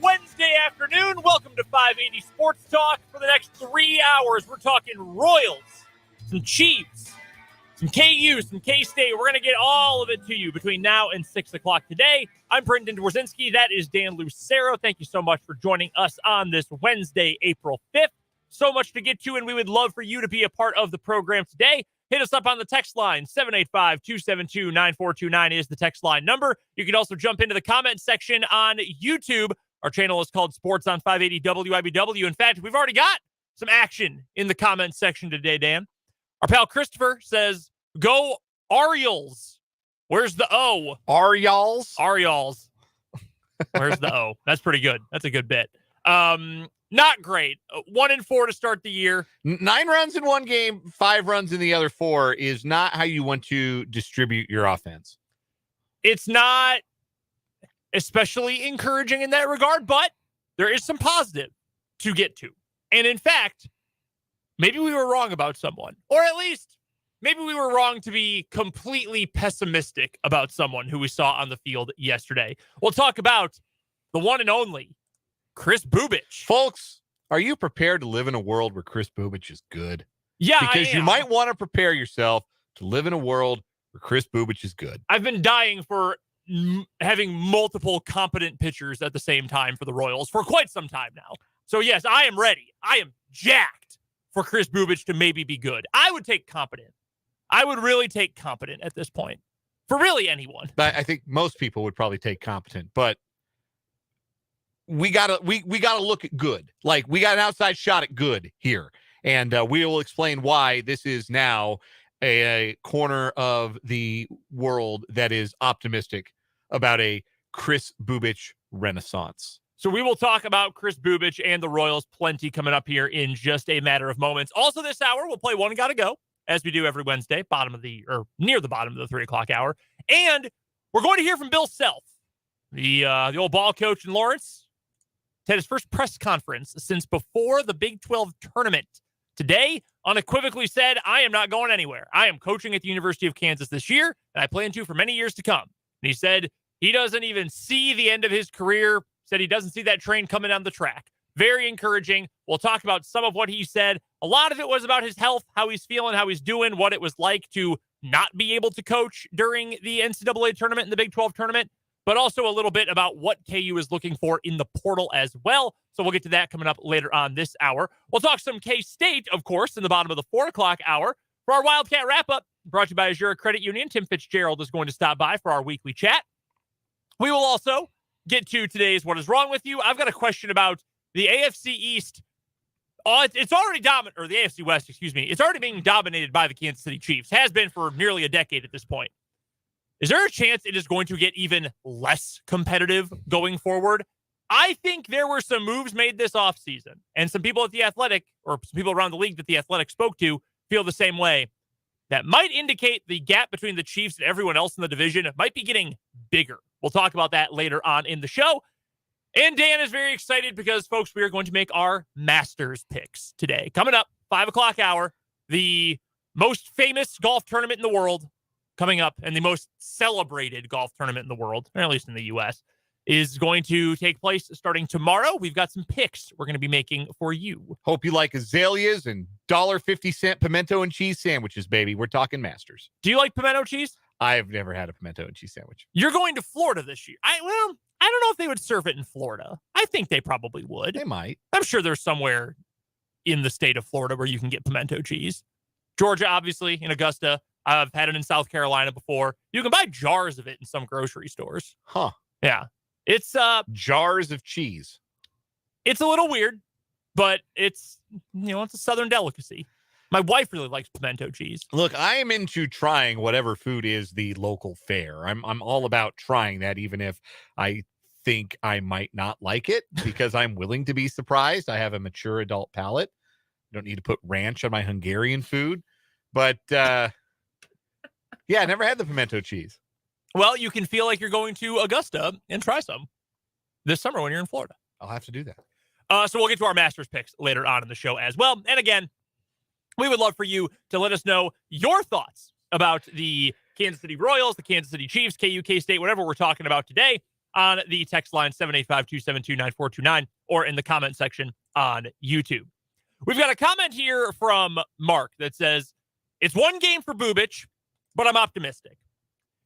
Wednesday afternoon. Welcome to 580 Sports Talk. For the next 3 hours, we're talking Royals, some Chiefs, some KU, some K-State. We're going to get all of it to you between now and 6 o'clock today. I'm Brendan Dworzinski. That is Dan Lucero. Thank you so much for joining us on this Wednesday, April 5th. So much to get to, and we would love for you to be a part of the program today. Hit us up on the text line. 785-272-9429 is the text line number. You can also jump into the comment section on YouTube. Our channel is called Sports on 580 WIBW. In fact, we've already got some action in the comment section today, Dan. Our pal Christopher says, go Orioles. Where's the O? Orioles? Orioles. Where's the O? That's pretty good. That's a good bit. Not great. 1-4 to start the year. 9 runs in one game, 5 runs in the other 4 is not how you want to distribute your offense. It's not especially encouraging in that regard, but there is some positive to get to. And in fact, maybe we were wrong about someone, or at least maybe we were wrong to be completely pessimistic about someone who we saw on the field yesterday. We'll talk about the one and only Kris Bubic. Folks, are you prepared to live in a world where Kris Bubic is good? Yeah, because you might want to prepare yourself to live in a world where Kris Bubic is good. I've been dying for having multiple competent pitchers at the same time for the Royals for quite some time now. So yes, I am ready. I am jacked for Kris Bubic to maybe be good. I would take competent. I would really take competent at this point for really anyone. But I think most people would probably take competent, but we gotta look at good. Like, we got an outside shot at good here, and we will explain why this is now a corner of the world that is optimistic about a Kris Bubic renaissance. So we will talk about Kris Bubic and the Royals plenty coming up here in just a matter of moments. Also this hour, we'll play One Gotta Go, as we do every Wednesday, near the bottom of the 3 o'clock hour. And we're going to hear from Bill Self, the old ball coach in Lawrence. Had his first press conference since before the Big 12 tournament. Today, unequivocally said, I am not going anywhere. I am coaching at the University of Kansas this year, and I plan to for many years to come. And he said he doesn't even see the end of his career, said he doesn't see that train coming down the track. Very encouraging. We'll talk about some of what he said. A lot of it was about his health, how he's feeling, how he's doing, what it was like to not be able to coach during the NCAA tournament and the Big 12 tournament, but also a little bit about what KU is looking for in the portal as well. So we'll get to that coming up later on this hour. We'll talk some K-State, of course, in the bottom of the 4 o'clock hour. For our Wildcat wrap-up, brought to you by Azura Credit Union, Tim Fitzgerald is going to stop by for our weekly chat. We will also get to today's What Is Wrong With You. I've got a question about the AFC East. It's already dominant, or the AFC West, excuse me. It's already being dominated by the Kansas City Chiefs. Has been for nearly a decade at this point. Is there a chance it is going to get even less competitive going forward? I think there were some moves made this offseason, and some people at The Athletic, or some people around the league that The Athletic spoke to, feel the same way. That might indicate the gap between the Chiefs and everyone else in the division might be getting bigger. We'll talk about that later on in the show. And Dan is very excited because, folks, we are going to make our Masters picks today. Coming up, 5 o'clock hour, the most famous golf tournament in the world, coming up, and the most celebrated golf tournament in the world, or at least in the U.S., is going to take place starting tomorrow. We've got some picks we're going to be making for you. Hope you like azaleas and $1.50 pimento and cheese sandwiches, baby. We're talking Masters. Do you like pimento cheese? I've never had a pimento and cheese sandwich. You're going to Florida this year. I don't know if they would serve it in Florida. I think they probably would. They might. I'm sure there's somewhere in the state of Florida where you can get pimento cheese. Georgia, obviously, in Augusta. I've had it in South Carolina before. You can buy jars of it in some grocery stores. Huh. Yeah. It's jars of cheese. It's a little weird, but it's a Southern delicacy. My wife really likes pimento cheese. Look, I am into trying whatever food is the local fare. I'm all about trying that, even if I think I might not like it, because I'm willing to be surprised. I have a mature adult palate. I don't need to put ranch on my Hungarian food. But yeah, I never had the pimento cheese. Well, you can feel like you're going to Augusta and try some this summer when you're in Florida. I'll have to do that. So we'll get to our Masters picks later on in the show as well. And again, we would love for you to let us know your thoughts about the Kansas City Royals, the Kansas City Chiefs, KU, K-State, whatever we're talking about today. on the text line 785-272-9429 or in the comment section on YouTube. We've got a comment here from Mark that says, it's one game for Bubic, but I'm optimistic.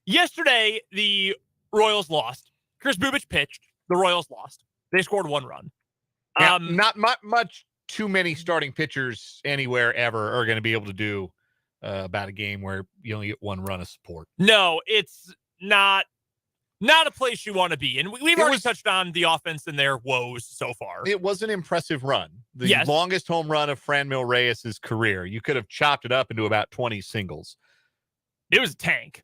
Yesterday, the Royals lost. Chris Bubic pitched. The Royals lost. They scored 1 run. Yeah, not much too many starting pitchers anywhere ever are going to be able to do about a game where you only get 1 run of support. No, it's not a place you want to be. And we've already touched on the offense and their woes so far. It was an impressive run. The longest home run of Franmil Reyes' career. You could have chopped it up into about 20 singles. It was a tank.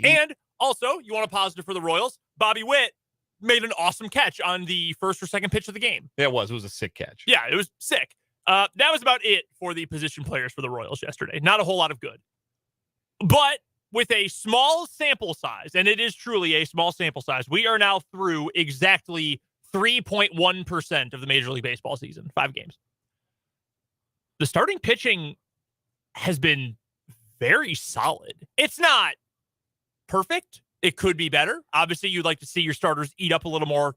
And also, you want a positive for the Royals? Bobby Witt made an awesome catch on the first or second pitch of the game. It was a sick catch. Yeah, it was sick. That was about it for the position players for the Royals yesterday. Not a whole lot of good. But with a small sample size, and it is truly a small sample size, we are now through exactly 3.1% of the Major League Baseball season, 5 games. The starting pitching has been very solid. It's not perfect. It could be better. Obviously, you'd like to see your starters eat up a little more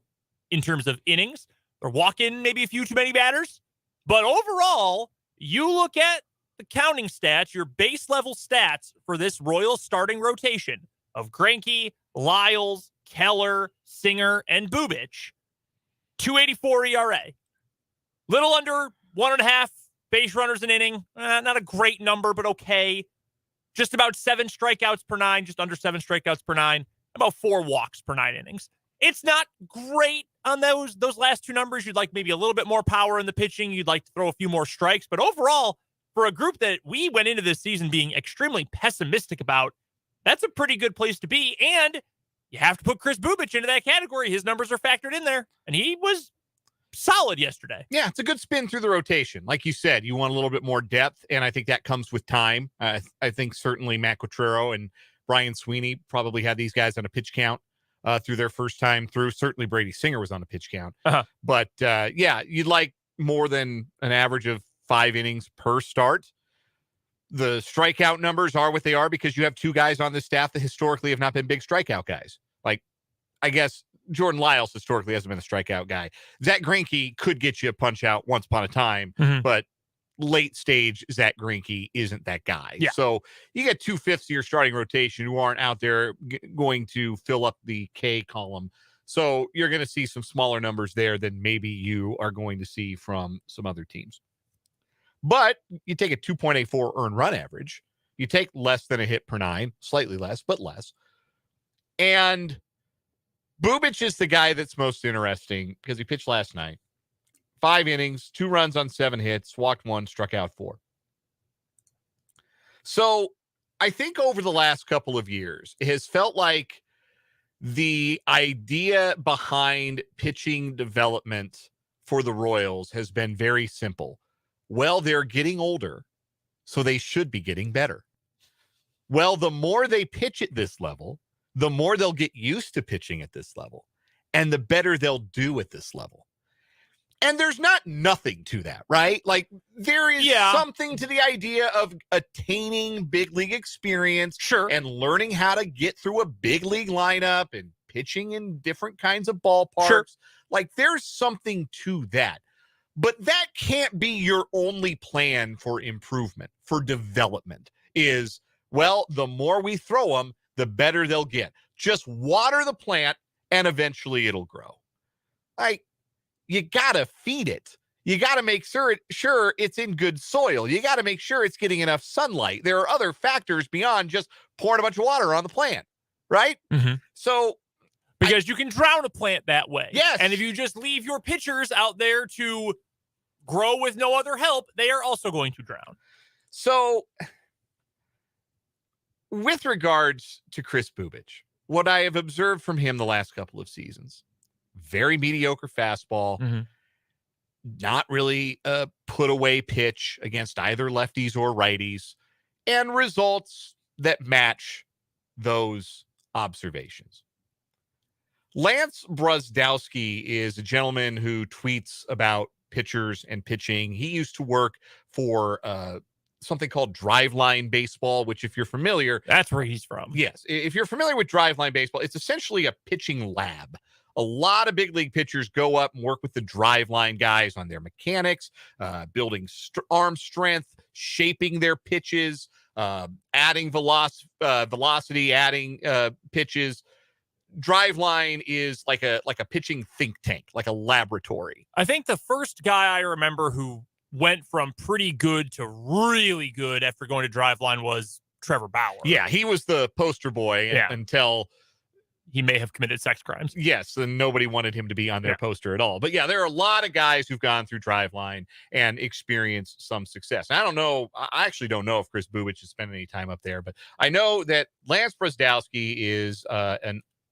in terms of innings or walk in maybe a few too many batters. But overall, you look at the counting stats, your base level stats for this Royals starting rotation of Greinke, Lyles, Keller, Singer, and Bubic, 2.84 ERA. Little under 1.5 base runners an inning. Not a great number, but okay. Just about 7 strikeouts per 9, just under 7 strikeouts per 9, about 4 walks per 9 innings. It's not great on those last 2 numbers. You'd like maybe a little bit more power in the pitching. You'd like to throw a few more strikes. But overall, for a group that we went into this season being extremely pessimistic about, that's a pretty good place to be. And you have to put Chris Bubic into that category. His numbers are factored in there. And he was solid yesterday. Yeah, it's a good spin through the rotation. Like you said, you want a little bit more depth, and I think that comes with time. I think certainly Matt Quatrero and Brian Sweeney probably had these guys on a pitch count through their first time through. Certainly Brady Singer was on a pitch count. But, yeah, you'd like more than an average of 5 innings per start. The strikeout numbers are what they are because you have 2 guys on the staff that historically have not been big strikeout guys. Like, I guess Jordan Lyles historically hasn't been a strikeout guy. Zach Greinke could get you a punch out once upon a time, but late stage Zach Greinke isn't that guy. Yeah. So you get 2/5 of your starting rotation who aren't out there going to fill up the K column. So you're going to see some smaller numbers there than maybe you are going to see from some other teams. But you take a 2.84 earned run average. You take less than a hit per 9, slightly less, but less. And Bubic is the guy that's most interesting because he pitched last night. 5 innings, 2 runs on 7 hits, walked 1, struck out 4. So I think over the last couple of years, it has felt like the idea behind pitching development for the Royals has been very simple. Well, they're getting older, so they should be getting better. Well, the more they pitch at this level, the more they'll get used to pitching at this level, and the better they'll do at this level. And there's not nothing to that, right? Like, there is something to the idea of attaining big league experience and learning how to get through a big league lineup and pitching in different kinds of ballparks. Like, there's something to that. But that can't be your only plan for improvement, for development, is, well, the more we throw them, the better they'll get. Just water the plant, and eventually it'll grow. Like, you got to feed it. You got to make sure it's in good soil. You got to make sure it's getting enough sunlight. There are other factors beyond just pouring a bunch of water on the plant, right? So, because you can drown a plant that way. Yes. And if you just leave your pitchers out there to grow with no other help, they are also going to drown. So, with regards to Chris Bubic, what I have observed from him the last couple of seasons, very mediocre fastball, not really a put-away pitch against either lefties or righties, and results that match those observations. Lance Brusdowski is a gentleman who tweets about pitchers and pitching. He used to work for something called Driveline Baseball, which, if you're familiar, that's where he's from. Yes. If you're familiar with Driveline Baseball, it's essentially a pitching lab. A lot of big league pitchers go up and work with the driveline guys on their mechanics, building arm strength, shaping their pitches, adding velocity, adding pitches. Driveline is like a pitching think tank, like a laboratory. I think the first guy I remember who went from pretty good to really good after going to Driveline was Trevor Bauer. Yeah, he was the poster boy until he may have committed sex crimes. Yes, and nobody wanted him to be on their poster at all. But yeah, there are a lot of guys who've gone through Driveline and experienced some success. I don't know. I actually don't know if Chris Bubich has spent any time up there, but I know that Lance Brzdowski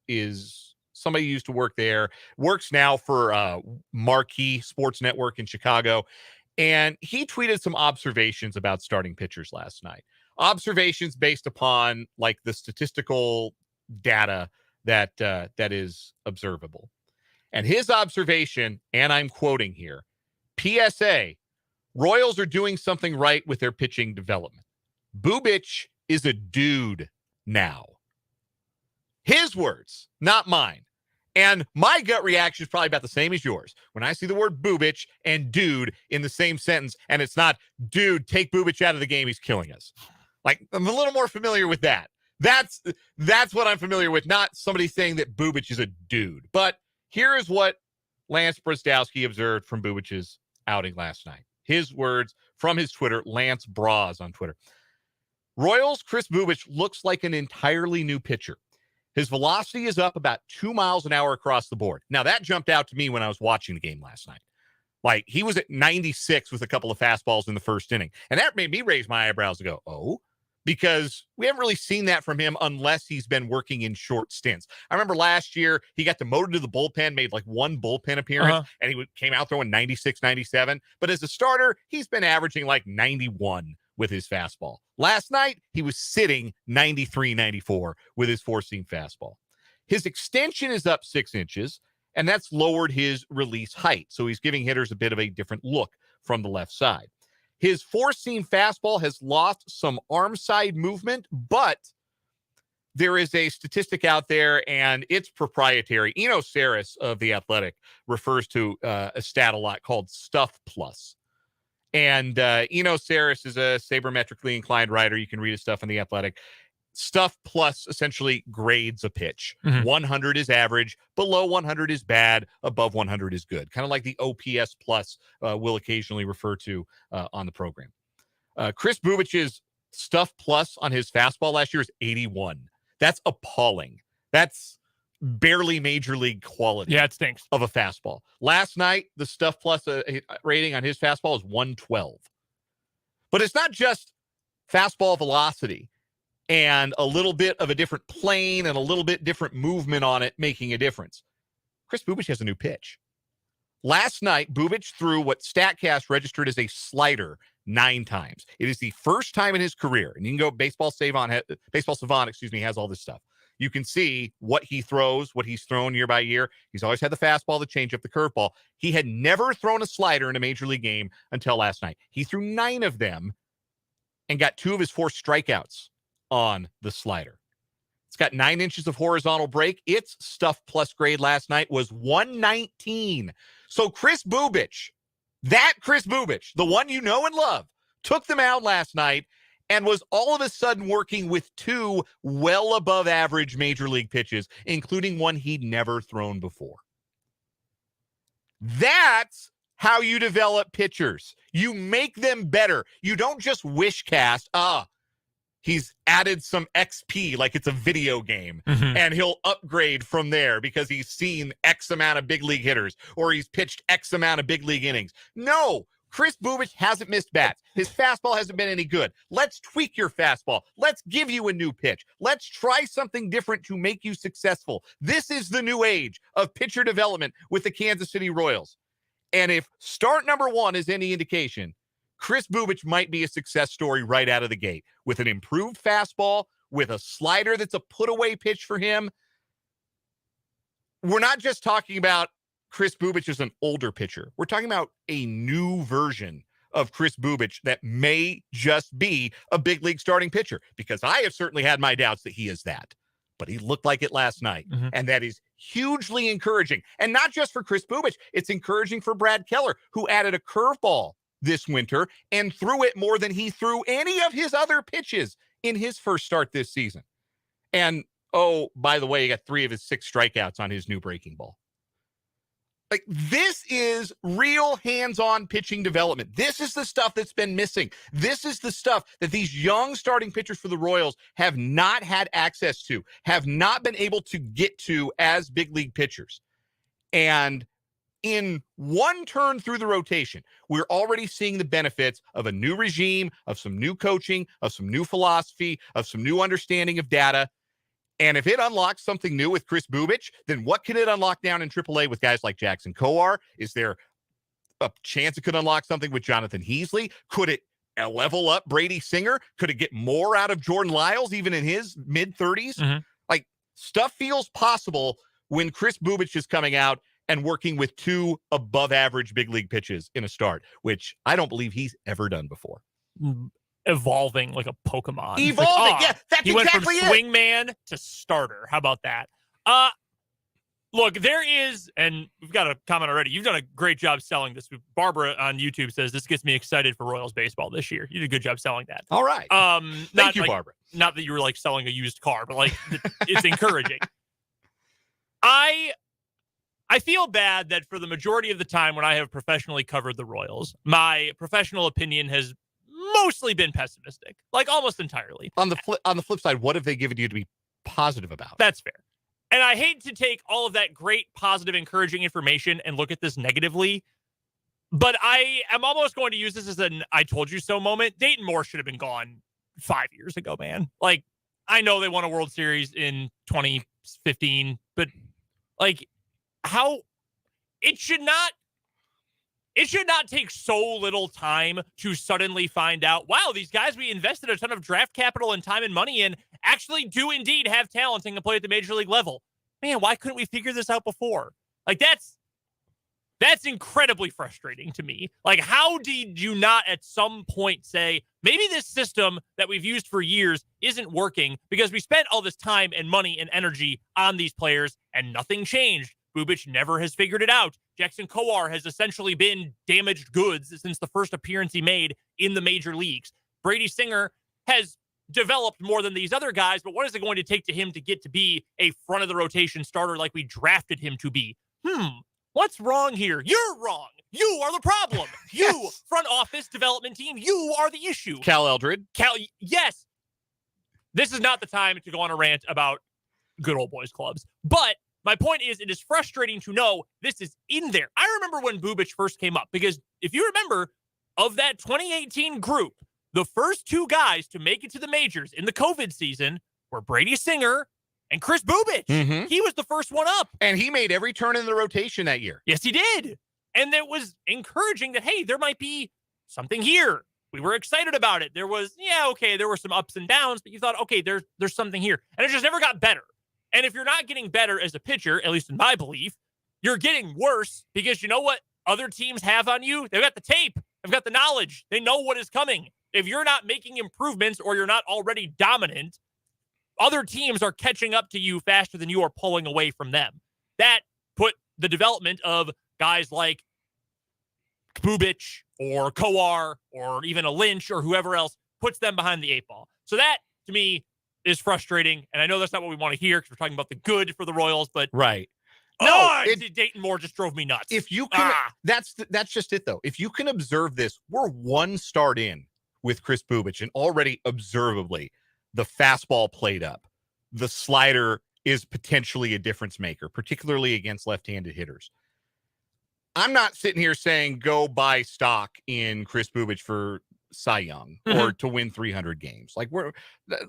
is somebody who used to work there, works now for Marquee Sports Network in Chicago. And he tweeted some observations about starting pitchers last night. Observations based upon like the statistical data that is observable. And his observation, and I'm quoting here, PSA, Royals are doing something right with their pitching development. Bubich is a dude now. His words, not mine. And my gut reaction is probably about the same as yours. When I see the word Bubich and dude in the same sentence, and it's not, dude, take Bubich out of the game, he's killing us. Like, I'm a little more familiar with that. That's what I'm familiar with, not somebody saying that Bubich is a dude. But here is what Lance Brzdowski observed from Bubich's outing last night. His words from his Twitter, Lance Braz on Twitter. Royals' Chris Bubich looks like an entirely new pitcher. His velocity is up about 2 miles an hour across the board. Now, that jumped out to me when I was watching the game last night. Like, he was at 96 with a couple of fastballs in the first inning. And that made me raise my eyebrows and go, oh? Because we haven't really seen that from him unless he's been working in short stints. I remember last year, he got demoted to the bullpen, made like one bullpen appearance, and he came out throwing 96, 97. But as a starter, he's been averaging like 91 with his fastball. Last night, he was sitting 93, 94 with his four-seam fastball. His extension is up 6 inches, and that's lowered his release height. So he's giving hitters a bit of a different look from the left side. His four-seam fastball has lost some arm side movement, but there is a statistic out there, and it's proprietary. Eno Saris of The Athletic refers to a stat a lot called Stuff Plus. And Eno Saris is a sabermetrically inclined writer. You can read his stuff in The Athletic. Stuff Plus essentially grades a pitch. 100 is average, below 100 is bad, above 100 is good. Kind of like the OPS Plus we'll occasionally refer to on the program. Chris Bubich's Stuff Plus on his fastball last year is 81. That's appalling. That's barely major league quality. Yeah, it stinks. Of a fastball. Last night, the Stuff Plus rating on his fastball is 112. But it's not just fastball velocity and a little bit of a different plane and a little bit different movement on it making a difference. Chris Bubich has a new pitch. Last night, Bubich threw what StatCast registered as a slider 9 times. It is the first time in his career, and you can go Baseball Savant, has all this stuff. You can see what he throws, what he's thrown year by year. He's always had the fastball, the changeup, the curveball. He had never thrown a slider in a major league game until last night. He threw 9 of them and got 2 of his 4 strikeouts on the slider. It's got 9 inches of horizontal break. Its Stuff Plus grade last night was 119. So Chris Bubich, the one you know and love, took them out last night and was all of a sudden working with 2 well above average major league pitches, including one he'd never thrown before. That's how you develop pitchers. You make them better. You don't just wish cast, he's added some XP like it's a video game, and he'll upgrade from there because he's seen X amount of big league hitters or he's pitched X amount of big league innings. No, Chris Bubich hasn't missed bats. His fastball hasn't been any good. Let's tweak your fastball. Let's give you a new pitch. Let's try something different to make you successful. This is the new age of pitcher development with the Kansas City Royals. And if start number 1 is any indication, Chris Bubich might be a success story right out of the gate with an improved fastball, with a slider that's a put-away pitch for him. We're not just talking about Chris Bubich as an older pitcher. We're talking about a new version of Chris Bubich that may just be a big league starting pitcher, because I have certainly had my doubts that he is that. But he looked like it last night, and that is hugely encouraging. And not just for Chris Bubich, it's encouraging for Brad Keller, who added a curveball this winter and threw it more than he threw any of his other pitches in his first start this season. And, oh, by the way, he got 3 of his 6 strikeouts on his new breaking ball. Like, this is real hands-on pitching development. This is the stuff that's been missing. This is the stuff that these young starting pitchers for the Royals have not had access to, have not been able to get to as big league pitchers. And in one turn through the rotation, we're already seeing the benefits of a new regime, of some new coaching, of some new philosophy, of some new understanding of data. And if it unlocks something new with Chris Bubich, then what can it unlock down in AAA with guys like Jackson Kowar? Is there a chance it could unlock something with Jonathan Heasley? Could it level up Brady Singer? Could it get more out of Jordan Lyles, even in his mid-30s? Mm-hmm. Like, stuff feels possible when Chris Bubich is coming out and working with 2 above-average big league pitches in a start, which I don't believe he's ever done before. Evolving like a Pokemon. Evolving, like, yeah, that's he exactly went from swingman to starter. How about that? Look, there is, and we've got a comment already. You've done a great job selling this. Barbara on YouTube says this gets me excited for Royals baseball this year. You did a good job selling that. All right. Thank you, Barbara. Not that you were like selling a used car, but like it's encouraging. I feel bad that for the majority of the time when I have professionally covered the Royals, my professional opinion has mostly been pessimistic, like almost entirely. On the flip side, what have they given you to be positive about? That's fair. And I hate to take all of that great, positive, encouraging information and look at this negatively, but I am almost going to use this as an I told you so moment. Dayton Moore should have been gone 5 years ago, man. Like, I know they won a World Series in 2015, but like, how it should not take so little time to suddenly find out, wow, these guys we invested a ton of draft capital and time and money in actually do indeed have talent and can play at the major league level. Man, why couldn't we figure this out before? Like, that's incredibly frustrating to me. Like, how did you not at some point say, maybe this system that we've used for years isn't working because we spent all this time and money and energy on these players and nothing changed? Bubich never has figured it out. Jackson Kowar has essentially been damaged goods since the first appearance he made in the major leagues. Brady Singer has developed more than these other guys, but what is it going to take to him to get to be a front of the rotation starter like we drafted him to be? What's wrong here? You're wrong. You are the problem. Yes. You, front office development team, you are the issue. Cal Eldred. Yes. This is not the time to go on a rant about good old boys clubs, but my point is, it is frustrating to know this is in there. I remember when Bubich first came up, because if you remember, of that 2018 group, the first 2 guys to make it to the majors in the COVID season were Brady Singer and Chris Bubich. Mm-hmm. He was the first one up. And he made every turn in the rotation that year. Yes, he did. And it was encouraging that, hey, there might be something here. We were excited about it. There was, there were some ups and downs, but you thought, okay, there's something here. And it just never got better. And if you're not getting better as a pitcher, at least in my belief, you're getting worse because you know what other teams have on you? They've got the tape. They've got the knowledge. They know what is coming. If you're not making improvements or you're not already dominant, other teams are catching up to you faster than you are pulling away from them. That put the development of guys like Bubich or Kowar or even a Lynch or whoever else puts them behind the 8 ball. So that, to me, is frustrating, and I know that's not what we want to hear because we're talking about the good for the Royals, but right. Dayton Moore just drove me nuts. If you can, that's just it though. If you can observe this, we're 1 start in with Chris Bubich, and already observably, the fastball played up, the slider is potentially a difference maker, particularly against left-handed hitters. I'm not sitting here saying go buy stock in Chris Bubich for Cy Young or to win 300 games. Like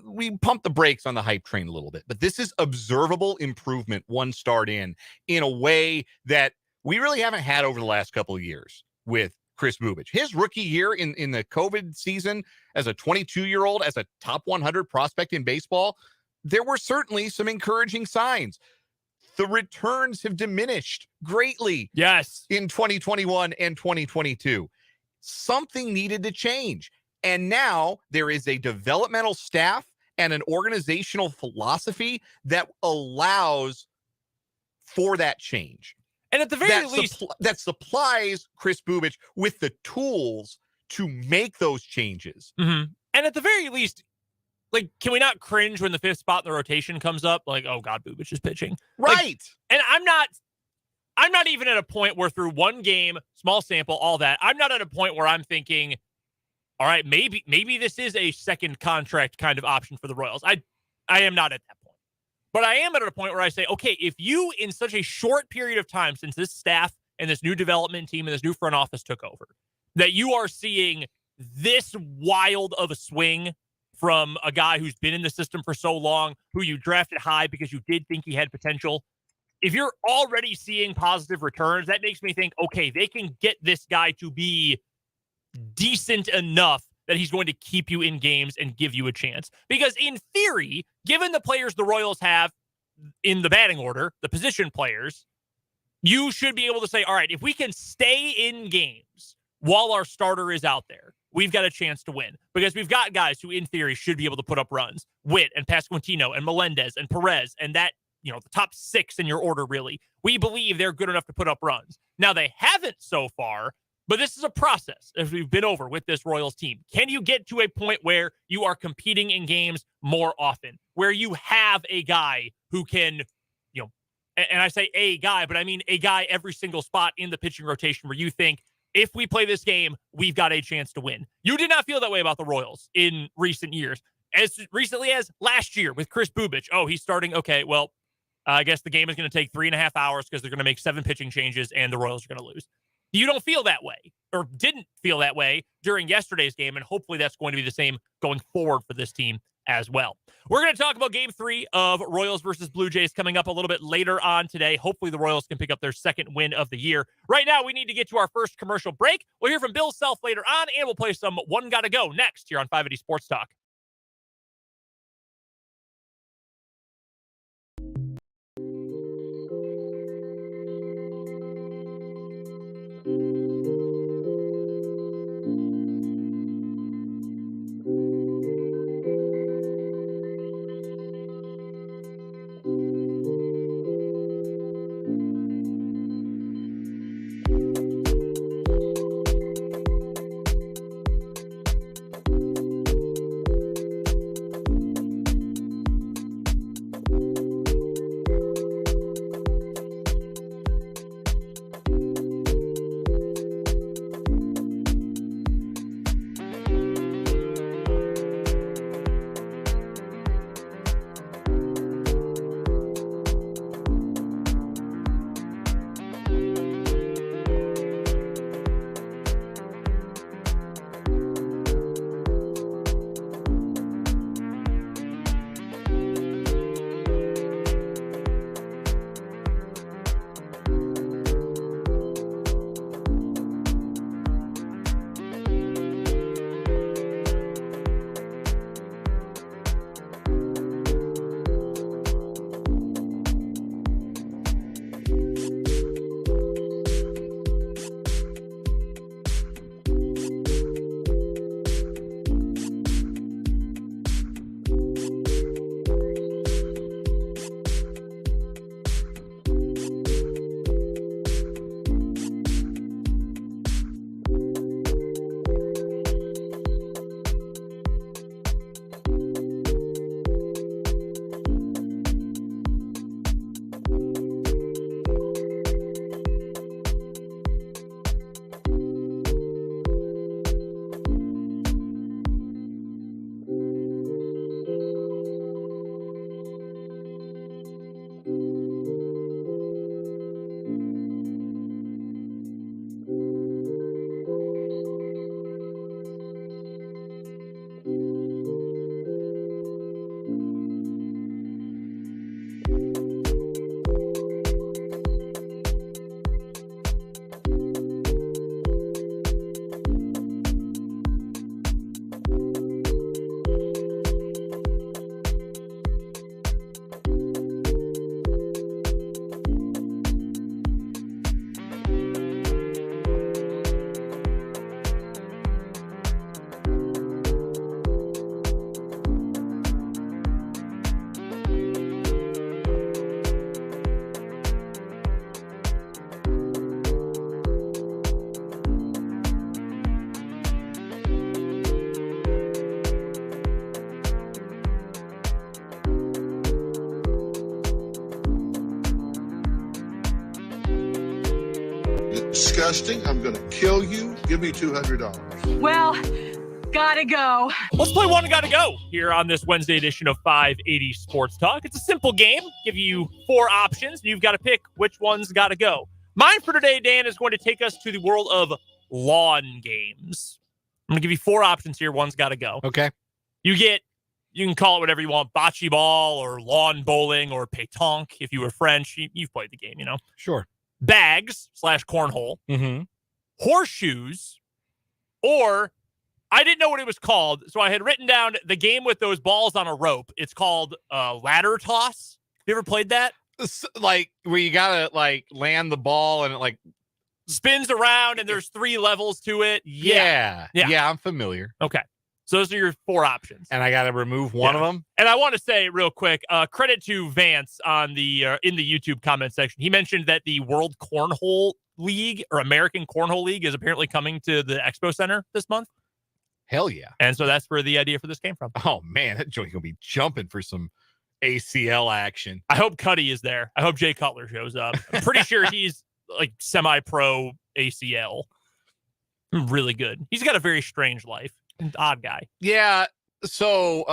we pump the brakes on the hype train a little bit, but this is observable improvement 1 start in a way that we really haven't had over the last couple of years with Chris Bubich. His rookie year in the COVID season as a 22-year-old, as a top 100 prospect in baseball, there were certainly some encouraging signs. The returns have diminished greatly. Yes. In 2021 and 2022. Something needed to change. And now there is a developmental staff and an organizational philosophy that allows for that change. And at the very least, that supplies Chris Bubich with the tools to make those changes. And at the very least, like, can we not cringe when the fifth spot in the rotation comes up? Like, oh God, Bubich is pitching. Right. Like, and I'm not even at a point where through one game, small sample, all that, I'm not at a point where I'm thinking, all right, maybe this is a second contract kind of option for the Royals. I am not at that point. But I am at a point where I say, okay, if you, in such a short period of time since this staff and this new development team and this new front office took over, that you are seeing this wild of a swing from a guy who's been in the system for so long, who you drafted high because you did think he had potential. If you're already seeing positive returns, that makes me think, okay, they can get this guy to be decent enough that he's going to keep you in games and give you a chance. Because in theory, given the players the Royals have in the batting order, the position players, you should be able to say, all right, if we can stay in games while our starter is out there, we've got a chance to win. Because we've got guys who, in theory, should be able to put up runs. Witt and Pasquantino and Melendez and Perez and that, you know, the top six in your order, really. We believe they're good enough to put up runs. Now, they haven't so far, but this is a process, as we've been over with this Royals team. Can you get to a point where you are competing in games more often, where you have a guy who can, you know, and I say a guy, but I mean a guy every single spot in the pitching rotation where you think, if we play this game, we've got a chance to win. You did not feel that way about the Royals in recent years. As recently as last year with Chris Bubich. Oh, he's starting. Okay, well, I guess the game is going to take 3.5 hours because they're going to make 7 pitching changes and the Royals are going to lose. You don't feel that way, or didn't feel that way during yesterday's game, and hopefully that's going to be the same going forward for this team as well. We're going to talk about Game 3 of Royals versus Blue Jays coming up a little bit later on today. Hopefully the Royals can pick up their second win of the year. Right now, we need to get to our first commercial break. We'll hear from Bill Self later on, and we'll play some One Gotta Go next here on 580 Sports Talk. disgusting. I'm going to kill you. Give me $200. Well, gotta go. Let's play One Gotta Go here on this Wednesday edition of 580 Sports Talk. It's a simple game. Give you 4 options. You've got to pick which one's gotta go. Mine for today, Dan, is going to take us to the world of lawn games. I'm going to give you 4 options here. One's gotta go. Okay. You can call it whatever you want, bocce ball or lawn bowling or pétanque if you were French. You've played the game, you know. Sure. Bags / cornhole, Mm-hmm. horseshoes, or I didn't know what it was called, so I had written down the game with those balls on a rope. It's called ladder toss. You ever played that? Like where you gotta like land the ball and it like Spins around and there's 3 levels to it. Yeah, I'm familiar. Okay. So those are your 4 options. And I gotta remove one of them. And I want to say real quick, credit to Vance on the in the YouTube comment section. He mentioned that the World Cornhole League or American Cornhole League is apparently coming to the Expo Center this month. Hell yeah. And so that's where the idea for this came from. Oh man, that joint's gonna be jumping for some ACL action. I hope Cuddy is there. I hope Jay Cutler shows up. I'm pretty sure he's like semi-pro ACL. Really good. He's got a very strange life. Odd guy. Yeah. So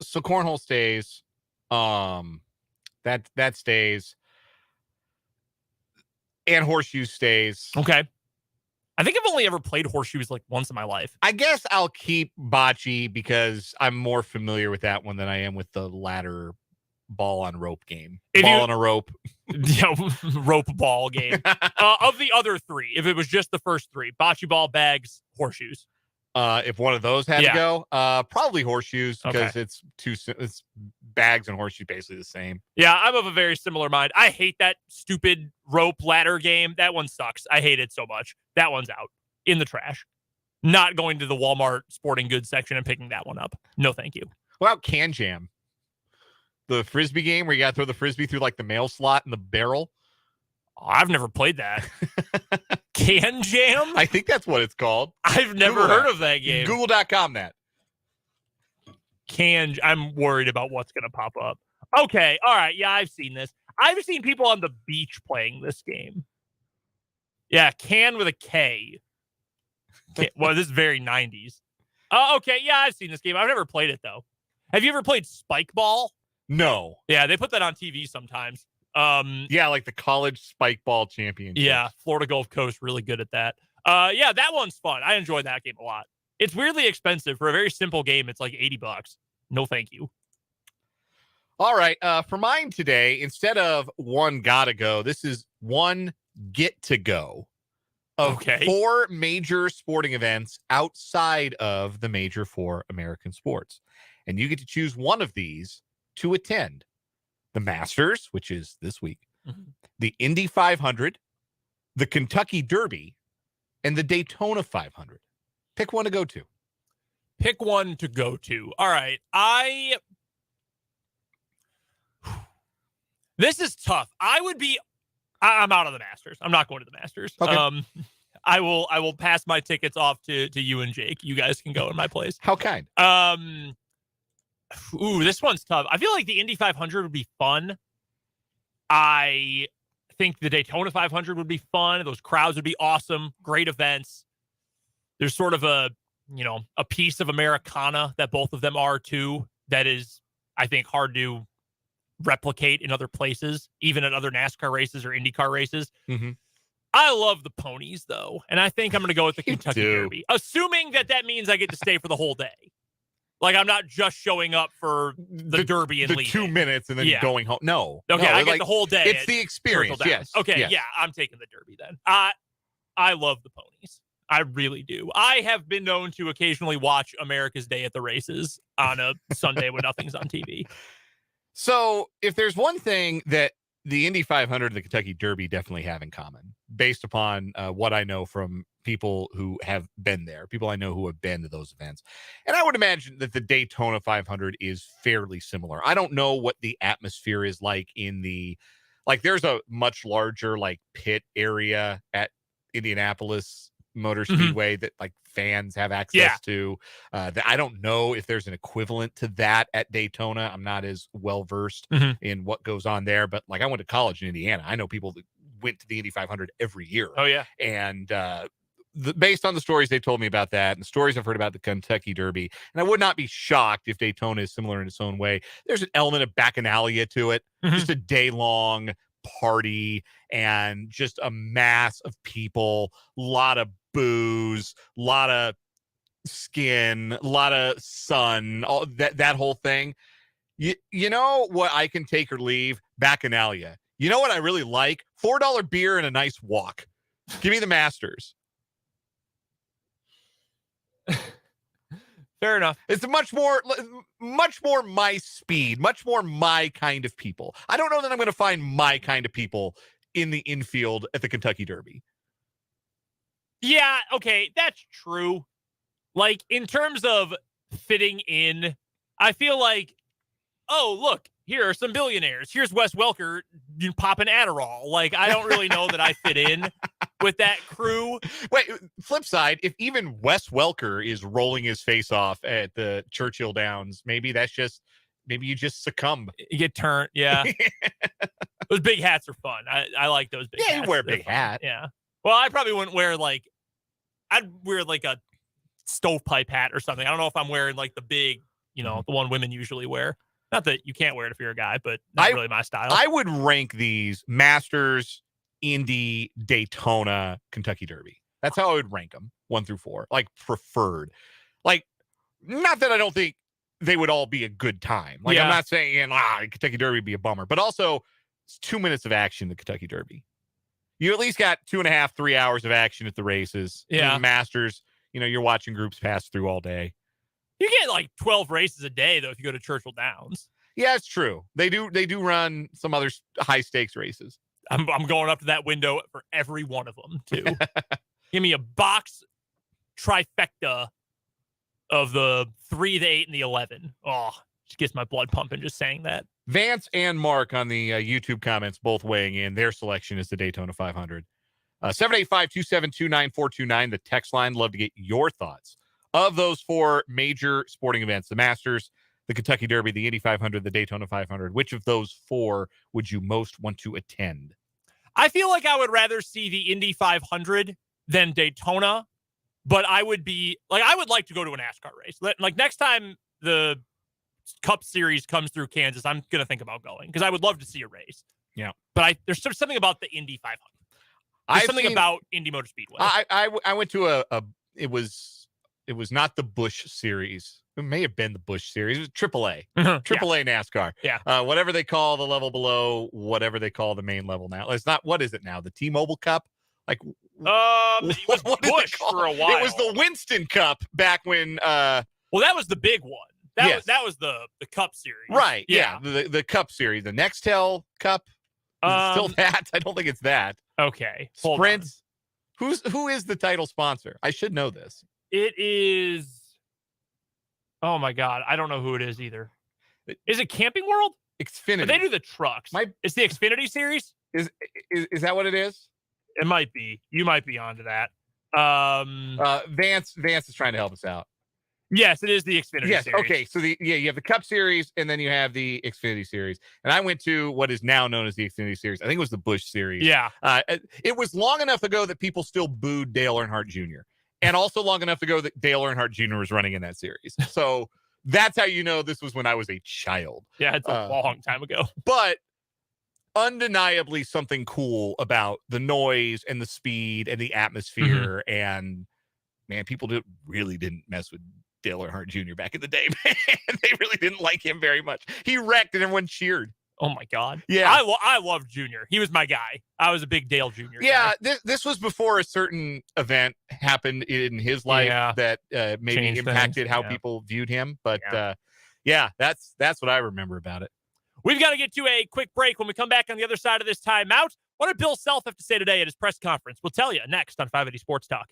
cornhole stays. That stays. And horseshoe stays. Okay. I think I've only ever played horseshoes like once in my life. I guess I'll keep bocce because I'm more familiar with that one than I am with the ladder ball on rope game. Ball on a rope. Rope ball game. Of the other 3, if it was just the first 3, bocce ball, bags, horseshoes. If one of those had to go, probably horseshoes because it's bags and horseshoes basically the same. Yeah, I'm of a very similar mind. I hate that stupid rope ladder game. That one sucks. I hate it so much. That one's out in the trash. Not going to the Walmart sporting goods section and picking that one up. No, thank you. What about Can Jam? The frisbee game where you got to throw the frisbee through like the mail slot in the barrel. I've never played that. Can Jam? I think that's what it's called. I've never heard of that game. Google.com that. I'm worried about what's going to pop up. Okay. All right. Yeah, I've seen this. I've seen people on the beach playing this game. Yeah. Can with a K. Well, this is very 90s. Okay. Yeah, I've seen this game. I've never played it, though. Have you ever played Spike Ball? No. Yeah, they put that on TV sometimes. Yeah, like the college spike ball championship. Yeah, Florida Gulf Coast, really good at that. Yeah, that one's fun. I enjoy that game a lot. It's weirdly expensive for a very simple game. It's like $80. No, thank you. All right. For mine today, instead of one gotta go, this is one get to go of 4 major sporting events outside of the major 4 American sports. And you get to choose one of these to attend. The Masters, which is this week, the Indy 500, the Kentucky Derby, and the Daytona 500. Pick one to go to. Pick one to go to. All right. This is tough. I'm out of the Masters. I'm not going to the Masters. Okay. I will pass my tickets off to you and Jake. You guys can go in my place. How kind? This one's tough. I feel like the Indy 500 would be fun. I think the Daytona 500 would be fun. Those crowds would be awesome. Great events. There's sort of a piece of Americana that both of them are too. That is, I think, hard to replicate in other places, even at other NASCAR races or IndyCar races. Mm-hmm. I love the ponies, though, and I think I'm going to go with the Kentucky Derby, assuming that means I get to stay for the whole day. Like, I'm not just showing up for the Derby and leaving. 2 minutes and then going home. No. Okay, I get the whole day. It's the experience, yes. Okay, yes. Yeah, I'm taking the Derby then. I love the ponies. I really do. I have been known to occasionally watch America's Day at the Races on a Sunday when nothing's on TV. So, if there's one thing that the Indy 500 and the Kentucky Derby definitely have in common, based upon what I know from people who have been there, people I know who have been to those events. And I would imagine that the Daytona 500 is fairly similar. I don't know what the atmosphere is like there's a much larger pit area at Indianapolis Motor Speedway that fans have access to. I don't know if there's an equivalent to that at Daytona. I'm not as well versed in what goes on there, but I went to college in Indiana. I know people that went to the Indy 500 every year. Oh, yeah. And based on the stories they told me about that and the stories I've heard about the Kentucky Derby, and I would not be shocked if Daytona is similar in its own way. There's an element of bacchanalia to it, just a day-long party and just a mass of people, a lot of booze, a lot of skin, a lot of sun, all that whole thing. You know what I can take or leave? Bacchanalia. You know what I really like? $4 beer and a nice walk. Give me the Masters. Fair enough. It's much more my speed, much more my kind of people. I don't know that I'm going to find my kind of people in the infield at the Kentucky Derby. Yeah, okay, that's true. Like, in terms of fitting in, I feel like, oh, look, here are some billionaires. Here's Wes Welker popping Adderall. Like, I don't really know that I fit in with that crew. Wait, flip side, if even Wes Welker is rolling his face off at the Churchill Downs, maybe you just succumb. You get turned, yeah. Those big hats are fun. I like those big hats. Yeah, you wear a big hat. Yeah. Well, I probably wouldn't wear, like, I'd wear, like, a stovepipe hat or something. I don't know if I'm wearing, like, the big, the one women usually wear. Not that you can't wear it if you're a guy, but not really my style. I would rank these Masters, Indy, Daytona, Kentucky Derby. That's how I would rank them, 1 through 4, like preferred. Like, not that I don't think they would all be a good time. Like, I'm not saying Kentucky Derby would be a bummer, but also it's 2 minutes of action, the Kentucky Derby. You at least got 2.5, 3 hours of action at the races. Yeah. The Masters, you're watching groups pass through all day. You get like 12 races a day, though, if you go to Churchill Downs. Yeah, it's true. They do run some other high stakes races. I'm going up to that window for every one of them, too. Give me a box trifecta of the 3, the 8, and the 11. Oh, just gets my blood pumping just saying that. Vance and Mark on the YouTube comments both weighing in. Their selection is the Daytona 500. 785-272-9429, the text line. Love to get your thoughts of those 4 major sporting events: the Masters, the Kentucky Derby, the Indy 500, the Daytona 500. Which of those 4 would you most want to attend? I feel like I would rather see the Indy 500 than Daytona, but I would like to go to a NASCAR race. Like, next time the Cup Series comes through Kansas, I'm going to think about going because I would love to see a race. Yeah. But there's something about the Indy 500. There's something about Indy Motor Speedway. I went to it was not the Busch Series. It may have been the Busch Series. It was AAA. AAA NASCAR. Yeah. Whatever they call the level below, whatever they call the main level now. It's not, what is it now? The T-Mobile Cup? Like, it was Busch for a while. It was the Winston Cup back when well, that was the big one. That was the Cup Series. Right. Yeah. The Cup Series. The Nextel Cup. Is it still that? I don't think it's that. Okay. Sprint. Who is the title sponsor? I should know this. It is. Oh my God, I don't know who it is either. Is it Camping World? Xfinity. But they do the trucks. It's the Xfinity Series. Is that what it is? It might be. You might be onto that. Vance is trying to help us out. Yes, it is the Xfinity Series. Okay. So you have the Cup Series and then you have the Xfinity Series. And I went to what is now known as the Xfinity Series. I think it was the Busch Series. Yeah. It was long enough ago that people still booed Dale Earnhardt Jr. And also long enough ago that Dale Earnhardt Jr. was running in that series. So that's how you know this was when I was a child. Yeah, it's a long time ago. But undeniably something cool about the noise and the speed and the atmosphere. Mm-hmm. And, man, people really didn't mess with Dale Earnhardt Jr. back in the day, man. They really didn't like him very much. He wrecked and everyone cheered. Oh my God. Yeah. I love Junior. He was my guy. I was a big Dale Jr. Yeah. guy. This was before a certain event happened in his life that maybe changed impacted things. how people viewed him. But that's what I remember about it. We've got to get to a quick break. When we come back on the other side of this timeout, what did Bill Self have to say today at his press conference? We'll tell you next on 580 Sports Talk.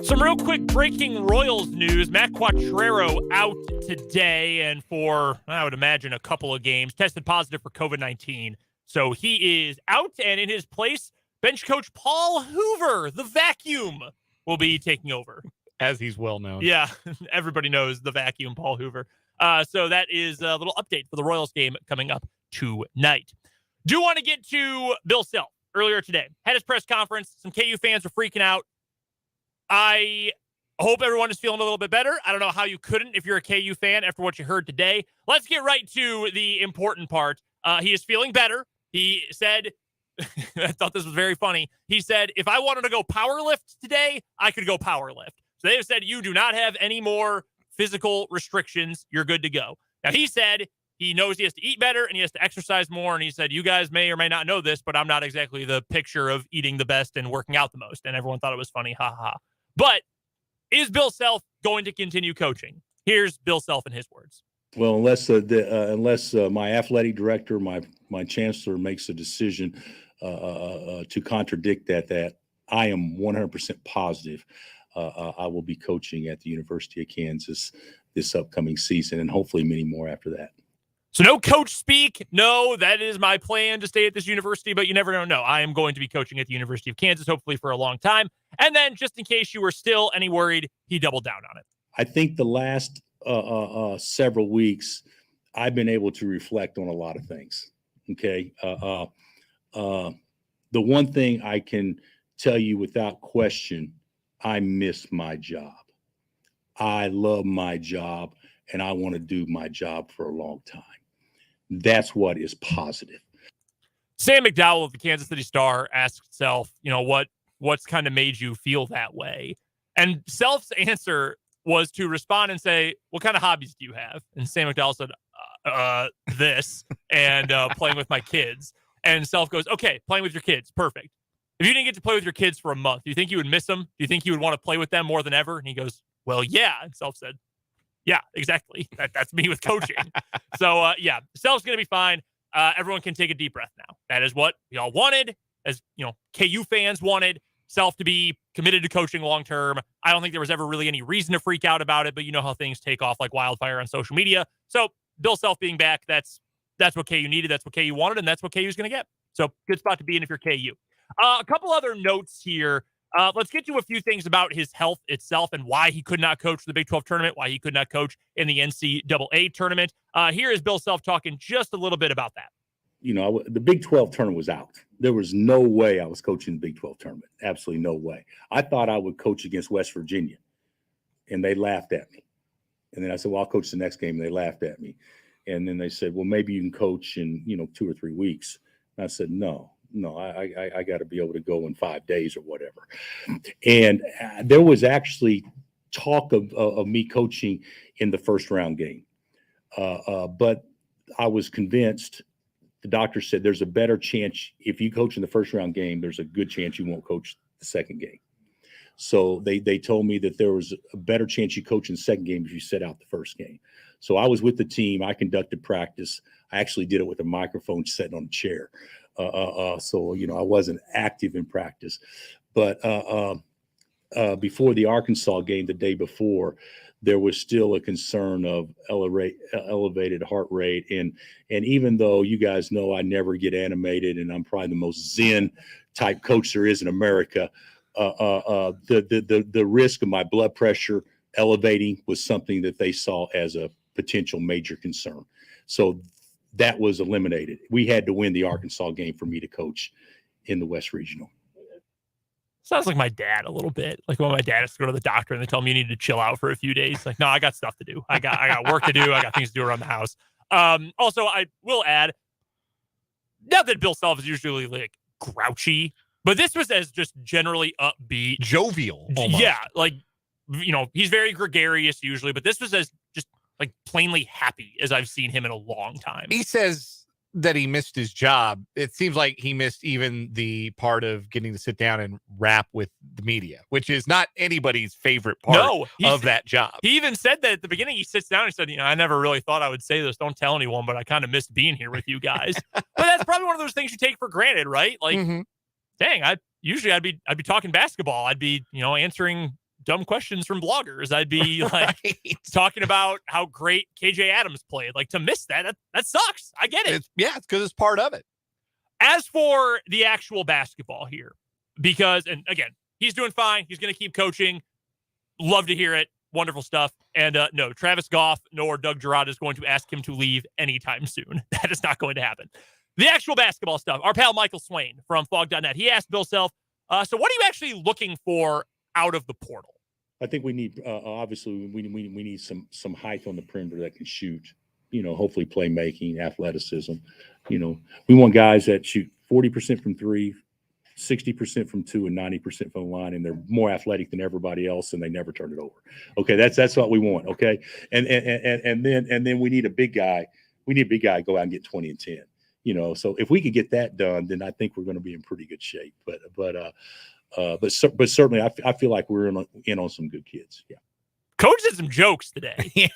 Some real quick breaking Royals news. Matt Quattrero out today and for, I would imagine, a couple of games, tested positive for COVID-19. So he is out, and in his place, bench coach Paul Hoover, the vacuum, will be taking over. As he's well known. Yeah, everybody knows the vacuum, Paul Hoover. So that is a little update for the Royals game coming up tonight. Do want to get to Bill Self earlier today. Had his press conference. Some KU fans were freaking out. I hope everyone is feeling a little bit better. I don't know how you couldn't if you're a KU fan after what you heard today. Let's get right to the important part. He is feeling better. He said, I thought this was very funny. He said, if I wanted to go power lift today, I could go power lift. So they have said, you do not have any more physical restrictions. You're good to go. Now, he said he knows he has to eat better and he has to exercise more. And he said, you guys may or may not know this, but I'm not exactly the picture of eating the best and working out the most. And everyone thought it was funny. Ha ha. But is Bill Self going to continue coaching? Here's Bill Self in his words. Well, unless my athletic director, my chancellor makes a decision to contradict that I am 100% positive I will be coaching at the University of Kansas this upcoming season, and hopefully many more after that. So no coach speak. No, that is my plan to stay at this university, but you never know. No, I am going to be coaching at the University of Kansas, hopefully for a long time. And then just in case you were still any worried, he doubled down on it. I think the last several weeks, I've been able to reflect on a lot of things. Okay. The one thing I can tell you without question, I miss my job. I love my job, and I want to do my job for a long time. That's what is positive. Sam McDowell of the Kansas City Star asked Self, what's kind of made you feel that way? And Self's answer was to respond and say, what kind of hobbies do you have? And Sam McDowell said, this, and playing with my kids. And Self goes, okay, playing with your kids. Perfect. If you didn't get to play with your kids for a month, do you think you would miss them? Do you think you would want to play with them more than ever? And he goes, well, yeah. And Self said, yeah, exactly. That's me with coaching. So, Self's going to be fine. Everyone can take a deep breath now. That is what we all wanted, as KU fans wanted. Self to be committed to coaching long term. I don't think there was ever really any reason to freak out about it, but you know how things take off like wildfire on social media. So Bill Self being back, that's what KU needed, that's what KU wanted, and that's what KU is going to get. So good spot to be in if you're KU. A couple other notes here. Let's get to a few things about his health itself and why he could not coach the Big 12 tournament, why he could not coach in the NCAA tournament. Here is Bill Self talking just a little bit about that. The Big 12 tournament was out. There was no way I was coaching the Big 12 tournament. Absolutely no way. I thought I would coach against West Virginia, and they laughed at me. And then I said, well, I'll coach the next game, and they laughed at me. And then they said, well, maybe you can coach in, 2 or 3 weeks. And I said, no, I got to be able to go in 5 days or whatever. And there was actually talk of me coaching in the first round game. But I was convinced. The doctor said there's a better chance if you coach in the first round game, there's a good chance you won't coach the second game. So they told me that there was a better chance you coach in the second game if you set out the first game. So I was with the team. I conducted practice. I actually did it with a microphone sitting on a chair. So I wasn't active in practice. But before the Arkansas game, the day before, there was still a concern of elevated heart rate. And even though you guys know I never get animated and I'm probably the most zen type coach there is in America, the risk of my blood pressure elevating was something that they saw as a potential major concern. So that was eliminated. We had to win the Arkansas game for me to coach in the West Regional. Sounds like my dad a little bit. Like when my dad has to go to the doctor and they tell me you need to chill out for a few days. Like, no, I got stuff to do. I got work to do. I got things to do around the house. Also, I will add, not that Bill Self is usually like grouchy, but this was as just generally upbeat, jovial. Almost. Yeah, like he's very gregarious usually, but this was as just like plainly happy as I've seen him in a long time. He says that he missed his job. It seems like he missed even the part of getting to sit down and rap with the media, which is not anybody's favorite part of that job. He even said that at the beginning. He sits down and said, I never really thought I would say this. Don't tell anyone, but I kind of missed being here with you guys. But that's probably one of those things you take for granted, right? Like, dang, I'd be talking basketball. I'd be, answering dumb questions from bloggers. I'd be like talking about how great KJ Adams played. Like, to miss that sucks. I get it. It's because it's part of it. As for the actual basketball here, because, and again, he's doing fine. He's going to keep coaching. Love to hear it. Wonderful stuff. And no, Travis Goff nor Doug Girard is going to ask him to leave anytime soon. That is not going to happen. The actual basketball stuff, our pal Michael Swain from Fog.net, he asked Bill Self, so what are you actually looking for out of the portal? I think we need, obviously, we need some height on the perimeter that can shoot, hopefully playmaking, athleticism. We want guys that shoot 40% from three, 60% from two, and 90% from the line, and they're more athletic than everybody else, and they never turn it over. Okay, that's what we want. Okay, and then we need a big guy. We need a big guy to go out and get 20 and 10. So if we could get that done, then I think we're going to be in pretty good shape. But certainly, I feel like we're in on some good kids. Yeah. Coach did some jokes today. Yeah.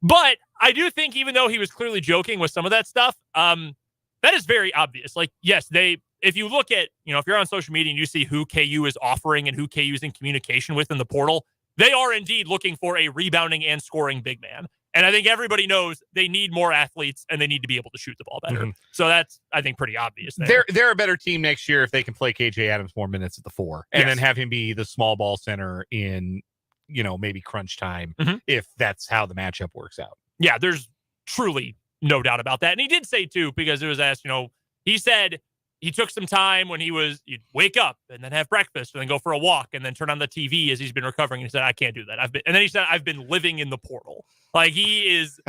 But I do think, even though he was clearly joking with some of that stuff, that is very obvious. Like, yes, if you look at, if you're on social media and you see who KU is offering and who KU is in communication with in the portal, they are indeed looking for a rebounding and scoring big man. And I think everybody knows they need more athletes and they need to be able to shoot the ball better. Mm-hmm. So that's, I think, pretty obvious there. They're a better team next year if they can play KJ Adams more minutes at the 4 and then have him be the small ball center in, maybe crunch time, if that's how the matchup works out. Yeah, there's truly no doubt about that. And he did say, too, because it was asked, he said he took some time when he'd wake up and then have breakfast and then go for a walk and then turn on the TV as he's been recovering. And he said, I can't do that. And then he said, I've been living in the portal. Like, he is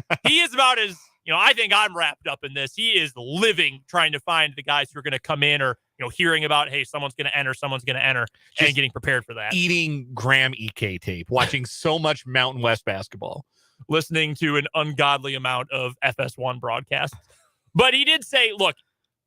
about as, I think I'm wrapped up in this. He is living, trying to find the guys who are going to come in, or, hearing about, hey, someone's going to enter, just and getting prepared for that. Eating Graham EK tape, watching so much Mountain West basketball, listening to an ungodly amount of FS1 broadcasts. But he did say, look,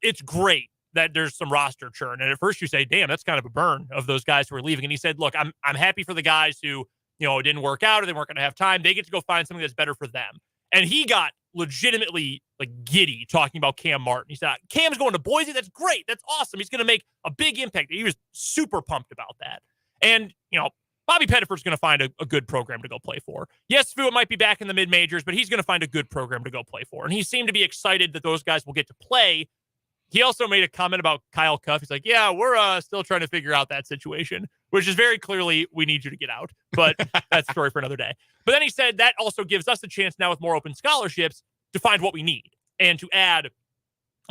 it's great that there's some roster churn. And at first you say, damn, that's kind of a burn of those guys who are leaving. And he said, look, I'm happy for the guys who, it didn't work out or they weren't going to have time. They get to go find something that's better for them. And he got legitimately giddy talking about Cam Martin. He said, Cam's going to Boise. That's great. That's awesome. He's going to make a big impact. He was super pumped about that. And, Bobby Pettiford's going to find a good program to go play for. Yes, Fuit might be back in the mid-majors, but he's going to find a good program to go play for. And he seemed to be excited that those guys will get to play. He also made a comment about Kyle Cuff. He's like, yeah, we're still trying to figure out that situation, which is very clearly, we need you to get out. But that's a story for another day. But then he said that also gives us a chance now with more open scholarships to find what we need and to add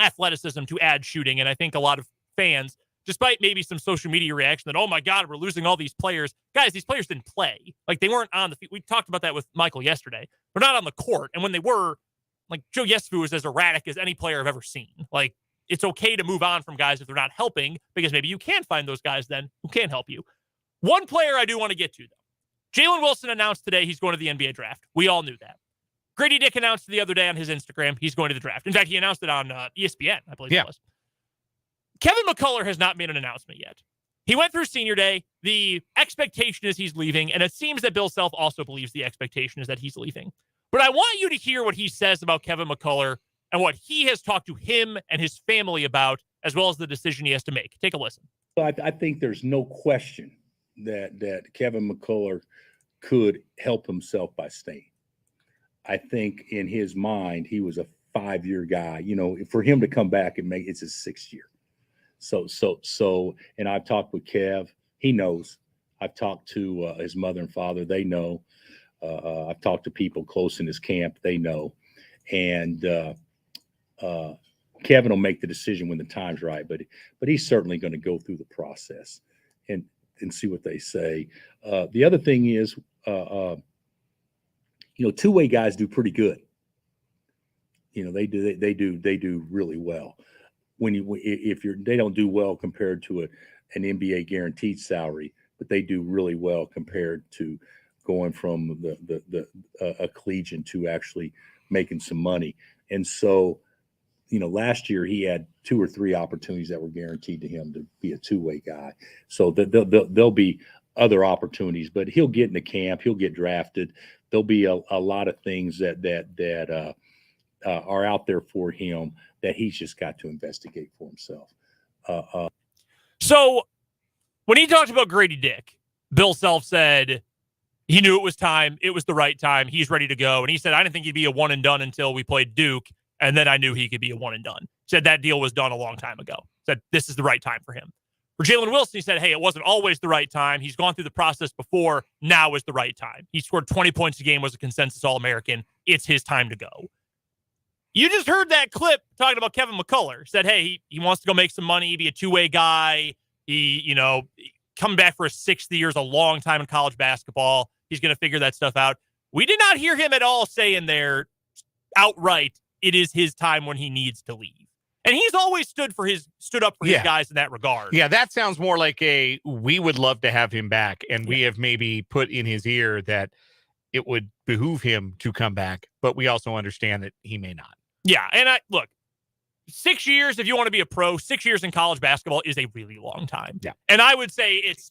athleticism, to add shooting. And I think a lot of fans, despite maybe some social media reaction that, oh my God, we're losing all these players. Guys, these players didn't play. Like, they weren't on the field. We talked about that with Michael yesterday. They're not on the court. And when they were, Joe Yesufu was as erratic as any player I've ever seen. It's okay to move on from guys if they're not helping, because maybe you can find those guys then who can help you. One player I do want to get to, though. Jalen Wilson announced today he's going to the NBA draft. We all knew that. Grady Dick announced the other day on his Instagram he's going to the draft. In fact, he announced it on ESPN, I believe it was. Kevin McCullough has not made an announcement yet. He went through senior day. The expectation is he's leaving, and it seems that Bill Self also believes the expectation is that he's leaving. But I want you to hear what he says about Kevin McCullough and what he has talked to him and his family about, as well as the decision he has to make. Take a listen. I think there's no question that Kevin McCullough could help himself by staying. I think in his mind, he was a 5-year guy. For him to come back and it's his 6th year. So, and I've talked with Kev. He knows. I've talked to his mother and father. They know. I've talked to people close in his camp. They know. And Kevin will make the decision when the time's right, but he's certainly going to go through the process and see what they say. The other thing is, two-way guys do pretty good. They do really well. They don't do well compared to an NBA guaranteed salary, but they do really well compared to going from a collegian to actually making some money. And so, last year he had 2 or 3 opportunities that were guaranteed to him to be a two-way guy. So there'll be other opportunities, but he'll get into camp. He'll get drafted. There'll be a lot of things that are out there for him that he's just got to investigate for himself. So when he talked about Grady Dick, Bill Self said he knew it was time. It was the right time. He's ready to go. And he said, I didn't think he'd be a one and done until we played Duke. And then I knew he could be a one and done. Said that deal was done a long time ago. Said this is the right time for him. For Jalen Wilson, he said, hey, it wasn't always the right time. He's gone through the process before. Now is the right time. He scored 20 points a game, was a consensus All-American. It's his time to go. You just heard that clip talking about Kevin McCullough. Said, hey, he wants to go make some money, be a two-way guy. He, coming back for his 6th year is a long time in college basketball. He's going to figure that stuff out. We did not hear him at all say in there outright, it is his time when he needs to leave. And he's always stood up for his guys in that regard. Yeah, that sounds more like we would love to have him back. And we have maybe put in his ear that it would behoove him to come back. But we also understand that he may not. Yeah, and look, 6 years, if you want to be a pro, 6 years in college basketball is a really long time. Yeah. And I would say it's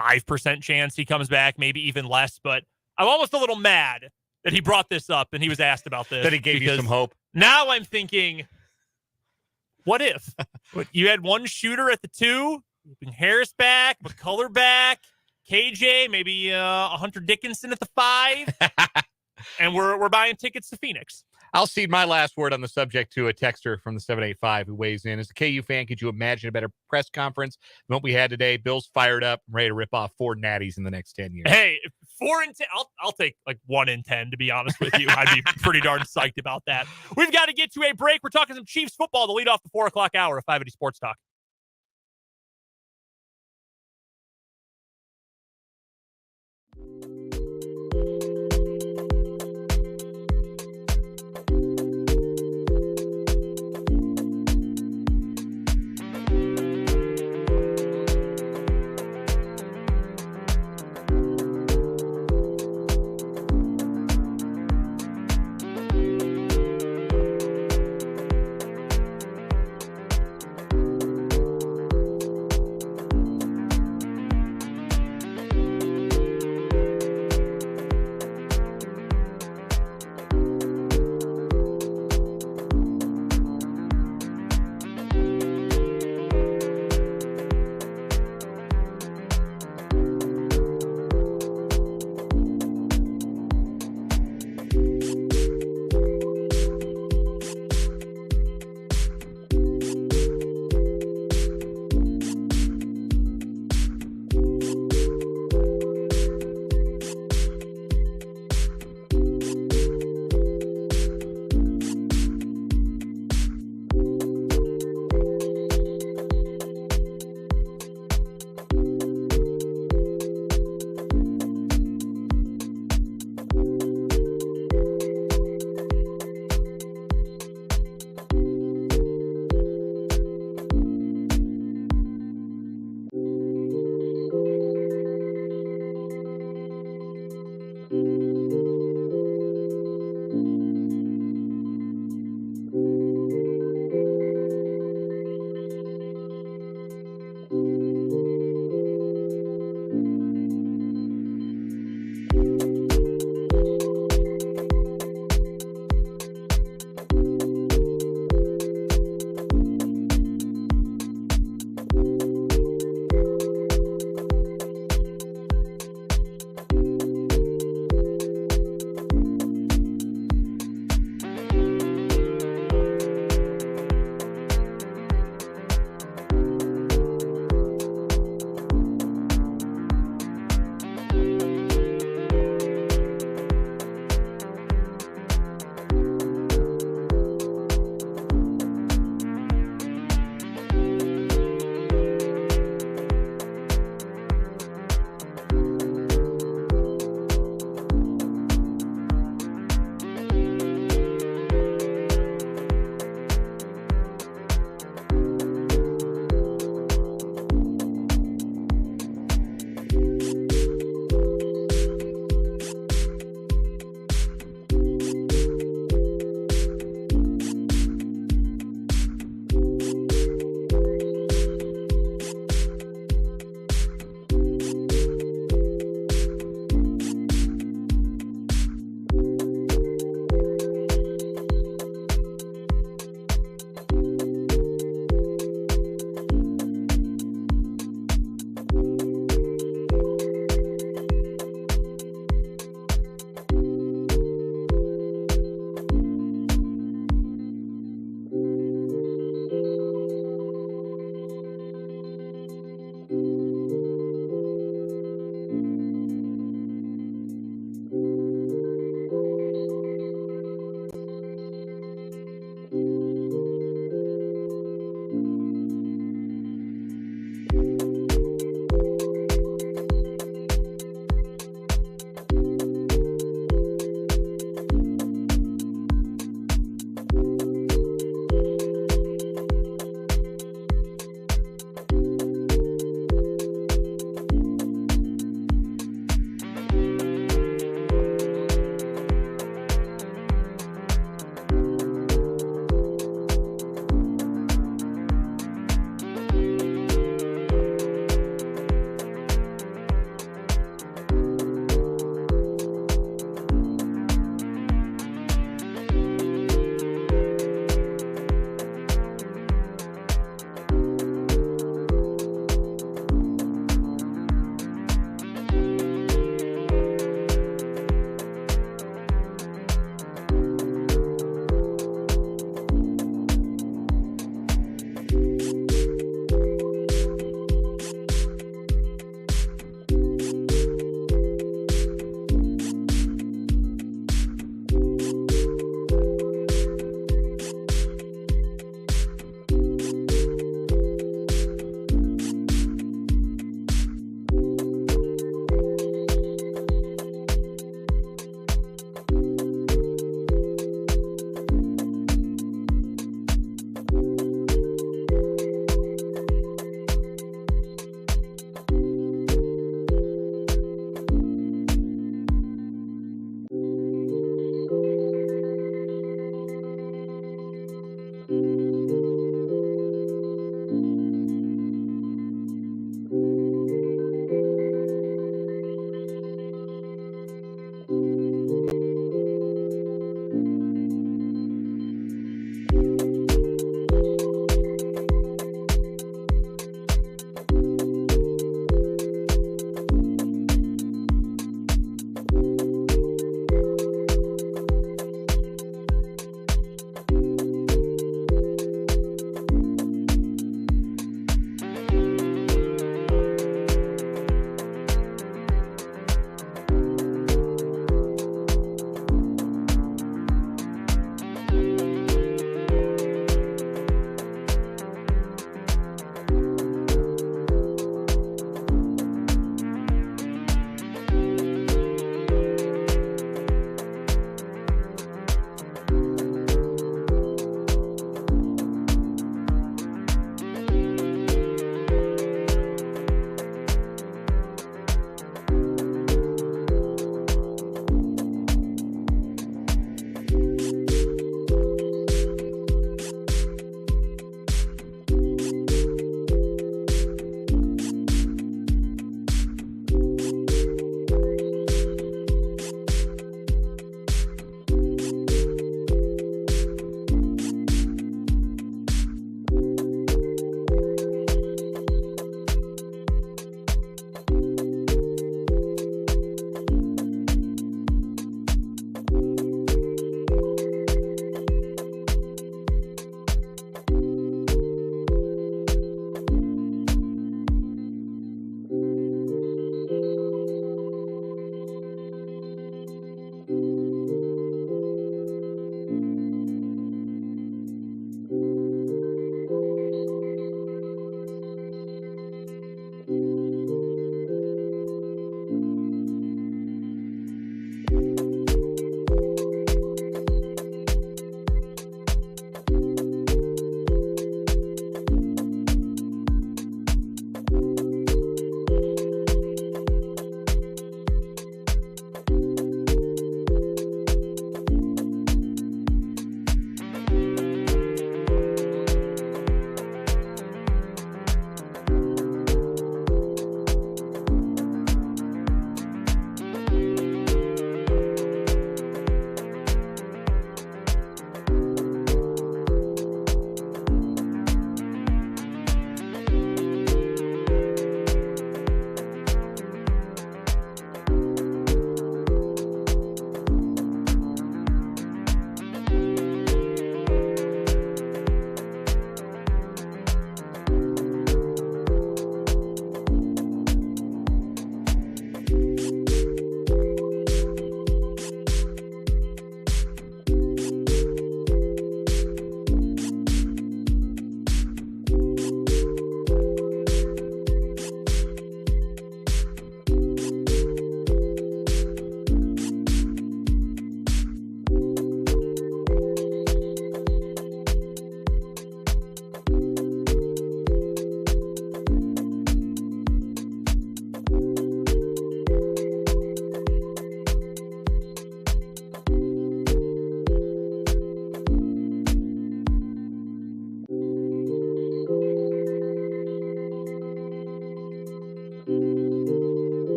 5% chance he comes back, maybe even less. But I'm almost a little mad that he brought this up and he was asked about this. That he gave you some hope. Now I'm thinking, what if? You had one shooter at the 2, Harris back, McCullough back, KJ, maybe Hunter Dickinson at the 5, and we're buying tickets to Phoenix. I'll cede my last word on the subject to a texter from the 785 who weighs in. As a KU fan, could you imagine a better press conference than what we had today? Bill's fired up, ready to rip off 4 natties in the next 10 years. Hey, 4 and 10, I'll take like 1 in 10, to be honest with you. I'd be pretty darn psyched about that. We've got to get to a break. We're talking some Chiefs football to lead off the 4 o'clock hour of 580 Sports Talk.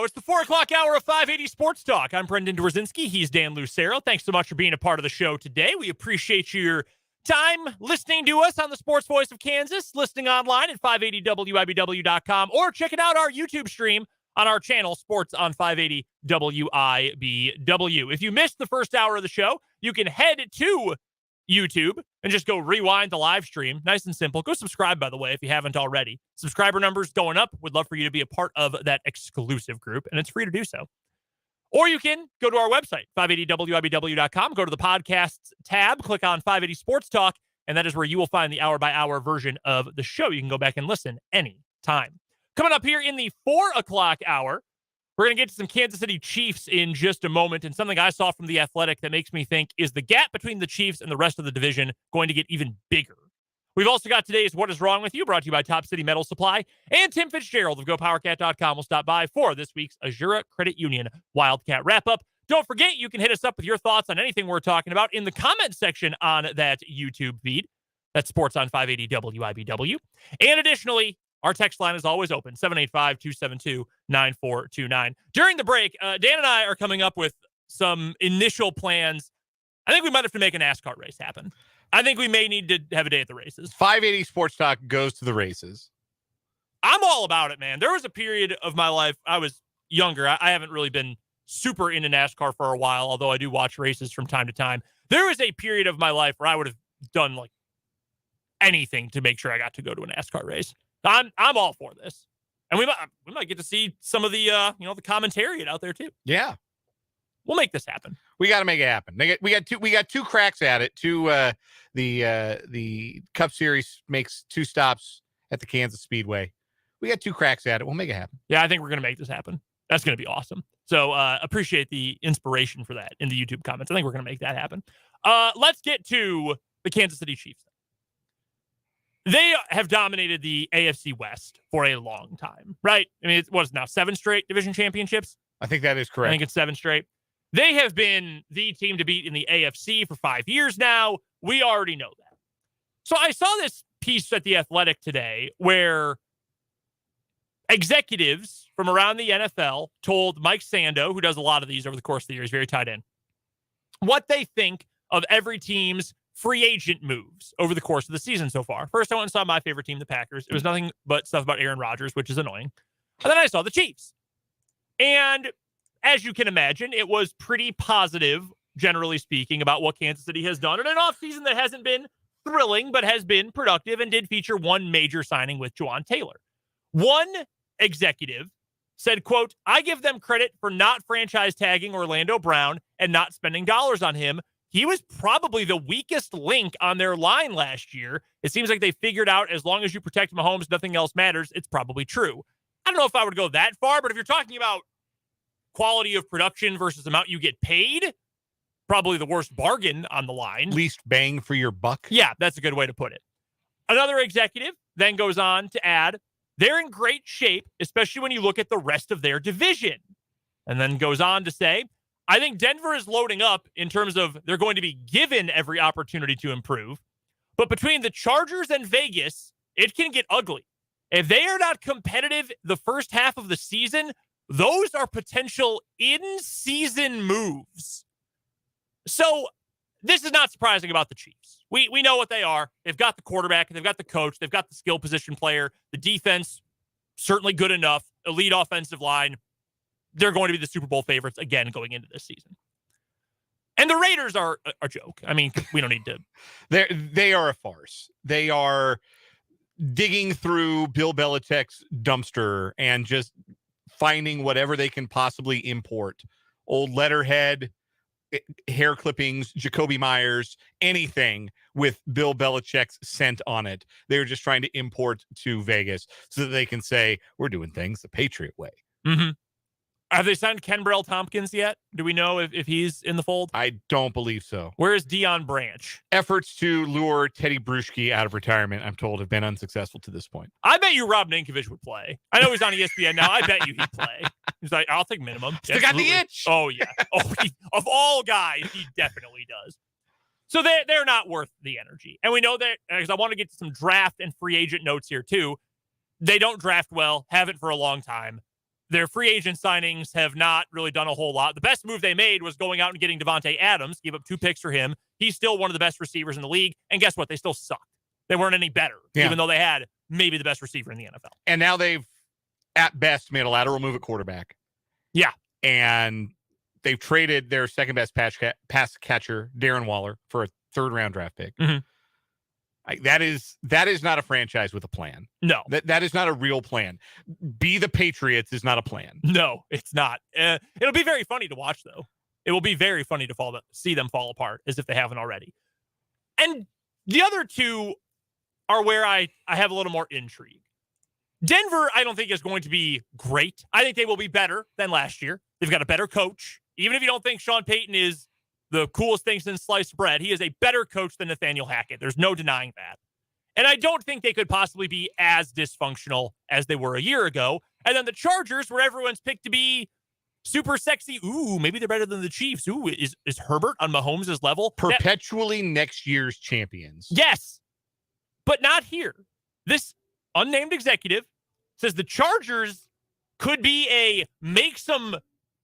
It's the 4 o'clock hour of 580 Sports Talk. I'm Brendan Dworzinski. He's Dan Lucero. Thanks so much for being a part of the show today. We appreciate your time listening to us on the Sports Voice of Kansas, listening online at 580wibw.com, or checking out our YouTube stream on our channel, Sports on 580 WIBW. If you missed the first hour of the show, you can head to YouTube and just go rewind the live stream. Nice and simple. Go subscribe, by the way, if you haven't already. Subscriber numbers going up. Would love for you to be a part of that exclusive group, and it's free to do so. Or you can go to our website, 580wibw.com, go to the podcasts tab, click on 580 Sports Talk, and that is where you will find the hour-by-hour version of the show. You can go back and listen anytime. Coming up here in the 4 o'clock hour, we're going to get to some Kansas City Chiefs in just a moment, and something I saw from The Athletic that makes me think, is the gap between the Chiefs and the rest of the division going to get even bigger? We've also got today's What Is Wrong With You, brought to you by Top City Metal Supply, and Tim Fitzgerald of GoPowerCat.com will stop by for this week's Azura Credit Union Wildcat Wrap-Up. Don't forget, you can hit us up with your thoughts on anything we're talking about in the comment section on that YouTube feed. That's Sports on 580 WIBW. And additionally, our text line is always open, 785-272-9429. During the break, Dan and I are coming up with some initial plans. I think we might have to make a NASCAR race happen. I think we may need to have a day at the races. 580 Sports Talk goes to the races. I'm all about it, man. There was a period of my life, I was younger. I haven't really been super into NASCAR for a while, although I do watch races from time to time. There was a period of my life where I would have done like anything to make sure I got to go to a NASCAR race. I'm all for this, and we might get to see some of the the commentariat out there too. Yeah, we'll make this happen. We got to make it happen. We got two cracks at it. The Cup Series makes 2 stops at the Kansas Speedway. We got 2 cracks at it. We'll make it happen. Yeah, I think we're gonna make this happen. That's gonna be awesome. So appreciate the inspiration for that in the YouTube comments. I think we're gonna make that happen. Let's get to the Kansas City Chiefs. They have dominated the AFC West for a long time, right? I mean, it was now 7 straight division championships. I think that is correct. I think it's 7 straight. They have been the team to beat in the AFC for 5 years now. We already know that. So I saw this piece at The Athletic today where executives from around the NFL told Mike Sando, who does a lot of these over the course of the year, he's very tight end, what they think of every team's free agent moves over the course of the season so far. First, I went and saw my favorite team, the Packers. It was nothing but stuff about Aaron Rodgers, which is annoying. And then I saw the Chiefs. And as you can imagine, it was pretty positive, generally speaking, about what Kansas City has done in an offseason that hasn't been thrilling, but has been productive and did feature one major signing with Juwan Taylor. One executive said, quote, "I give them credit for not franchise tagging Orlando Brown and not spending dollars on him. He was probably the weakest link on their line last year. It seems like they figured out as long as you protect Mahomes, nothing else matters." It's probably true. I don't know if I would go that far, but if you're talking about quality of production versus amount you get paid, probably the worst bargain on the line. Least bang for your buck. Yeah, that's a good way to put it. Another executive then goes on to add, they're in great shape, especially when you look at the rest of their division. And then goes on to say, I think Denver is loading up in terms of they're going to be given every opportunity to improve. But between the Chargers and Vegas, it can get ugly. If they are not competitive the first half of the season, those are potential in-season moves. So this is not surprising about the Chiefs. We know what they are. They've got the quarterback. They've got the coach. They've got the skill position player. The defense, certainly good enough. Elite offensive line. They're going to be the Super Bowl favorites again going into this season. And the Raiders are a joke. I mean, we don't need to. They are a farce. They are digging through Bill Belichick's dumpster and just finding whatever they can possibly import. Old letterhead, hair clippings, Jacoby Myers, anything with Bill Belichick's scent on it. They're just trying to import to Vegas so that they can say, we're doing things the Patriot way. Mm-hmm. Have they signed Kenbrell Tompkins yet? Do we know if he's in the fold? I don't believe so. Where is Deion Branch? Efforts to lure Teddy Bruschi out of retirement, I'm told, have been unsuccessful to this point. I bet you Rob Ninkovich would play. I know he's on ESPN now. I bet you he'd play. He's like, I'll take minimum. Still got the itch. Oh, yeah. Oh, of all guys, he definitely does. So they're not worth the energy. And we know that, because I want to get to some draft and free agent notes here, too. They don't draft well, haven't for a long time. their free agent signings have not really done a whole lot. The best move they made was going out and getting Devontae Adams, give up 2 picks for him. He's still one of the best receivers in the league. And guess what? They still sucked. They weren't any better, even though they had maybe the best receiver in the NFL. And now they've, at best, made a lateral move at quarterback. Yeah. And they've traded their second best pass catcher, Darren Waller, for a 3rd-round draft pick. Mm-hmm. That is not a franchise with a plan. No. That is not a real plan. Be the Patriots is not a plan. No, it's not. It'll be very funny to watch, though. It will be very funny to see them fall apart, as if they haven't already. And the other two are where I have a little more intrigue. Denver, I don't think is going to be great. I think they will be better than last year. They've got a better coach. Even if you don't think Sean Payton is the coolest thing since sliced bread, he is a better coach than Nathaniel Hackett. There's no denying that. And I don't think they could possibly be as dysfunctional as they were a year ago. And then the Chargers, where everyone's picked to be super sexy. Ooh, maybe they're better than the Chiefs. Ooh, is Herbert on Mahomes' level? Perpetually next year's champions. Yes, but not here. This unnamed executive says the Chargers could be a make some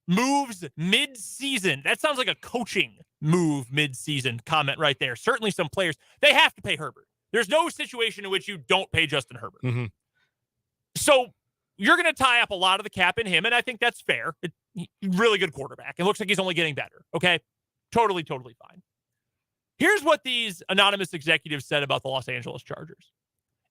moves mid-season. That sounds like a coaching move mid-season comment right there. Certainly some players, they have to pay Herbert. There's no situation in which you don't pay Justin Herbert. Mm-hmm. So you're going to tie up a lot of the cap in him, and I think that's fair. Really good quarterback. It looks like he's only getting better. Okay? Totally fine. Here's what these anonymous executives said about the Los Angeles Chargers.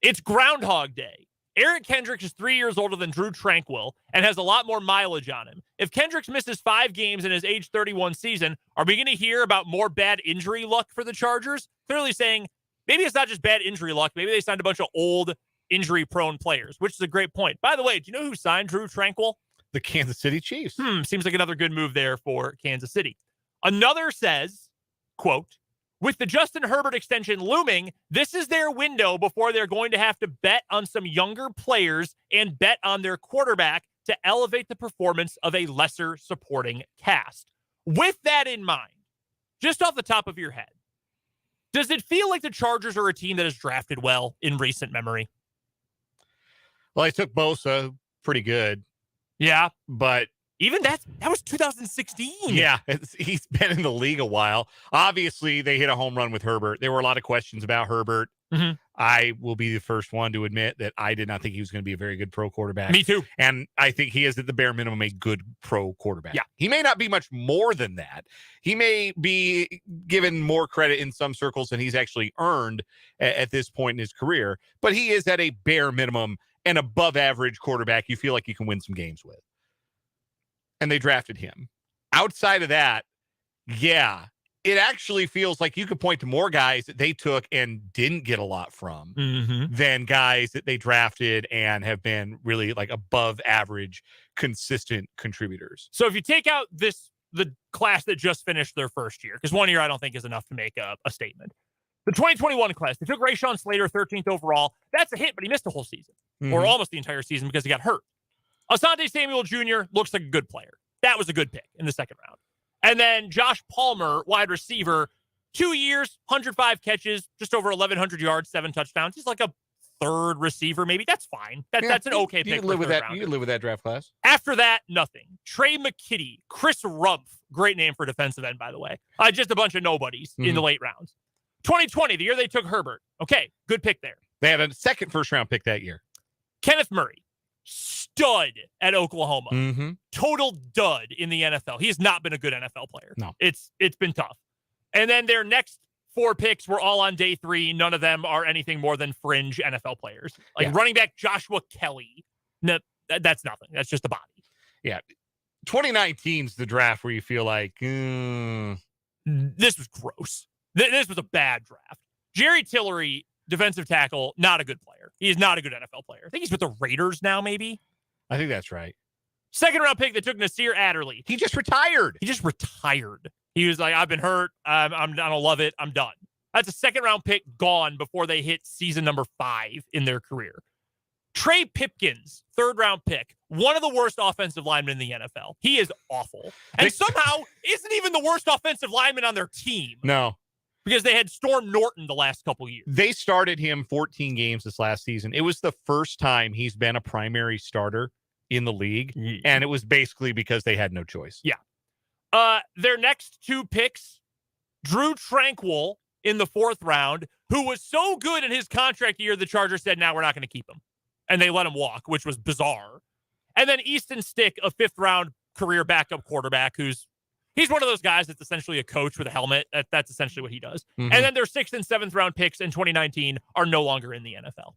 It's Groundhog Day. Eric Kendricks is 3 years older than Drew Tranquill and has a lot more mileage on him. If Kendricks misses 5 games in his age 31 season, are we going to hear about more bad injury luck for the Chargers? Clearly saying maybe it's not just bad injury luck. Maybe they signed a bunch of old injury-prone players, which is a great point. By the way, do you know who signed Drew Tranquill? The Kansas City Chiefs. Seems like another good move there for Kansas City. Another says, quote, with the Justin Herbert extension looming, this is their window before they're going to have to bet on some younger players and bet on their quarterback to elevate the performance of a lesser supporting cast. With that in mind, just off the top of your head, does it feel like the Chargers are a team that has drafted well in recent memory? Well, I took Bosa, pretty good. Yeah. But even that was 2016. Yeah, he's been in the league a while. Obviously, they hit a home run with Herbert. There were a lot of questions about Herbert. Mm-hmm. I will be the first one to admit that I did not think he was going to be a very good pro quarterback. Me too. And I think he is, at the bare minimum, a good pro quarterback. Yeah. He may not be much more than that. He may be given more credit in some circles than he's actually earned at this point in his career. But he is at a bare minimum an above average quarterback you feel like you can win some games with. And they drafted him. Outside of that, yeah, it actually feels like you could point to more guys that they took and didn't get a lot from than guys that they drafted and have been really like above average, consistent contributors. So if you take out the class that just finished their first year, because 1 year I don't think is enough to make a statement. The 2021 class, they took Rashawn Slater 13th overall. That's a hit, but he missed the whole season, or almost the entire season because he got hurt. Asante Samuel Jr. looks like a good player. That was a good pick in the second round. And then Josh Palmer, wide receiver, 2 years, 105 catches, just over 1,100 yards, 7 touchdowns. He's like a third receiver, maybe. That's fine. That's an okay pick. You can live with that. You can live with that draft class. After that, nothing. Trey McKitty, Chris Rumpf, great name for defensive end, by the way. Just a bunch of nobodies in the late rounds. 2020, the year they took Herbert. Okay, good pick there. They had a second first-round pick that year. Kenneth Murray, stud at Oklahoma. Total dud in the NFL. He has not been a good NFL player. No. It's been tough. And then their next 4 picks were all on day 3. None of them are anything more than fringe NFL players. Like running back Joshua Kelly. No, that's nothing. That's just a body. Yeah. 2019's the draft where you feel like, this was gross. This was a bad draft. Jerry Tillery, defensive tackle, not a good player. He is not a good NFL player. I think he's with the Raiders now, maybe. I think that's right. Second round pick, they took Nasir Adderley. He just retired. He was like, I've been hurt. I don't love it. I'm done. That's a second round pick gone before they hit season number 5 in their career. Trey Pipkins, third round pick, one of the worst offensive linemen in the NFL. He is awful. And somehow isn't even the worst offensive lineman on their team. No. Because they had Storm Norton the last couple years. They started him 14 games this last season. It was the first time he's been a primary starter in the league, and it was basically because they had no choice. Yeah. Their next 2 picks, Drew Tranquil in the 4th round, who was so good in his contract year, the Chargers said, "Now we're not going to keep him." And they let him walk, which was bizarre. And then Easton Stick, a 5th round career backup quarterback he's one of those guys that's essentially a coach with a helmet. That's essentially what he does. Mm-hmm. And then their 6th and 7th round picks in 2019 are no longer in the NFL.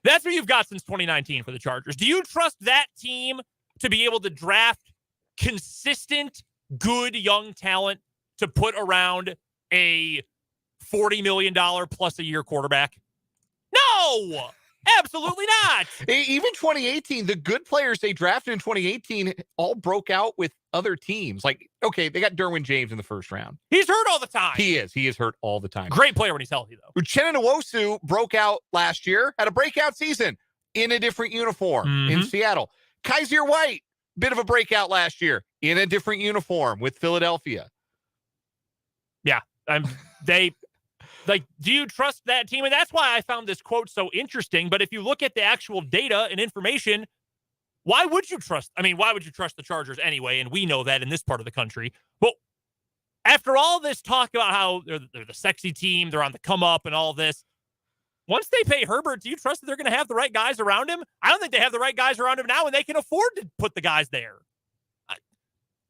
That's what you've got since 2019 for the Chargers. Do you trust that team to be able to draft consistent, good young talent to put around a $40 million plus a year quarterback? No, absolutely not. Even 2018, the good players they drafted in 2018 all broke out with other teams. Like, okay, they got Derwin James in the 1st round. He's hurt all the time. He is hurt all the time. Great player when he's healthy, though. Uchenna Nwosu broke out last year, had a breakout season in a different uniform in Seattle. Kaiser White, bit of a breakout last year in a different uniform with Philadelphia. Yeah, do you trust that team? And that's why I found this quote so interesting. But if you look at the actual data and information, why would you trust the Chargers anyway? And we know that in this part of the country. But after all this talk about how they're the sexy team, they're on the come up and all this, once they pay Herbert, do you trust that they're going to have the right guys around him? I don't think they have the right guys around him now, and they can afford to put the guys there.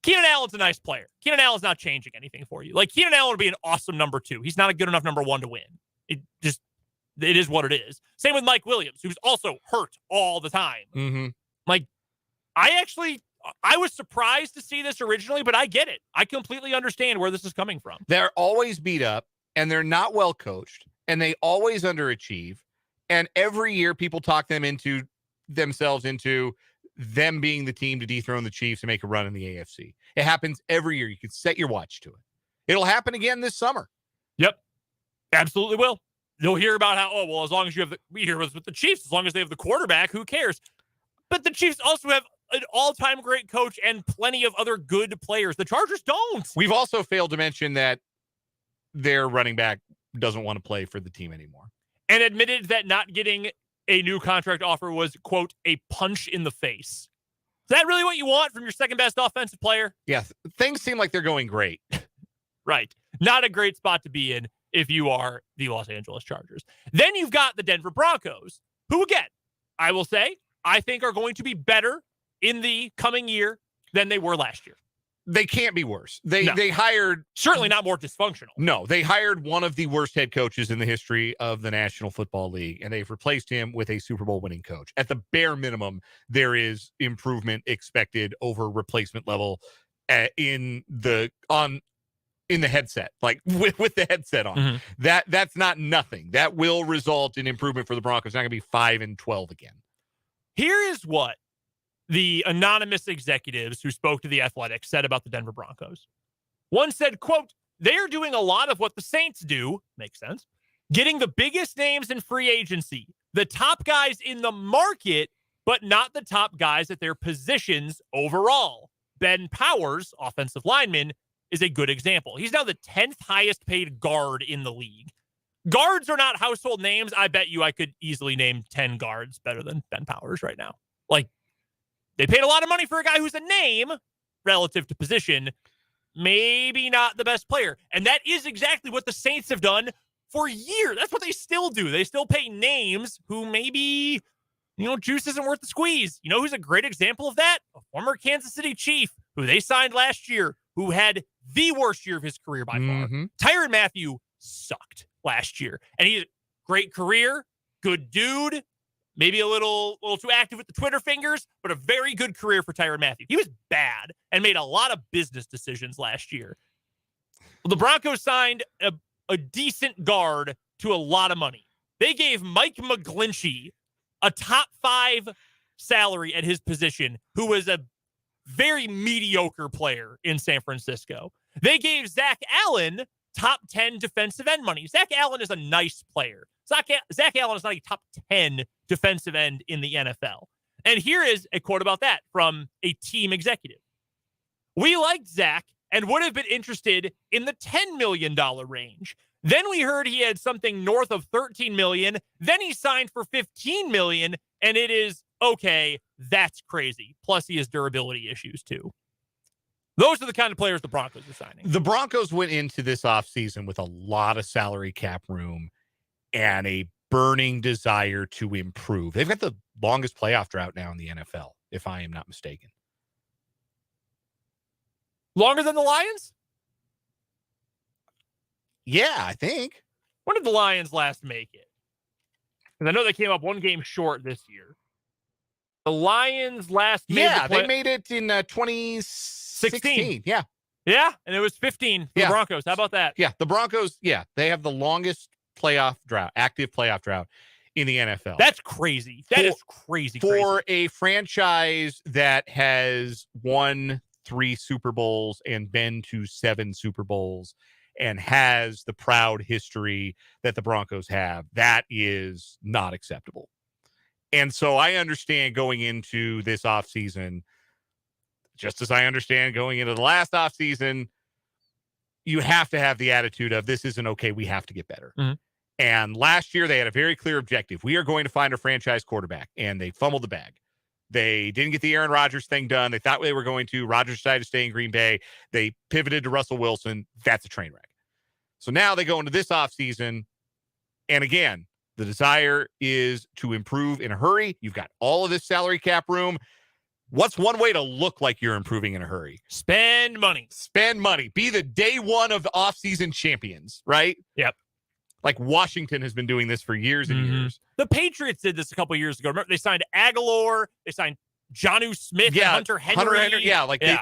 Keenan Allen's a nice player. Keenan Allen's not changing anything for you. Like, Keenan Allen would be an awesome number 2. He's not a good enough number 1 to win. It is what it is. Same with Mike Williams, who's also hurt all the time. Mm-hmm. Like, I was surprised to see this originally, but I get it. I completely understand where this is coming from. They're always beat up, and they're not well coached, and they always underachieve. And every year people talk themselves into them being the team to dethrone the Chiefs and make a run in the AFC. It happens every year. You can set your watch to it. It'll happen again this summer. Yep. Absolutely will. You'll hear about how, as long as you have we hear with the Chiefs, as long as they have the quarterback, who cares? But the Chiefs also have an all-time great coach and plenty of other good players. The Chargers don't. We've also failed to mention that their running back doesn't want to play for the team anymore. And admitted that not getting a new contract offer was, quote, a punch in the face. Is that really what you want from your second best offensive player? Yeah, things seem like they're going great. Right. Not a great spot to be in if you are the Los Angeles Chargers. Then you've got the Denver Broncos, who, again, I will say, I think are going to be better in the coming year than they were last year. They can't be worse. They hired... Certainly not more dysfunctional. No, they hired one of the worst head coaches in the history of the National Football League, and they've replaced him with a Super Bowl winning coach. At the bare minimum, there is improvement expected over replacement level in the headset, like with the headset on. Mm-hmm. That's not nothing. That will result in improvement for the Broncos. They're not going to be 5-12 again. Here is what the anonymous executives who spoke to The Athletic said about the Denver Broncos. One said, quote, "They are doing a lot of what the Saints do," makes sense, "getting the biggest names in free agency, the top guys in the market, but not the top guys at their positions overall. Ben Powers, offensive lineman, is a good example. He's now the 10th highest paid guard in the league. Guards are not household names. I bet you I could easily name 10 guards better than Ben Powers right now. Like, they paid a lot of money for a guy who's a name relative to position, maybe not the best player. And that is exactly what the Saints have done for years. That's what they still do. They still pay names who maybe, juice isn't worth the squeeze. You know who's a great example of that? A former Kansas City Chief who they signed last year, who had the worst year of his career by far. Tyrann Mathieu sucked last year. And he's a great career, good dude, maybe a little too active with the Twitter fingers, but a very good career for Tyrann Mathieu. He was bad and made a lot of business decisions last year. Well, the Broncos signed a decent guard to a lot of money. They gave Mike McGlinchey a top 5 salary at his position, who was a very mediocre player in San Francisco. They gave Zach Allen top 10 defensive end money. Zach Allen is a nice player. Zach Allen is not a top 10 defensive end in the NFL. And here is a quote about that from a team executive. "We liked Zach and would have been interested in the $10 million range. Then we heard he had something north of $13 million. Then he signed for $15 million, and it is okay, that's crazy. Plus, he has durability issues, too. Those are the kind of players the Broncos are signing. The Broncos went into this offseason with a lot of salary cap room and a burning desire to improve. They've got the longest playoff drought now in the NFL, if I am not mistaken. Longer than the Lions? Yeah, I think. When did the Lions last make it? Because I know they came up one game short this year. The Lions last made they made it in 2016. Yeah. Yeah, and it was 15 for the Broncos. How about that? Yeah, the Broncos, they have the longest active playoff drought in the NFL. That's crazy. That is crazy. For a franchise that has won 3 Super Bowls and been to 7 Super Bowls and has the proud history that the Broncos have, that is not acceptable. And so I understand going into this offseason, just as I understand going into the last offseason, you have to have the attitude of this isn't okay. We have to get better. Mm-hmm. And last year they had a very clear objective. We are going to find a franchise quarterback, and they fumbled the bag. They didn't get the Aaron Rodgers thing done. They thought they were going to. Rodgers decided to stay in Green Bay. They pivoted to Russell Wilson. That's a train wreck. So now they go into this offseason, and again, the desire is to improve in a hurry. You've got all of this salary cap room. What's one way to look like you're improving in a hurry? Spend money. Spend money. Be the day one of the offseason champions, right? Yep. Like Washington has been doing this for years and years. The Patriots did this a couple years ago. Remember, they signed Aguilar. They signed Jonnu Smith and Hunter Henry.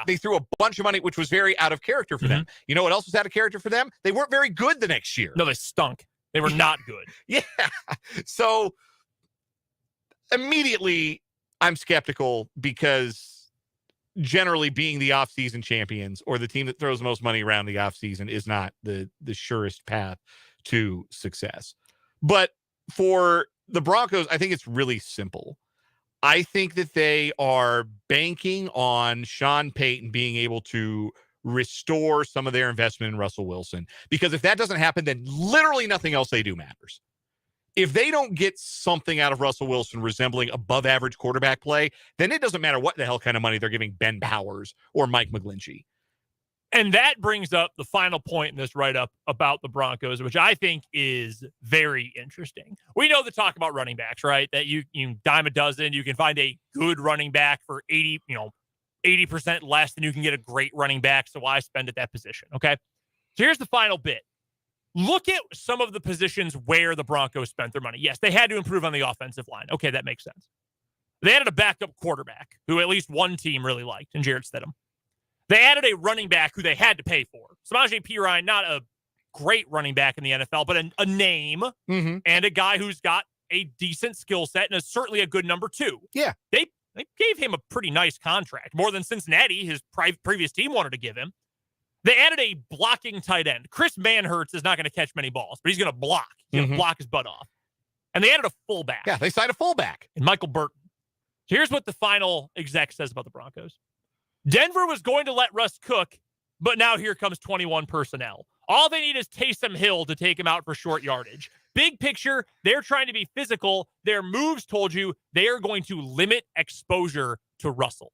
They threw a bunch of money, which was very out of character for them. You know what else was out of character for them? They weren't very good the next year. No, they stunk. They were not good. Yeah. So immediately I'm skeptical because generally being the offseason champions or the team that throws the most money around the offseason is not the surest path to success. But for the Broncos, I think it's really simple. I think that they are banking on Sean Payton being able to restore some of their investment in Russell Wilson. Because if that doesn't happen, then literally nothing else they do matters. If they don't get something out of Russell Wilson resembling above average quarterback play, then it doesn't matter what the hell kind of money they're giving Ben Powers or Mike McGlinchey. And that brings up the final point in this write-up about the Broncos, which I think is very interesting. We know the talk about running backs, right? That you dime a dozen, you can find a good running back for 80% less than you can get a great running back. So why spend at that position? Okay. So here's the final bit. Look at some of the positions where the Broncos spent their money. Yes, they had to improve on the offensive line. Okay, that makes sense. They added a backup quarterback who at least one team really liked, in Jarrett Stidham. They added a running back who they had to pay for. Samaje Perine, not a great running back in the NFL, but a name and a guy who's got a decent skill set and is certainly a good number 2. Yeah. They gave him a pretty nice contract, more than Cincinnati, his previous team, wanted to give him. They added a blocking tight end. Chris Manhertz is not going to catch many balls, but he's going to block. He's going to block his butt off. And they added a fullback. Yeah, they signed a fullback. And Michael Burton. So here's what the final exec says about the Broncos. Denver was going to let Russ cook, but now here comes 21 personnel. All they need is Taysom Hill to take him out for short yardage. Big picture, they're trying to be physical. Their moves told you they are going to limit exposure to Russell.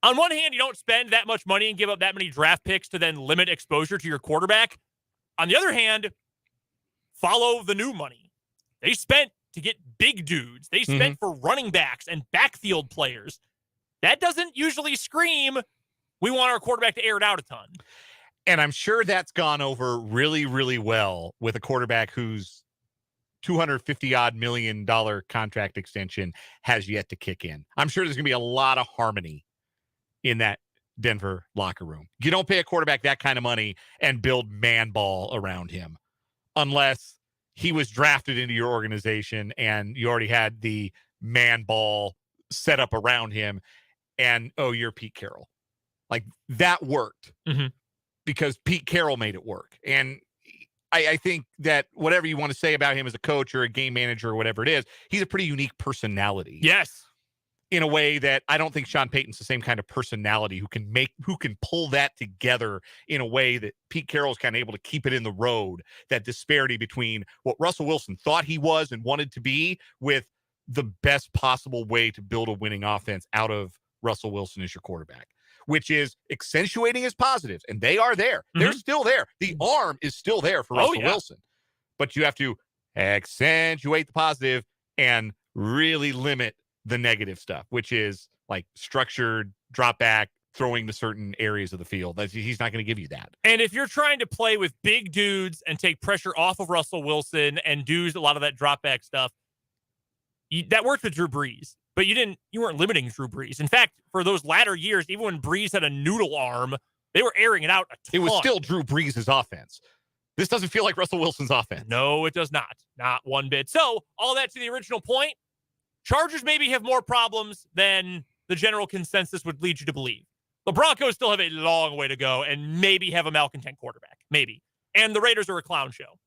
On one hand, you don't spend that much money and give up that many draft picks to then limit exposure to your quarterback. On the other hand, follow the new money. They spent to get big dudes. They spent for running backs and backfield players. That doesn't usually scream, we want our quarterback to air it out a ton. And I'm sure that's gone over really, really well with a quarterback whose $250-odd million contract extension has yet to kick in. I'm sure there's going to be a lot of harmony in that Denver locker room. You don't pay a quarterback that kind of money and build man ball around him unless he was drafted into your organization and you already had the man ball set up around him and, oh, you're Pete Carroll. Like, that worked because Pete Carroll made it work. And I think that whatever you want to say about him as a coach or a game manager or whatever it is, he's a pretty unique personality. Yes. In a way that I don't think Sean Payton's the same kind of personality who can pull that together in a way that Pete Carroll's kind of able to keep it in the road, that disparity between what Russell Wilson thought he was and wanted to be with the best possible way to build a winning offense out of Russell Wilson as your quarterback, which is accentuating his positives. And they are there. They're still there. The arm is still there for Russell Wilson. But you have to accentuate the positive and really limit the negative stuff, which is like structured drop back, throwing to certain areas of the field. He's not going to give you that. And if you're trying to play with big dudes and take pressure off of Russell Wilson and do a lot of that drop back stuff, that worked with Drew Brees, but you weren't limiting Drew Brees. In fact, for those latter years, even when Brees had a noodle arm, they were airing it out a ton. It was still Drew Brees' offense. This doesn't feel like Russell Wilson's offense. No, it does not. Not one bit. So all that to the original point, Chargers maybe have more problems than the general consensus would lead you to believe. The Broncos still have a long way to go and maybe have a malcontent quarterback. Maybe. And the Raiders are a clown show.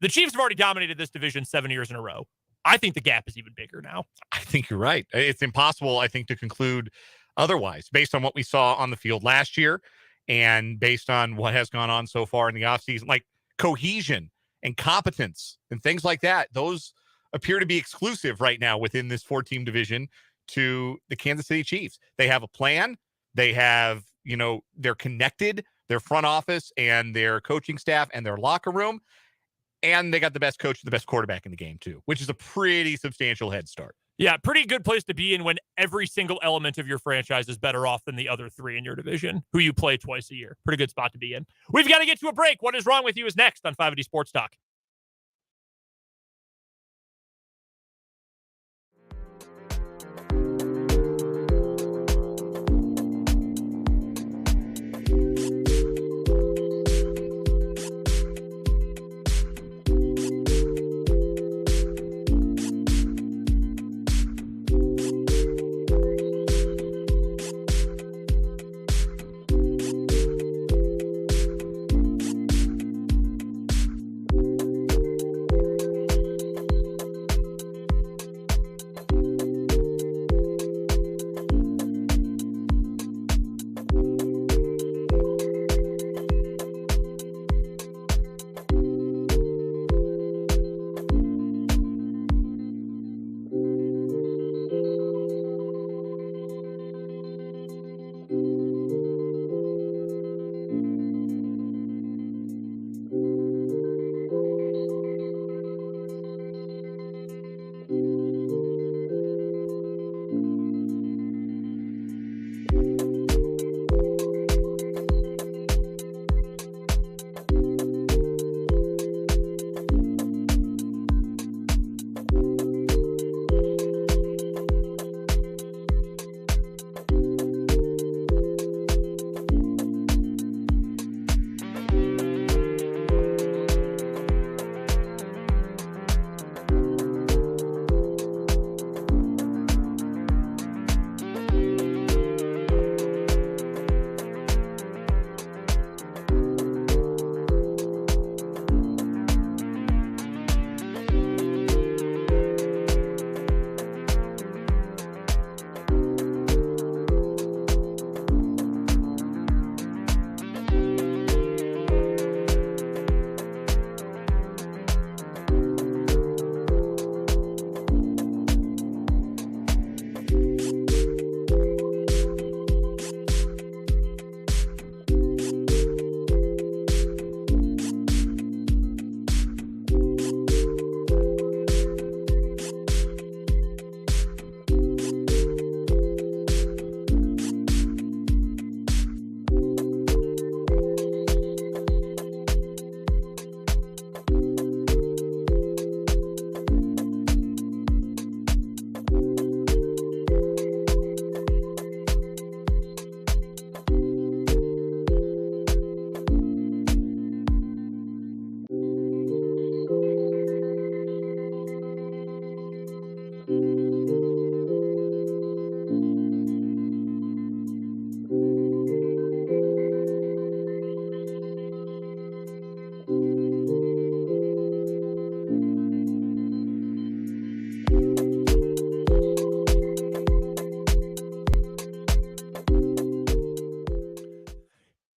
The Chiefs have already dominated this division 7 years in a row. I think the gap is even bigger now. I think you're right. It's impossible, I think, to conclude otherwise based on what we saw on the field last year and based on what has gone on so far in the offseason, like cohesion and competence and things like that. Those appear to be exclusive right now within this 4-team division to the Kansas City Chiefs. They have a plan. They have, they're connected, their front office and their coaching staff and their locker room. And they got the best coach, the best quarterback in the game, too, which is a pretty substantial head start. Yeah, pretty good place to be in when every single element of your franchise is better off than the other 3 in your division, who you play twice a year. Pretty good spot to be in. We've got to get to a break. What is Wrong With You is next on 580 Sports Talk.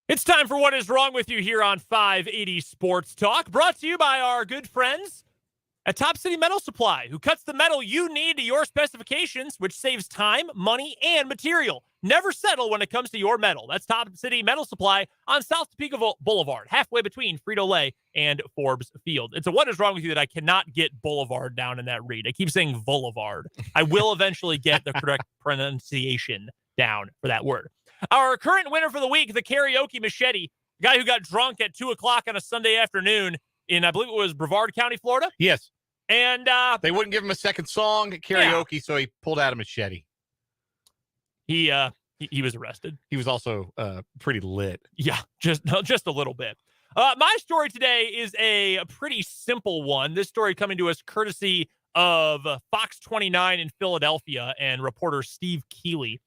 It's time for What Is Wrong With You here on 580 Sports Talk, brought to you by our good friends at Top City Metal Supply, who cuts the metal you need to your specifications, which saves time, money, and material. Never settle when it comes to your metal. That's Top City Metal Supply on South Topeka Boulevard, halfway between Frito-Lay and Forbes Field. It's a what is wrong with you that I cannot get Boulevard down in that read. I keep saying Boulevard. I will eventually get the correct pronunciation down for that word. Our current winner for the week, the Karaoke Machete, the guy who got drunk at 2 o'clock on a Sunday afternoon in, I believe it was Brevard County, Florida. Yes. And they wouldn't give him a second song at karaoke, so he pulled out a machete. He was arrested. He was also pretty lit. Yeah, just a little bit. My story today is a pretty simple one. This story coming to us courtesy of Fox 29 in Philadelphia and reporter Steve Keeley,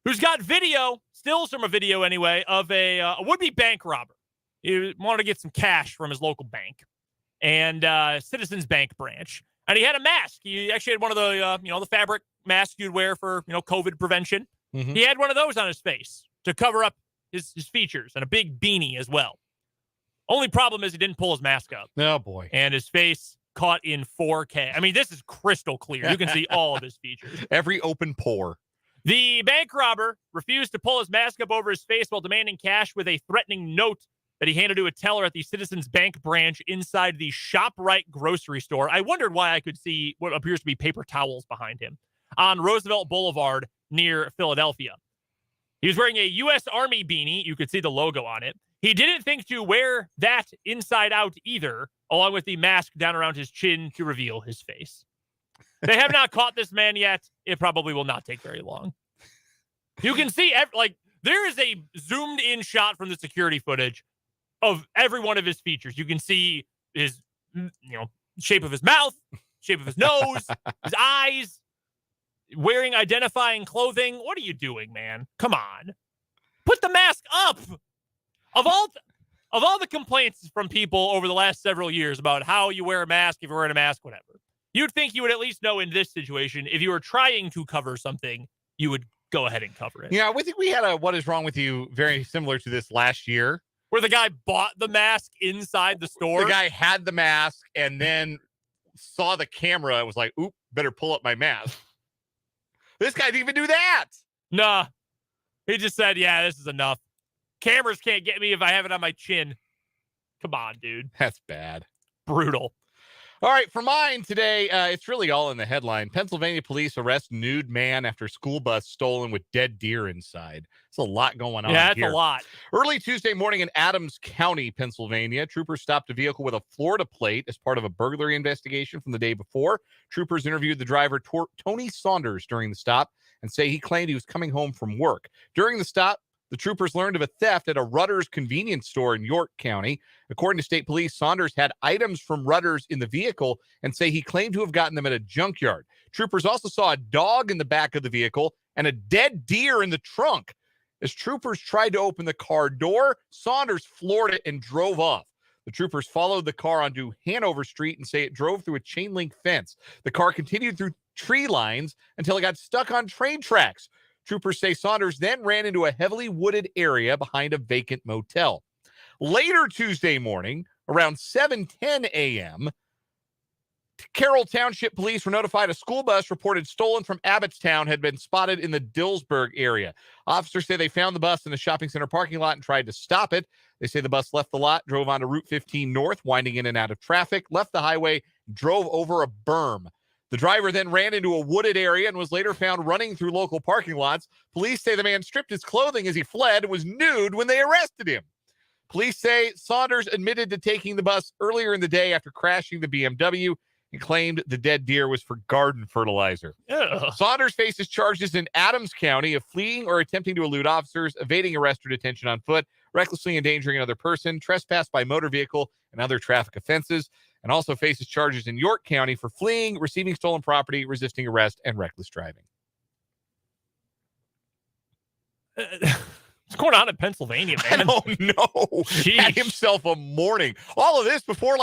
who's got video, stills from a video anyway, of a would-be bank robber. He wanted to get some cash from his local bank and Citizens Bank branch. And he had a mask. He actually had one of the, the fabric masks you'd wear for, COVID prevention. Mm-hmm. He had one of those on his face to cover up his features, and a big beanie as well. Only problem is he didn't pull his mask up. Oh, boy. And his face caught in 4K. I mean, this is crystal clear. You can see all of his features. Every open pore. The bank robber refused to pull his mask up over his face while demanding cash with a threatening note that he handed to a teller at the Citizens Bank branch inside the ShopRite grocery store. I wondered why I could see what appears to be paper towels behind him on Roosevelt Boulevard near Philadelphia. He was wearing a U.S. Army beanie. You could see the logo on it. He didn't think to wear that inside out either, along with the mask down around his chin to reveal his face. They have not caught this man yet. It probably will not take very long. You can see, there is a zoomed in shot from the security footage of every one of his features. You can see his, shape of his mouth, shape of his nose, his eyes, wearing identifying clothing. What are you doing, man? Come on. Put the mask up. Of all the complaints from people over the last several years about how you wear a mask, if you're wearing a mask, whatever, you'd think you would at least know in this situation, if you were trying to cover something, you would go ahead and cover it. Yeah, we think we had a What Is Wrong With You very similar to this last year. Where the guy bought the mask inside the store. The guy had the mask and then saw the camera and was like, oop, better pull up my mask. This guy didn't even do that. Nah. He just said, yeah, this is enough. Cameras can't get me if I have it on my chin. Come on, dude. That's bad. Brutal. All right, for mine today, it's really all in the headline. Pennsylvania police arrest nude man after school bus stolen with dead deer inside. It's a lot going on. Yeah, that's here. a lot. Early Tuesday morning in Adams County, Pennsylvania, troopers stopped a vehicle with a Florida plate as part of a burglary investigation from the day before. Troopers interviewed the driver, Tony Saunders, during the stop and say he claimed he was coming home from work. During the stop, the troopers learned of a theft at a Rutter's convenience store in York County. According to state police, Saunders had items from Rutter's in the vehicle and say he claimed to have gotten them at a junkyard. Troopers also saw a dog in the back of the vehicle and a dead deer in the trunk. As troopers tried to open the car door, Saunders floored it and drove off. The troopers followed the car onto Hanover Street and say it drove through a chain link fence. The car continued through tree lines until it got stuck on train tracks. Troopers say Saunders then ran into a heavily wooded area behind a vacant motel. Later Tuesday morning, around 7:10 a.m., Carroll Township police were notified a school bus reported stolen from Abbottstown had been spotted in the Dillsburg area. Officers say they found the bus in the shopping center parking lot and tried to stop it. They say the bus left the lot, drove onto Route 15 North, winding in and out of traffic, left the highway, drove over a berm. The driver then ran into a wooded area and was later found running through local parking lots. Police say the man stripped his clothing as he fled and was nude when they arrested him. Police say Saunders admitted to taking the bus earlier in the day after crashing the BMW and claimed the dead deer was for garden fertilizer. Ugh. Saunders faces charges in Adams County of fleeing or attempting to elude officers, evading arrest or detention on foot, recklessly endangering another person, trespass by motor vehicle, and other traffic offenses, and also faces charges in York County for fleeing, receiving stolen property, resisting arrest, and reckless driving. What's going on in Pennsylvania, man? I don't know. Jeez. Had himself a morning. All of this before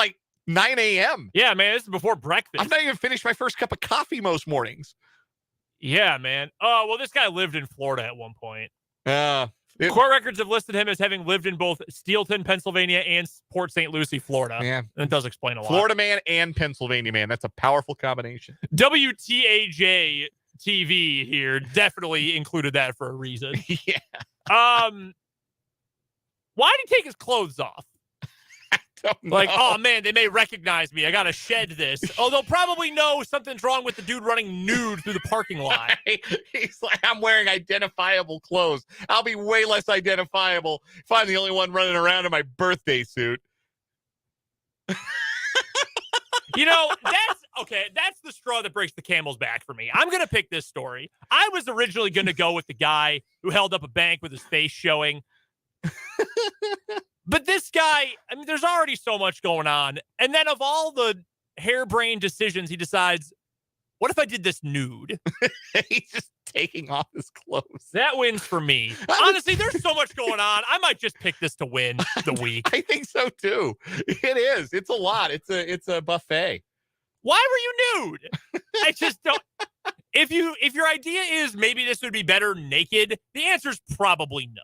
9 a.m. Yeah, man, this is before breakfast. I've not even finished my first cup of coffee most mornings. Yeah, man. Oh, well, this guy lived in Florida at one point. Court records have listed him as having lived in both Steelton, Pennsylvania, and Port St. Lucie, Florida. Yeah. That does explain a lot. Florida man and Pennsylvania man. That's a powerful combination. WTAJ TV here definitely included that for a reason. Yeah. Why did he take his clothes off? Like, oh man, they may recognize me. I gotta shed this. Oh, they'll probably know something's wrong with the dude running nude through the parking lot. He's like, I'm wearing identifiable clothes. I'll be way less identifiable if I'm the only one running around in my birthday suit. You know, that's the straw that breaks the camel's back for me. I'm gonna pick this story. I was originally gonna go with the guy who held up a bank with his face showing. But this guy, I mean, there's already so much going on. And then of all the harebrained decisions, he decides, what if I did this nude? He's just taking off his clothes. That wins for me. Honestly, there's so much going on. I might just pick this to win the week. I think so too. It is. It's a lot. It's a buffet. Why were you nude? I just don't. If your idea is maybe this would be better naked, the answer is probably no.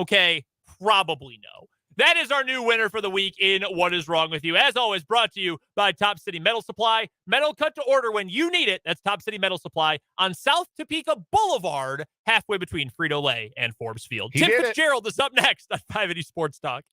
Okay? Probably no. That is our new winner for the week in What Is Wrong With You. As always, brought to you by Top City Metal Supply. Metal cut to order when you need it. That's Top City Metal Supply on South Topeka Boulevard, halfway between Frito-Lay and Forbes Field. Tim Fitzgerald is up next on 580 Sports Talk.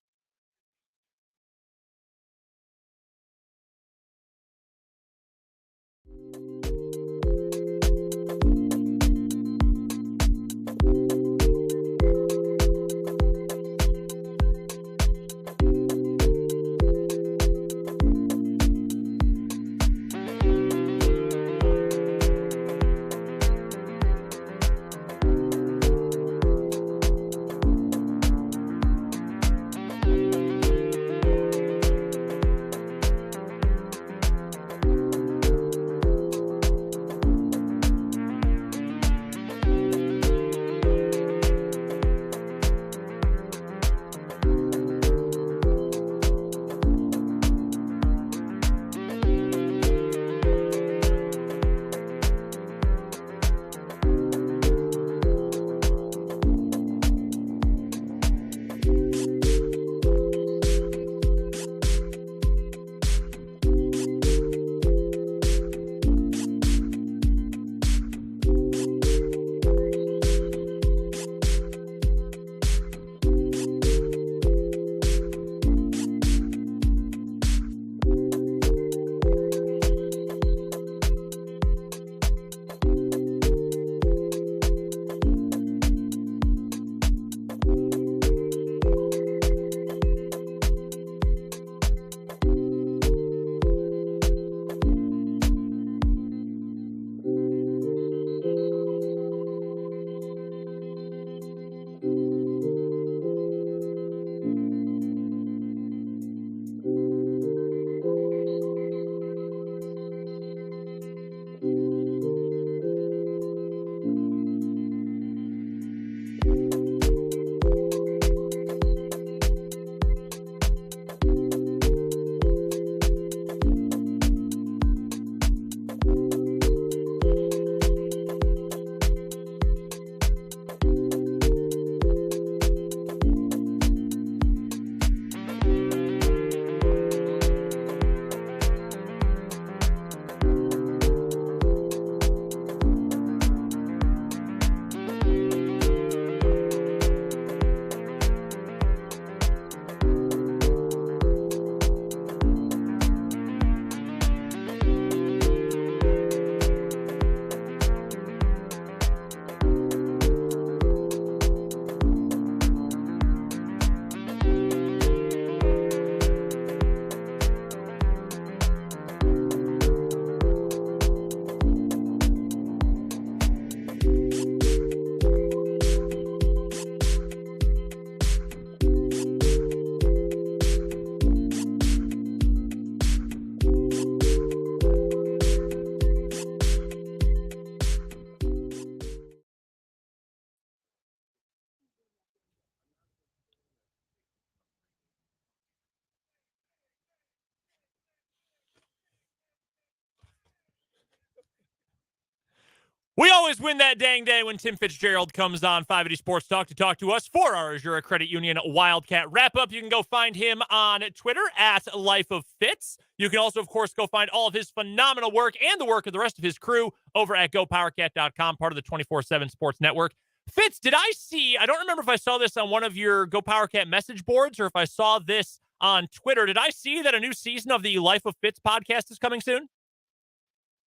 We always win that dang day when Tim Fitzgerald comes on 580 Sports Talk to talk to us for our Azura Credit Union Wildcat wrap-up. You can go find him on Twitter at Life of Fitz. You can also, of course, go find all of his phenomenal work and the work of the rest of his crew over at GoPowerCat.com, part of the 24/7 Sports Network. Fitz, did I see, I don't remember if I saw this on one of your Go PowerCat message boards or if I saw this on Twitter. Did I see that a new season of the Life of Fitz podcast is coming soon?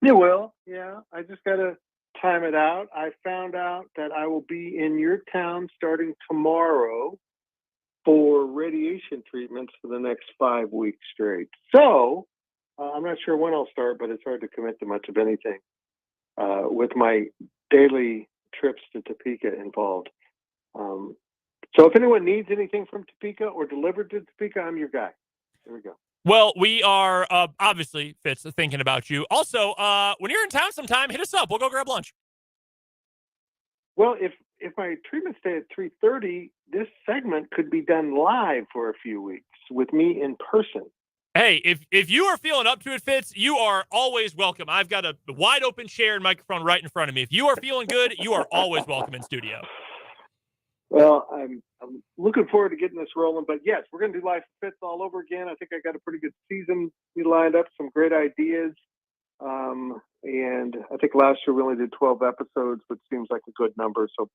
You will, yeah. I just got to time it out. I found out that I will be in your town starting tomorrow for radiation treatments for the next 5 weeks straight. So I'm not sure when I'll start, but it's hard to commit to much of anything with my daily trips to Topeka involved. So if anyone needs anything from Topeka or delivered to Topeka, I'm your guy. There we go. Well, we are obviously, Fitz, thinking about you. Also, when you're in town sometime, hit us up. We'll go grab lunch. Well, if my treatments stay at 3:30, this segment could be done live for a few weeks with me in person. Hey, if you are feeling up to it, Fitz, you are always welcome. I've got a wide open chair and microphone right in front of me. If you are feeling good, you are always welcome in studio. Well, I'm looking forward to getting this rolling. But yes, we're going to do Life Fits all over again. I think I got a pretty good season lined up, some great ideas. And I think last year we only did 12 episodes, which seems like a good number. So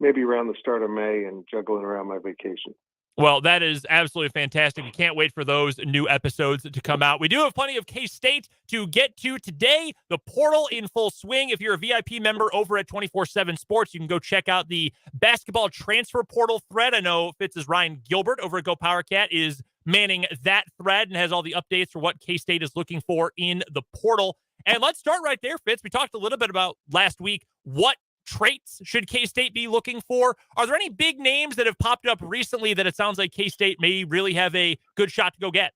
maybe around the start of May and juggling around my vacation. Well, that is absolutely fantastic. We can't wait for those new episodes to come out. We do have plenty of K-State to get to today. The portal in full swing. If you're a VIP member over at 24/7 Sports, you can go check out the basketball transfer portal thread. I know Fitz's Ryan Gilbert over at Go PowerCat is manning that thread and has all the updates for what K-State is looking for in the portal. And let's start right there, Fitz. We talked a little bit about last week what traits should K-State be looking for? Are there any big names that have popped up recently that it sounds like K-State may really have a good shot to go get?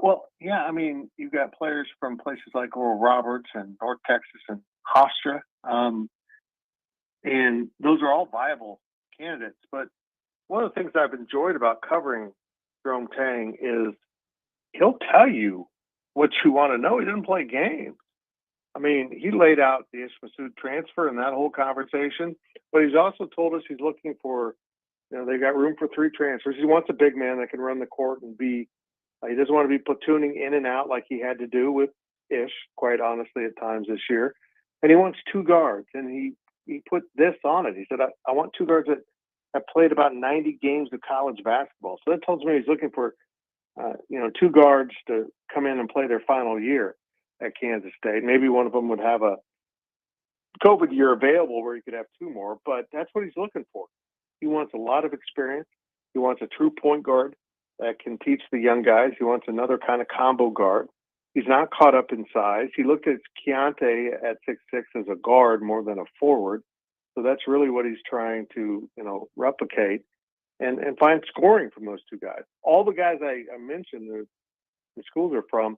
Well, yeah, I mean, you've got players from places like Oral Roberts and North Texas and Hofstra, and those are all viable candidates. But one of the things I've enjoyed about covering Jerome Tang is he'll tell you what you want to know. He doesn't play games. I mean, he laid out the Ish Massoud transfer and that whole conversation, but he's also told us he's looking for, they've got room for 3 transfers. He wants a big man that can run the court and he doesn't want to be platooning in and out like he had to do with Ish, quite honestly, at times this year. And he wants 2 guards, and he put this on it. He said, I want 2 guards that have played about 90 games of college basketball. So that tells me he's looking for, 2 guards to come in and play their final year at Kansas State. Maybe one of them would have a COVID year available where he could have 2 more, but that's what he's looking for. He wants a lot of experience. He wants a true point guard that can teach the young guys. He wants another kind of combo guard. He's not caught up in size. He looked at Keontae at 6'6" as a guard more than a forward. So that's really what he's trying to, replicate and find scoring from those 2 guys. All the guys I mentioned, the schools are from,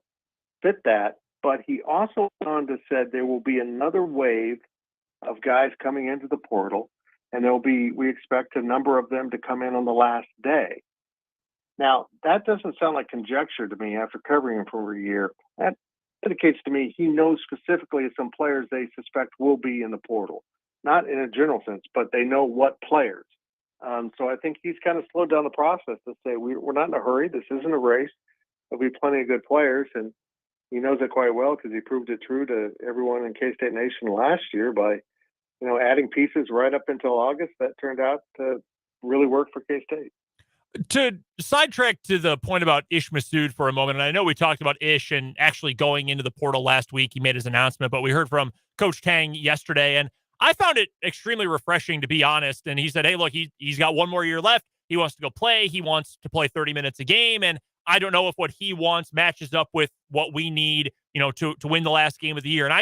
fit that. But he also went on to said there will be another wave of guys coming into the portal, and we expect a number of them to come in on the last day. Now, that doesn't sound like conjecture to me after covering him for a year. That indicates to me he knows specifically some players they suspect will be in the portal. Not in a general sense, but they know what players. So I think he's kind of slowed down the process to say we're not in a hurry. This isn't a race. There'll be plenty of good players, and he knows it quite well because he proved it true to everyone in K-State Nation last year by, adding pieces right up until August that turned out to really work for K-State. To sidetrack to the point about Ish Massoud for a moment, and I know we talked about Ish and actually going into the portal last week. He made his announcement, but we heard from Coach Tang yesterday, and I found it extremely refreshing, to be honest. And he said, hey, look, he's got 1 more year left. He wants to go play. He wants to play 30 minutes a game, and I don't know if what he wants matches up with what we need, to win the last game of the year. And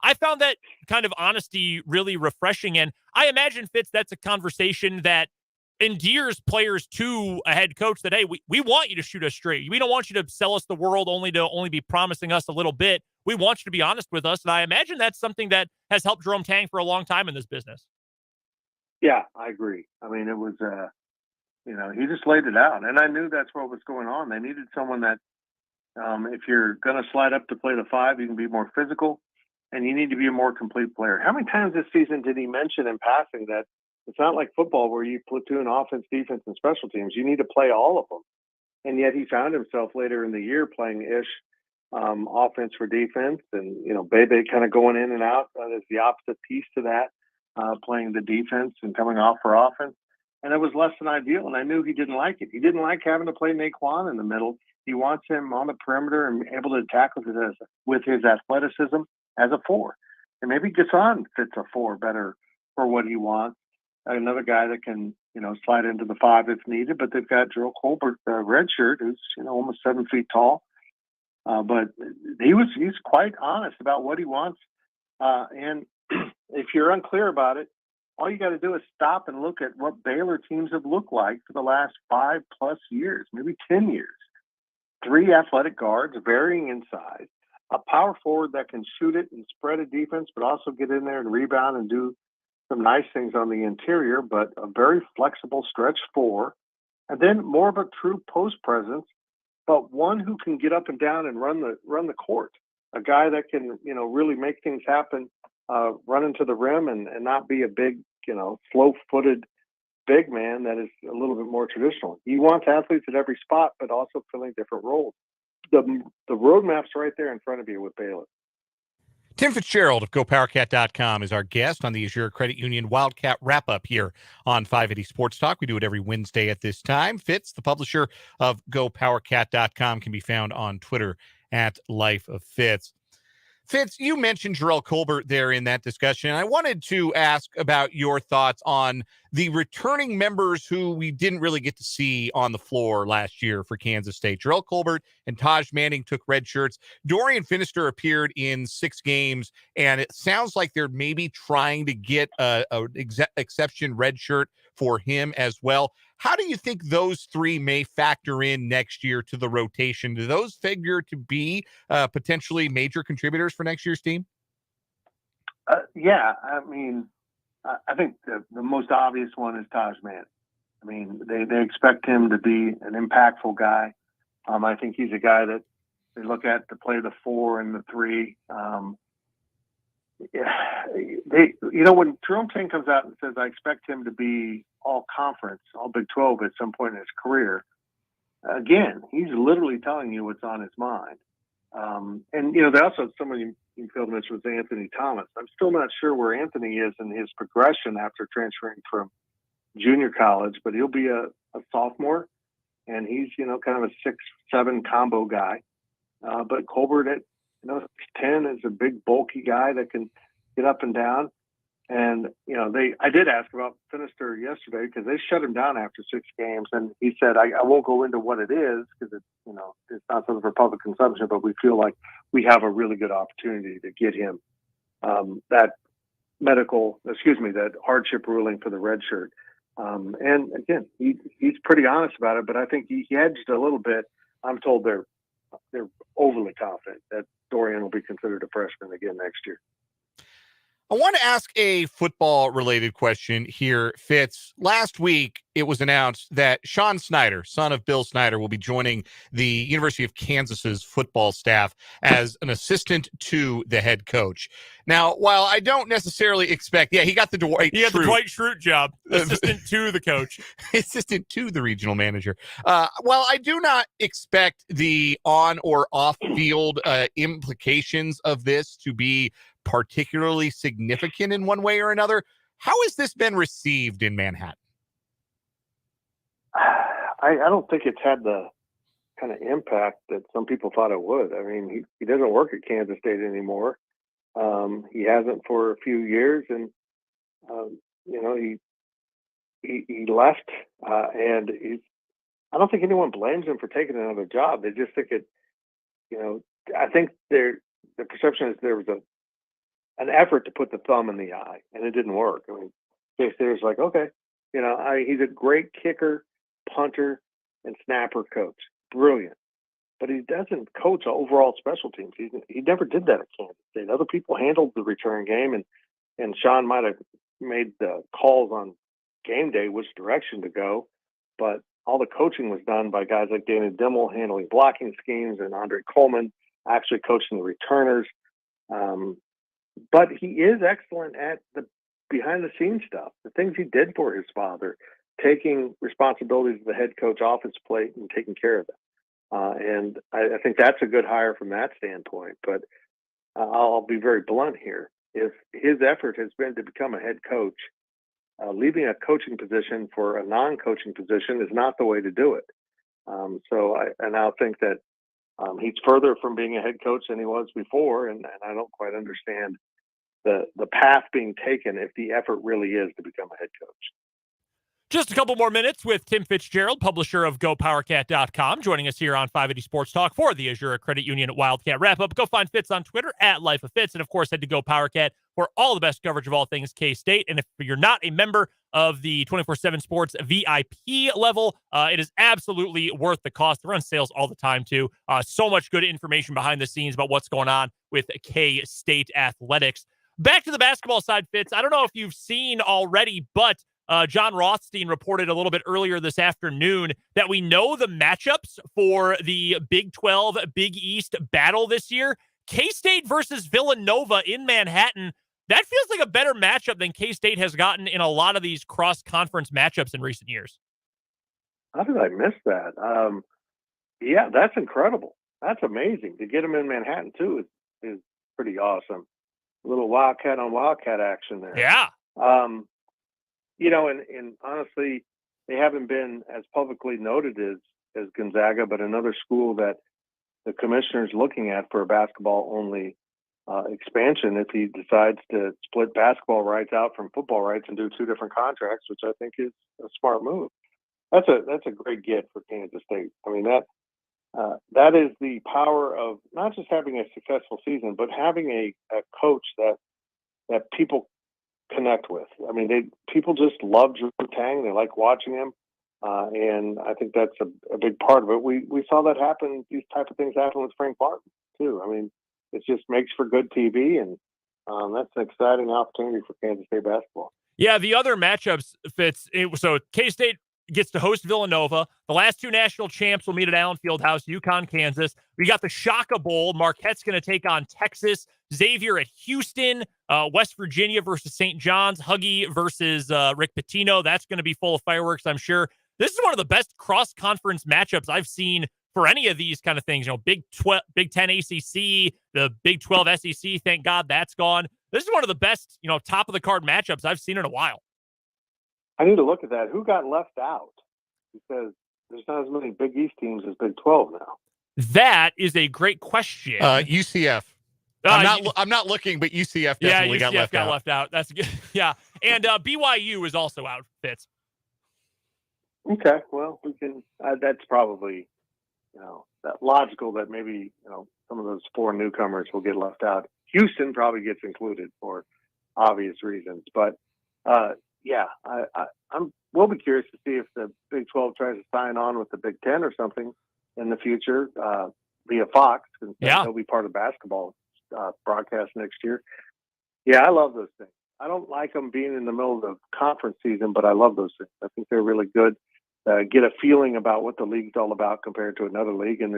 I found that kind of honesty really refreshing. And I imagine, Fitz, that's a conversation that endears players to a head coach that, hey, we want you to shoot us straight. We don't want you to sell us the world only to be promising us a little bit. We want you to be honest with us. And I imagine that's something that has helped Jerome Tang for a long time in this business. Yeah, I agree. I mean, it was, he just laid it out. And I knew that's what was going on. They needed someone that, if you're going to slide up to play the 5, you can be more physical. and you need to be a more complete player. How many times this season did he mention in passing that it's not like football where you platoon offense, defense, and special teams? You need to play all of them. And yet he found himself later in the year playing offense for defense, and Bebe kind of going in and out as the opposite piece to that, playing the defense and coming off for offense. And it was less than ideal, and I knew he didn't like it. He didn't like having to play Naquan in the middle. He wants him on the perimeter and able to attack with his athleticism as a 4. And maybe Gasson fits a 4 better for what he wants. Another guy that can, slide into the 5 if needed. But they've got Gerald Colbert, redshirt, who's almost 7 feet tall. But he's quite honest about what he wants. And if you're unclear about it, all you got to do is stop and look at what Baylor teams have looked like for the last 5+ years, maybe 10 years. 3 athletic guards, varying in size, a power forward that can shoot it and spread a defense, but also get in there and rebound and do some nice things on the interior, but a very flexible stretch 4, and then more of a true post presence, but one who can get up and down and run the court. A guy that can, really make things happen, run into the rim and not be a big, slow-footed big man that is a little bit more traditional. He wants athletes at every spot, but also filling different roles. The roadmap's right there in front of you with Baylor. Tim Fitzgerald of GoPowerCat.com is our guest on the Azure Credit Union Wildcat Wrap-Up here on 580 Sports Talk. We do it every Wednesday at this time. Fitz, the publisher of GoPowerCat.com, can be found on Twitter at Life of Fitz. Fitz, you mentioned Gerald Colbert there in that discussion. I wanted to ask about your thoughts on the returning members who we didn't really get to see on the floor last year for Kansas State. Gerald Colbert and Taj Manning took red shirts. Dorian Finister appeared in 6 games, and it sounds like they're maybe trying to get a exception red shirt for him as well. How do you think those 3 may factor in next year to the rotation? Do those figure to be potentially major contributors for next year's team? Yeah, I mean, I think the most obvious one is Taj Manning. I mean, they expect him to be an impactful guy. I think he's a guy that they look at to play the 4 and the 3. When Jerome Tang comes out and says, I expect him to be all conference, all Big 12 at some point in his career, again, he's literally telling you what's on his mind. They also, somebody you failed to mention was Anthony Thomas. I'm still not sure where Anthony is in his progression after transferring from junior college, but he'll be a sophomore, and he's, kind of a 6'7" combo guy. But Colbert at 10 is a big, bulky guy that can get up and down. And, I did ask about Finister yesterday because they shut him down after 6 games. And he said, I won't go into what it is because it's not something for public consumption, but we feel like we have a really good opportunity to get him that hardship ruling for the red shirt. And again, he's pretty honest about it, but I think he hedged a little bit. I'm told they're overly confident that Dorian will be considered a freshman again next year. I want to ask a football-related question here, Fitz. Last week, it was announced that Sean Snyder, son of Bill Snyder, will be joining the University of Kansas's football staff as an assistant to the head coach. Now, while I don't necessarily expect, he got the Dwight Schrute job, assistant to the coach, assistant to the regional manager. While I do not expect the on or off field implications of this to be particularly significant in one way or another, how has this been received in Manhattan? I don't think it's had the kind of impact that some people thought it would. I mean, he doesn't work at Kansas State anymore. He hasn't for a few years, and he left, and I don't think anyone blames him for taking another job. They just think I think the perception is there was an effort to put the thumb in the eye, and it didn't work. I mean, there's like, okay, he's a great kicker, punter, and snapper coach. Brilliant. But he doesn't coach overall special teams. He never did that at Kansas State. Other people handled the return game, and Sean might have made the calls on game day which direction to go, but all the coaching was done by guys like Danny Dimmel handling blocking schemes and Andre Coleman actually coaching the returners. but he is excellent at the behind-the-scenes stuff, the things he did for his father, taking responsibilities of the head coach off his plate and taking care of them. And I think that's a good hire from that standpoint. But I'll be very blunt here. If his effort has been to become a head coach, leaving a coaching position for a non-coaching position is not the way to do it. So I now think that he's further from being a head coach than he was before, and I don't quite understand the path being taken if the effort really is to become a head coach. Just a couple more minutes with Tim Fitzgerald, publisher of GoPowerCat.com, joining us here on 580 Sports Talk for the Azure Credit Union Wildcat Wrap-Up. Go find Fitz on Twitter at Life of Fitz, and of course, head to GoPowerCat for all the best coverage of all things K-State. And if you're not a member of the 24/7 Sports VIP level, it is absolutely worth the cost. They're on sales all the time, too. So much good information behind the scenes about what's going on with K-State athletics. Back to the basketball side, Fitz. I don't know if you've seen already, but John Rothstein reported a little bit earlier this afternoon that we know the matchups for the Big 12, Big East battle this year. K-State versus Villanova in Manhattan. That feels like a better matchup than K-State has gotten in a lot of these cross-conference matchups in recent years. How did I miss that? Yeah, that's incredible. That's amazing. To get them in Manhattan, too, is pretty awesome. A little Wildcat on Wildcat action there. Yeah. And honestly, they haven't been as publicly noted as Gonzaga, but another school that the commissioner's looking at for a basketball-only expansion if he decides to split basketball rights out from football rights and do two different contracts, which I think is a smart move. That's a great get for Kansas State. I mean, that is the power of not just having a successful season, but having a coach that people connect with. I mean, people just love Drew Tang. They like watching him. And I think that's a big part of it. We saw that happen. These type of things happen with Frank Martin too. I mean, it just makes for good TV, and that's an exciting opportunity for Kansas State basketball. Yeah, the other matchups, Fitz. So K-State gets to host Villanova. The last two national champs will meet at Allen Fieldhouse, UConn, Kansas. We got the Shaka Bowl. Marquette's going to take on Texas. Xavier at Houston. West Virginia versus St. John's. Huggy versus Rick Pitino. That's going to be full of fireworks, I'm sure. This is one of the best cross-conference matchups I've seen for any of these kind of things. You know, Big 10 ACC, the Big 12 SEC, thank God that's gone. This is one of the best, top-of-the-card matchups I've seen in a while. I need to look at that. Who got left out? Because there's not as many Big East teams as Big 12 now. That is a great question. UCF. I'm not looking, but UCF definitely got left out. That's good. Yeah. And BYU is also out, Fitz. Okay. Well, we can, that's probably, that logical that maybe, some of those four newcomers will get left out. Houston probably gets included for obvious reasons, but, we'll be curious to see if the Big 12 tries to sign on with the Big 10 or something in the future via Fox, because they'll be part of basketball broadcast next year. Yeah, I love those things. I don't like them being in the middle of the conference season, but I love those things. I think they're really good. Get a feeling about what the league's all about compared to another league, and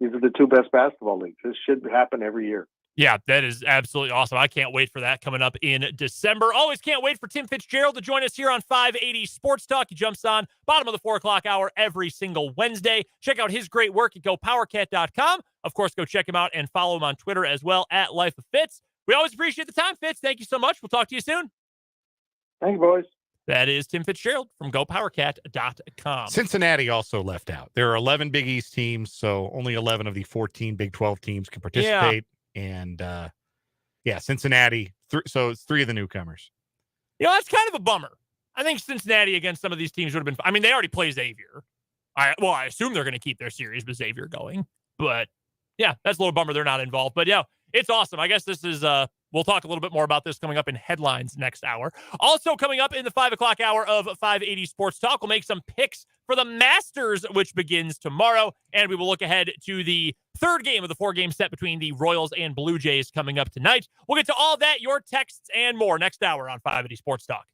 these are the two best basketball leagues. This should happen every year. Yeah, that is absolutely awesome. I can't wait for that coming up in December. Always can't wait for Tim Fitzgerald to join us here on 580 Sports Talk. He jumps on bottom of the 4 o'clock hour every single Wednesday. Check out his great work at GoPowerCat.com. Of course, go check him out and follow him on Twitter as well at Life of Fitz. We always appreciate the time, Fitz. Thank you so much. We'll talk to you soon. Thank you, boys. That is Tim Fitzgerald from GoPowerCat.com. Cincinnati also left out. There are 11 Big East teams, so only 11 of the 14 Big 12 teams can participate. And, Cincinnati. So it's 3 of the newcomers. That's kind of a bummer. I think Cincinnati against some of these teams would have been. I mean, they already play Xavier. I assume they're going to keep their series with Xavier going. But, yeah, that's a little bummer they're not involved. But, it's awesome. I guess this is we'll talk a little bit more about this coming up in headlines next hour. Also coming up in the 5 o'clock hour of 580 Sports Talk, we'll make some picks for the Masters, which begins tomorrow. And we will look ahead to the third game of the 4-game set between the Royals and Blue Jays coming up tonight. We'll get to all that, your texts, and more next hour on 580 Sports Talk.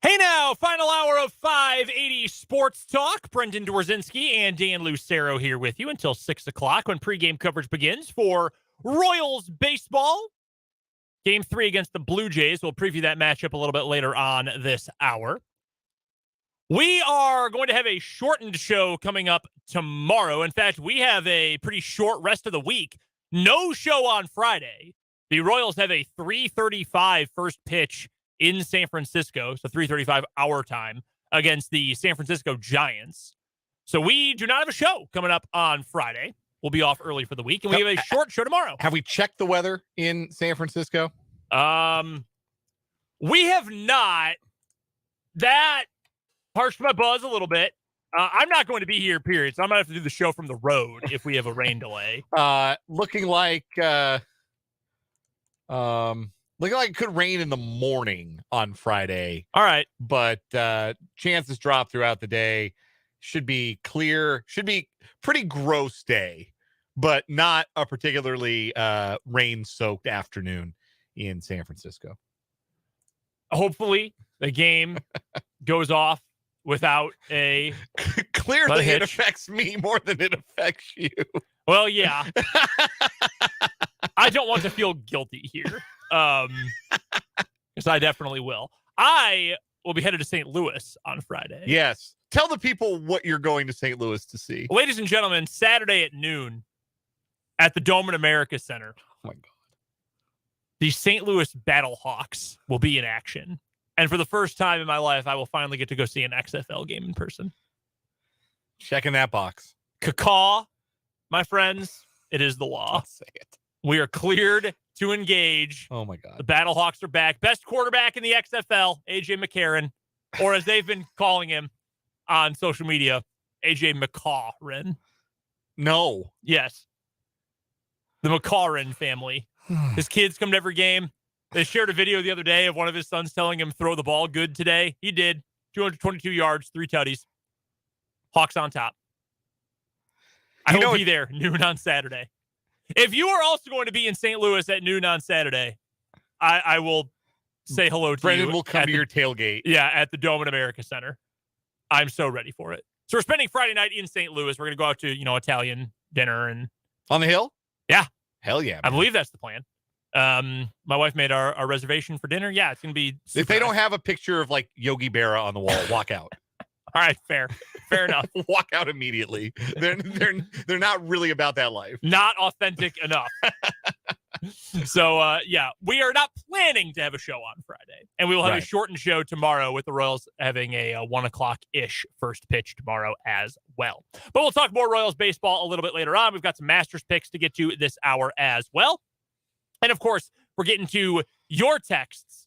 Hey now, final hour of 580 Sports Talk. Brendan Dworzinski and Dan Lucero here with you until 6 o'clock when pregame coverage begins for Royals baseball. Game 3 against the Blue Jays. We'll preview that matchup a little bit later on this hour. We are going to have a shortened show coming up tomorrow. In fact, we have a pretty short rest of the week. No show on Friday. The Royals have a 3:35 first pitch in San Francisco, so 3:35 our time, against the San Francisco Giants. So we do not have a show coming up on Friday. We'll be off early for the week, and we have a short show tomorrow. Have we checked the weather in San Francisco? We have not. That harshed my buzz a little bit. I'm not going to be here, period, so I'm going to have to do the show from the road if we have a rain delay. Looking like it could rain in the morning on Friday. All right. But chances drop throughout the day. Should be clear. Should be pretty gross day, but not a particularly rain-soaked afternoon in San Francisco. Hopefully the game goes off without a Clearly it affects me more than it affects you. Well, yeah. I don't want to feel guilty here. Because I definitely will. I will be headed to St. Louis on Friday. Yes. Tell the people what you're going to St. Louis to see. Ladies and gentlemen, Saturday at noon at the Dome in America Center. Oh, my God. The St. Louis Battlehawks will be in action. And for the first time in my life, I will finally get to go see an XFL game in person. Checking that box. Cacaw, my friends, it is the law. I'll say it. We are cleared to engage. Oh, my God. The Battlehawks are back. Best quarterback in the XFL, A.J. McCarron, or as they've been calling him on social media, A.J. McCarron. No. Yes. The McCarron family. His kids come to every game. They shared a video the other day of one of his sons telling him throw the ball good today. He did. 222 yards, 3 tutties. Hawks on top. I will be there noon on Saturday. If you are also going to be in St. Louis at noon on Saturday, I will say hello to Brendan you. Brendan will come to your tailgate. Yeah, at the Dome in America Center. I'm so ready for it. So we're spending Friday night in St. Louis. We're going to go out to, Italian dinner and on the hill? Yeah. Hell yeah. Man. I believe that's the plan. My wife made our reservation for dinner. Yeah, it's going to be super if they nice. don't have a picture of like Yogi Berra on the wall, walk out. All right, fair enough. Walk out immediately. They're not really about that life. Not authentic enough. So, we are not planning to have a show on Friday. And we will have a shortened show tomorrow with the Royals having a 1 o'clock-ish first pitch tomorrow as well. But we'll talk more Royals baseball a little bit later on. We've got some Masters picks to get to this hour as well. And, of course, we're getting to your texts,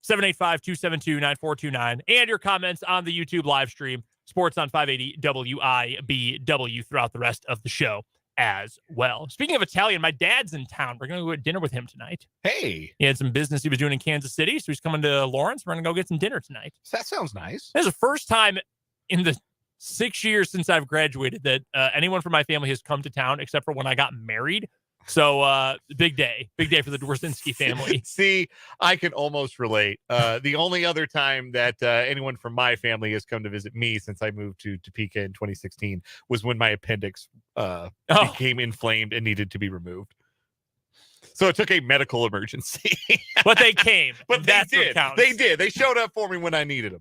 785-272-9429, and your comments on the YouTube live stream, Sports on 580 WIBW, throughout the rest of the show as well. Speaking of Italian, my dad's in town. We're going to go to dinner with him tonight. Hey. He had some business he was doing in Kansas City, so he's coming to Lawrence. We're going to go get some dinner tonight. That sounds nice. This is the first time in the 6 years since I've graduated that anyone from my family has come to town except for when I got married. So big day for the Dworzinski family. See, I can almost relate. The only other time that anyone from my family has come to visit me since I moved to Topeka in 2016 was when my appendix became inflamed and needed to be be So it took a medical emergency. But they came. But that's they did. What counts. They did. They showed up for me when I needed them.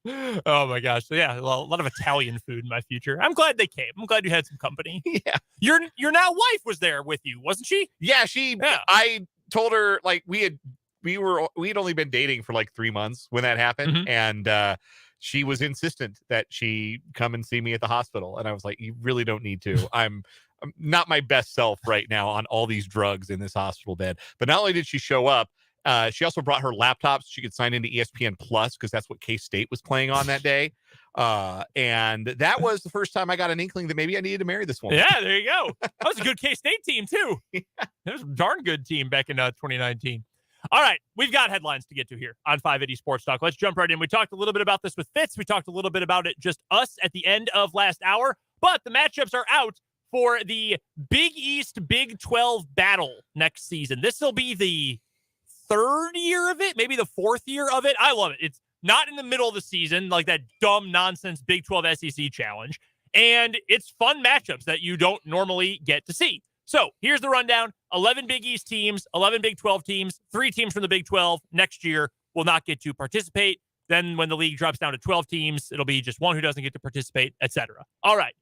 Oh my gosh. So yeah, a lot of Italian food in my future. I'm glad they came. I'm glad you had some company. Yeah. Your now wife was there with you, wasn't she? Yeah, Yeah. I told her like we'd only been dating for like 3 months when that happened. Mhm. And she was insistent that she come and see me at the hospital. And I was like, you really don't need to. I'm not my best self right now on all these drugs in this hospital bed. But not only did she show up, she also brought her laptop so she could sign into ESPN Plus because that's what K-State was playing on that day. And that was the first time I got an inkling that maybe I needed to marry this woman. Yeah, there you go. That was a good K-State team, too. Yeah. That was a darn good team back in 2019. All right, we've got headlines to get to here on 580 Sports Talk. Let's jump right in. We talked a little bit about this with Fitz. We talked a little bit about it just us at the end of last hour. But the matchups are out for the Big East Big 12 battle next season. This will be the third year of it, maybe the fourth year of it. I love it. It's not in the middle of the season, like that dumb nonsense Big 12 SEC challenge. And it's fun matchups that you don't normally get to see. So here's the rundown. 11 Big East teams, 11 Big 12 teams, 3 teams from the Big 12 next year will not get to participate. Then when the league drops down to 12 teams, it'll be just one who doesn't get to participate, etc. All right.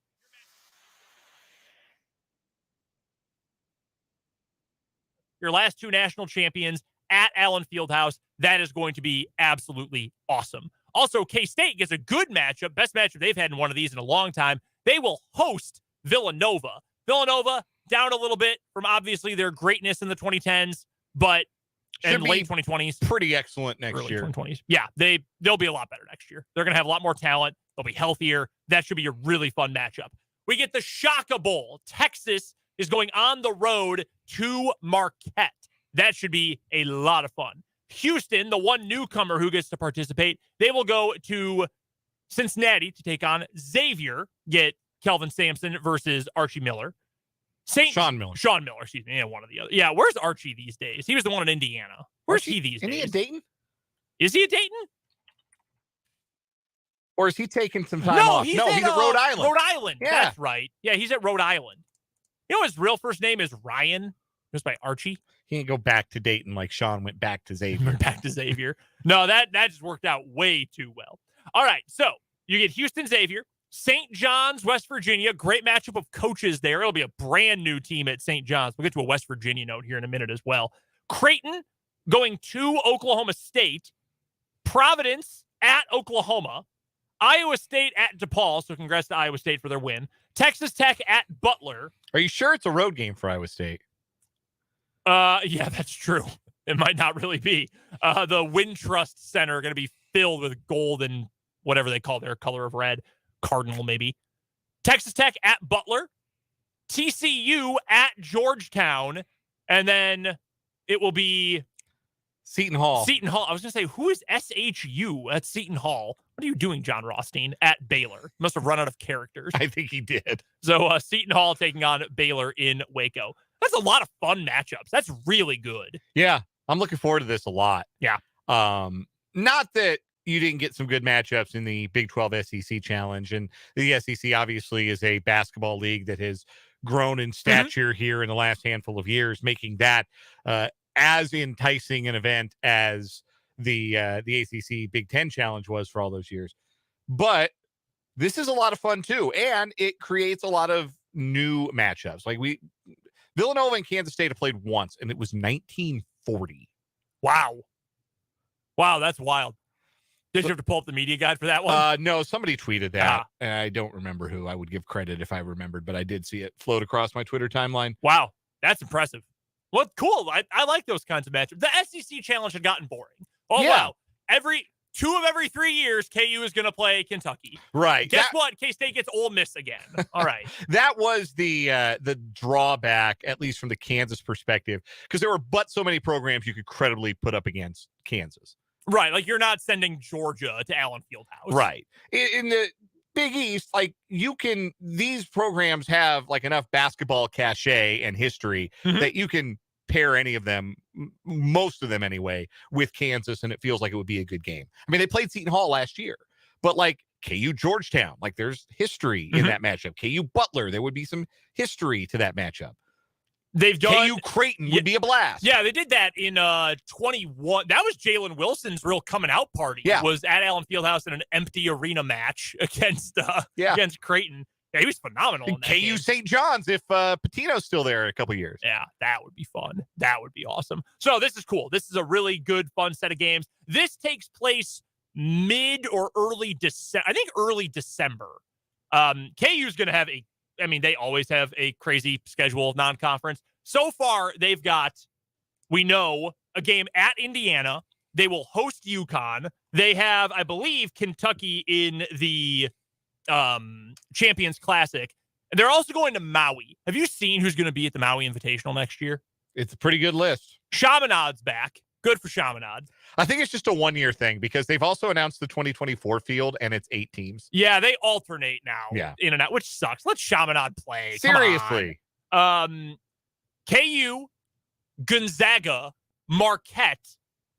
Your last 2 national champions at Allen Fieldhouse. That is going to be absolutely awesome. Also, K-State gets a good matchup, best matchup they've had in one of these in a long time. They will host Villanova. Villanova down a little bit from obviously their greatness in the 2010s, but in late 2020s. Pretty excellent next year. 2020s. Yeah, they'll be a lot better next year. They're going to have a lot more talent. They'll be healthier. That should be a really fun matchup. We get the Shaka Bowl. Texas is going on the road to Marquette. That should be a lot of fun. Houston, the one newcomer who gets to participate, they will go to Cincinnati to take on Xavier, get Kelvin Sampson versus Archie Miller. Sean Miller, excuse me. Yeah, one of the other. Yeah, where's Archie these days? He was the one in Indiana. Where's he these days? Isn't he at Dayton? Is he at Dayton? Or is he taking some time off? He's at Rhode Island. Rhode Island. Yeah. That's right. Yeah, he's at Rhode Island. You know his real first name is Ryan, just by Archie. He didn't go back to Dayton like Sean went back to Xavier. No, that just worked out way too well. All right, so you get Houston Xavier, St. John's, West Virginia. Great matchup of coaches there. It'll be a brand new team at St. John's. We'll get to a West Virginia note here in a minute as well. Creighton going to Oklahoma State. Providence at Oklahoma. Iowa State at DePaul. So congrats to Iowa State for their win. Texas Tech at Butler. Are you sure it's a road game for Iowa State? Yeah, that's true. It might not really be. The Wintrust Center going to be filled with gold and whatever they call their color of red. Cardinal, maybe. Texas Tech at Butler. TCU at Georgetown. And then it will be Seton Hall. I was going to say, who is SHU at Seton Hall? What are you doing, John Rothstein, at Baylor? Must have run out of characters. I think he did. So Seton Hall taking on Baylor in Waco. That's a lot of fun matchups. That's really good. Yeah, I'm looking forward to this a lot. Yeah. Not that you didn't get some good matchups in the Big 12 SEC Challenge. And the SEC obviously is a basketball league that has grown in stature here in the last handful of years, making that as enticing an event as the ACC Big 10 Challenge was for all those years. But this is a lot of fun too, and it creates a lot of new matchups. Like Villanova and Kansas State have played once, and it was 1940. Wow, that's wild. Did you have to pull up the media guide for that one? No, somebody tweeted that, and I don't remember who. I would give credit if I remembered, but I did see it float across my Twitter timeline. Wow, that's impressive. Well, cool. I like those kinds of matchups. The SEC Challenge had gotten boring. Oh, yeah. Wow. Two of every 3 years, KU is going to play Kentucky. Right. Guess what? K-State gets Ole Miss again. All right. That was the drawback, at least from the Kansas perspective, because there were so many programs you could credibly put up against Kansas. Right. Like, you're not sending Georgia to Allen Fieldhouse. Right. In the Big East, like, these programs have like enough basketball cachet and history that you can pair any of them, most of them anyway, with Kansas, and it feels like it would be a good game. I mean, they played Seton Hall last year, but like KU Georgetown, like there's history in that matchup. KU Butler, there would be some history to that matchup. They've done KU Creighton would be a blast. Yeah, they did that in 21. That was Jalen Wilson's real coming out party. Yeah. Was at Allen Fieldhouse in an empty arena match against Creighton. Yeah, he was phenomenal. In that KU game. St. John's, if Patino's still there in a couple years. Yeah, that would be fun. That would be awesome. So this is cool. This is a really good, fun set of games. This takes place mid or early December. I think early December. KU's going to have they always have a crazy schedule non-conference. So far, they've got, we know, a game at Indiana. They will host UConn. They have, I believe, Kentucky in the Champions Classic. And they're also going to Maui. Have you seen who's going to be at the Maui Invitational next year? It's a pretty good list. Chaminade's back. Good for Chaminade. I think it's just a one-year thing because they've also announced the 2024 field, and it's 8 teams. Yeah, they alternate now in and out, which sucks. Let Chaminade play. Seriously. KU, Gonzaga, Marquette,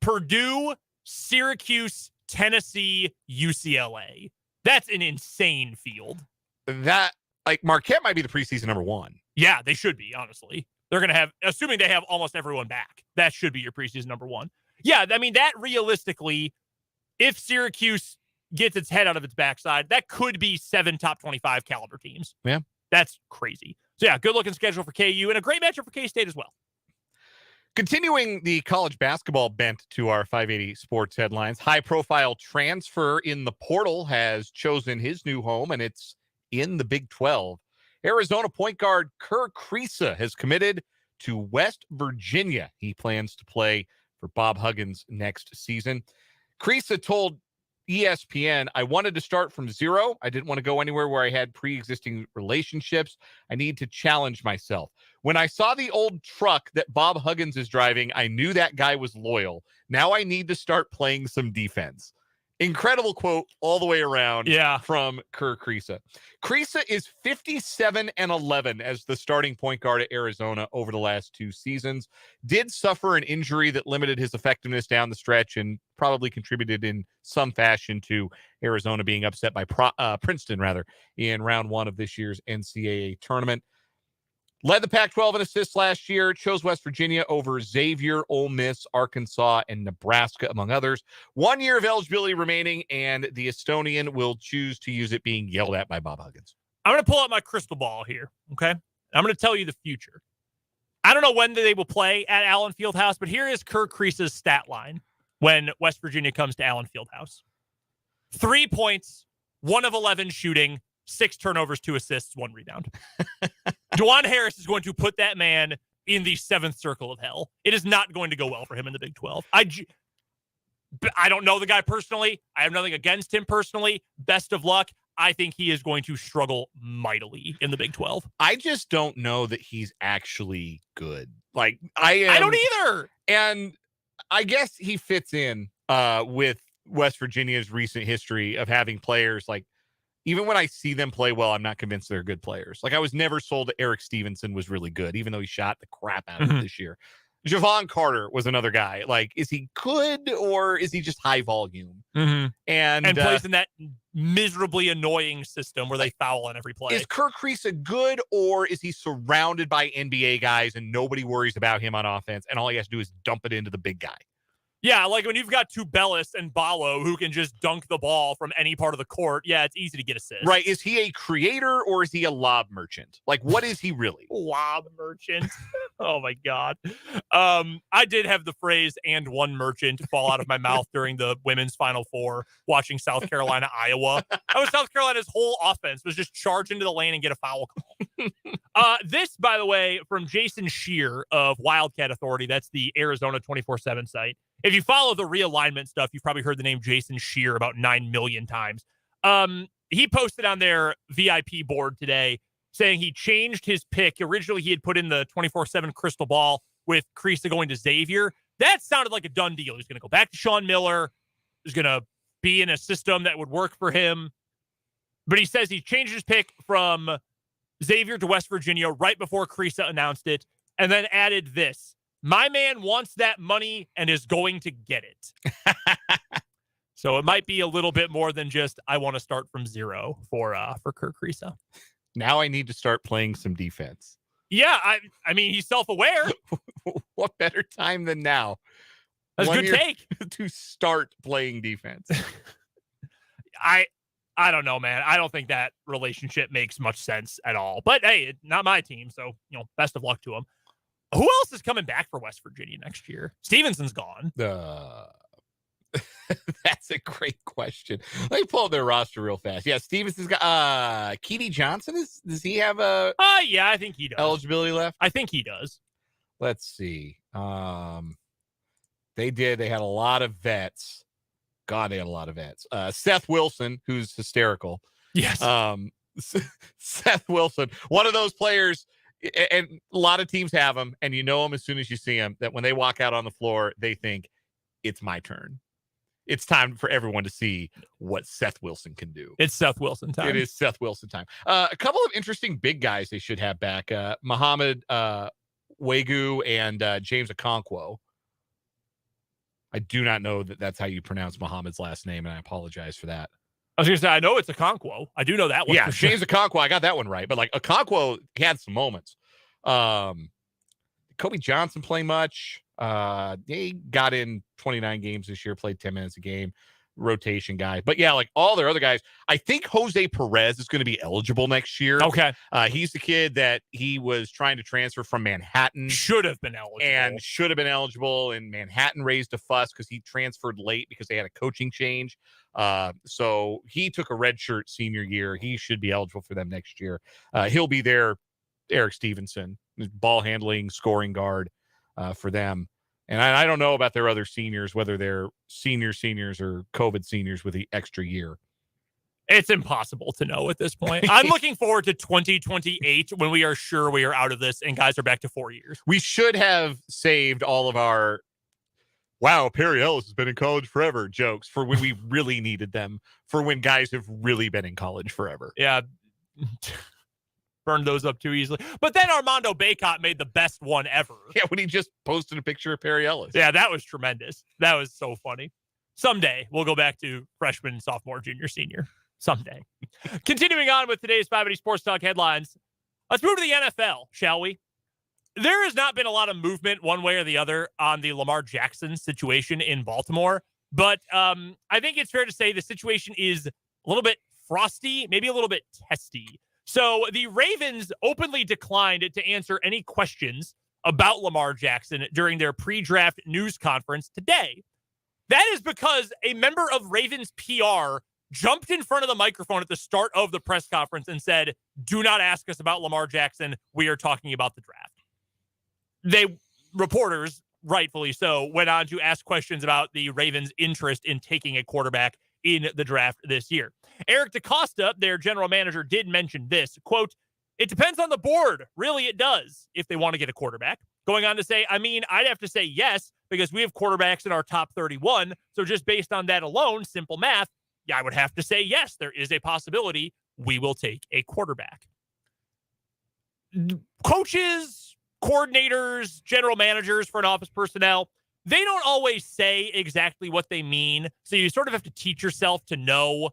Purdue, Syracuse, Tennessee, UCLA. That's an insane field. That, like, Marquette might be the preseason number 1. Yeah, they should be, honestly. They're going to have, assuming they have almost everyone back, that should be your preseason number 1. Yeah, I mean, that realistically, if Syracuse gets its head out of its backside, that could be 7 top 25 caliber teams. Yeah. That's crazy. So, yeah, good looking schedule for KU and a great matchup for K-State as well. Continuing the college basketball bent to our 580 sports headlines, high-profile transfer in the portal has chosen his new home, and it's in the Big 12. Arizona point guard Kerr Kriisa has committed to West Virginia. He plans to play for Bob Huggins next season. Kriisa told ESPN, I wanted to start from zero. I didn't want to go anywhere where I had pre-existing relationships. I need to challenge myself. When I saw the old truck that Bob Huggins is driving, I knew that guy was loyal. Now I need to start playing some defense. Incredible quote all the way around from Kerr Kriisa. Kriisa is 57-11 as the starting point guard at Arizona over the last 2 seasons. Did suffer an injury that limited his effectiveness down the stretch and probably contributed in some fashion to Arizona being upset by Princeton, in round 1 of this year's NCAA tournament. Led the Pac-12 in assists last year, chose West Virginia over Xavier, Ole Miss, Arkansas, and Nebraska, among others. 1 year of eligibility remaining, and the Estonian will choose to use it being yelled at by Bob Huggins. I'm going to pull out my crystal ball here, okay? I'm going to tell you the future. I don't know when they will play at Allen Fieldhouse, but here is Kerr Kriisa's stat line when West Virginia comes to Allen Fieldhouse. 3 points, 1 of 11 shooting, 6 turnovers, 2 assists, 1 rebound. Juwan Harris is going to put that man in the 7th circle of hell. It is not going to go well for him in the Big 12. I don't know the guy personally. I have nothing against him personally. Best of luck. I think he is going to struggle mightily in the Big 12. I just don't know that he's actually good. Like, I don't either. And I guess he fits in with West Virginia's recent history of having players like, even when I see them play well, I'm not convinced they're good players. Like, I was never sold that Eric Stevenson was really good, even though he shot the crap out of it this year. Javon Carter was another guy. Like, is he good or is he just high volume? And plays in that miserably annoying system where they foul on every play. Is Kerr Kriisa good, or is he surrounded by NBA guys and nobody worries about him on offense and all he has to do is dump it into the big guy? Yeah, like when you've got Tubelis and Ballo who can just dunk the ball from any part of the court, yeah, it's easy to get assists. Right. Is he a creator or is he a lob merchant? Like, what is he really? Lob merchant. Oh, my God. I did have the phrase "and one merchant" fall out of my mouth during the women's Final Four watching South Carolina, Iowa. That was South Carolina's whole offense was just charge into the lane and get a foul call. This, by the way, from Jason Shear of Wildcat Authority. That's the Arizona 24/7 site. If you follow the realignment stuff, you've probably heard the name Jason Shear about 9 million times. He posted on their VIP board today saying he changed his pick. Originally, he had put in the 24/7 crystal ball with Kriisa going to Xavier. That sounded like a done deal. He's going to go back to Sean Miller. He's going to be in a system that would work for him. But he says he changed his pick from Xavier to West Virginia right before Kriisa announced it, and then added this. My man wants that money and is going to get it. So it might be a little bit more than just I want to start from zero for Kerr Kriisa. Now I need to start playing some defense. Yeah, I mean, he's self-aware. What better time than now? That's a good take. To start playing defense. I don't know, man. I don't think that relationship makes much sense at all. But hey, not my team, so best of luck to him. Who else is coming back for West Virginia next year? Stevenson's gone. That's a great question. Let me pull up their roster real fast. Yeah, Stevenson's got Keedy Johnson. Does he have a yeah, I think he does. Eligibility left? I think he does. Let's see. They had a lot of vets. God, they had a lot of vets. Seth Wilson, who's hysterical. Yes. Seth Wilson, one of those players. And a lot of teams have them, and you know them as soon as you see them, that when they walk out on the floor, they think, it's my turn. It's time for everyone to see what Seth Wilson can do. It's Seth Wilson time. It is Seth Wilson time. A couple of interesting big guys they should have back. Muhammad Wegu and James Okonkwo. I do not know that that's how you pronounce Muhammad's last name, and I apologize for that. I was going to say, I know it's Okonkwo. I do know that one. Yeah, for sure. James Okonkwo. I got that one right. But, like, Okonkwo had some moments. Kobe Johnson play much. They got in 29 games this year, played 10 minutes a game, rotation guy. But, yeah, like all their other guys, I think Jose Perez is going to be eligible next year. Okay. He's the kid that he was trying to transfer from Manhattan. Should have been eligible. And Manhattan raised a fuss because he transferred late because they had a coaching change. So he took a redshirt senior year. He should be eligible for them next year. He'll be there. Eric Stevenson, ball handling, scoring guard for them. And I don't know about their other seniors, whether they're seniors or COVID seniors with the extra year. It's impossible to know at this point. I'm looking forward to 2028 when we are sure we are out of this and guys are back to 4 years. We should have saved all of our, wow, Perry Ellis has been in college forever jokes for when we really needed them, for when guys have really been in college forever. Yeah. Burned those up too easily. But then Armando Bacot made the best one ever. Yeah, when he just posted a picture of Perry Ellis. Yeah, that was tremendous. That was so funny. Someday we'll go back to freshman, sophomore, junior, senior. Someday. Continuing on with today's 580 Sports Talk headlines. Let's move to the NFL, shall we? There has not been a lot of movement one way or the other on the Lamar Jackson situation in Baltimore. But I think it's fair to say the situation is a little bit frosty, maybe a little bit testy. So the Ravens openly declined to answer any questions about Lamar Jackson during their pre-draft news conference today. That is because a member of Ravens PR jumped in front of the microphone at the start of the press conference and said, "Do not ask us about Lamar Jackson. We are talking about the draft." Reporters, rightfully so, went on to ask questions about the Ravens' interest in taking a quarterback in the draft this year. Eric DaCosta, their general manager, did mention this, quote, "It depends on the board. Really, it does, if they want to get a quarterback." Going on to say, I'd have to say yes, because we have quarterbacks in our top 31. So just based on that alone, simple math, yeah, I would have to say yes, there is a possibility we will take a quarterback. Coaches, coordinators, general managers, front office personnel, they don't always say exactly what they mean. So you sort of have to teach yourself to know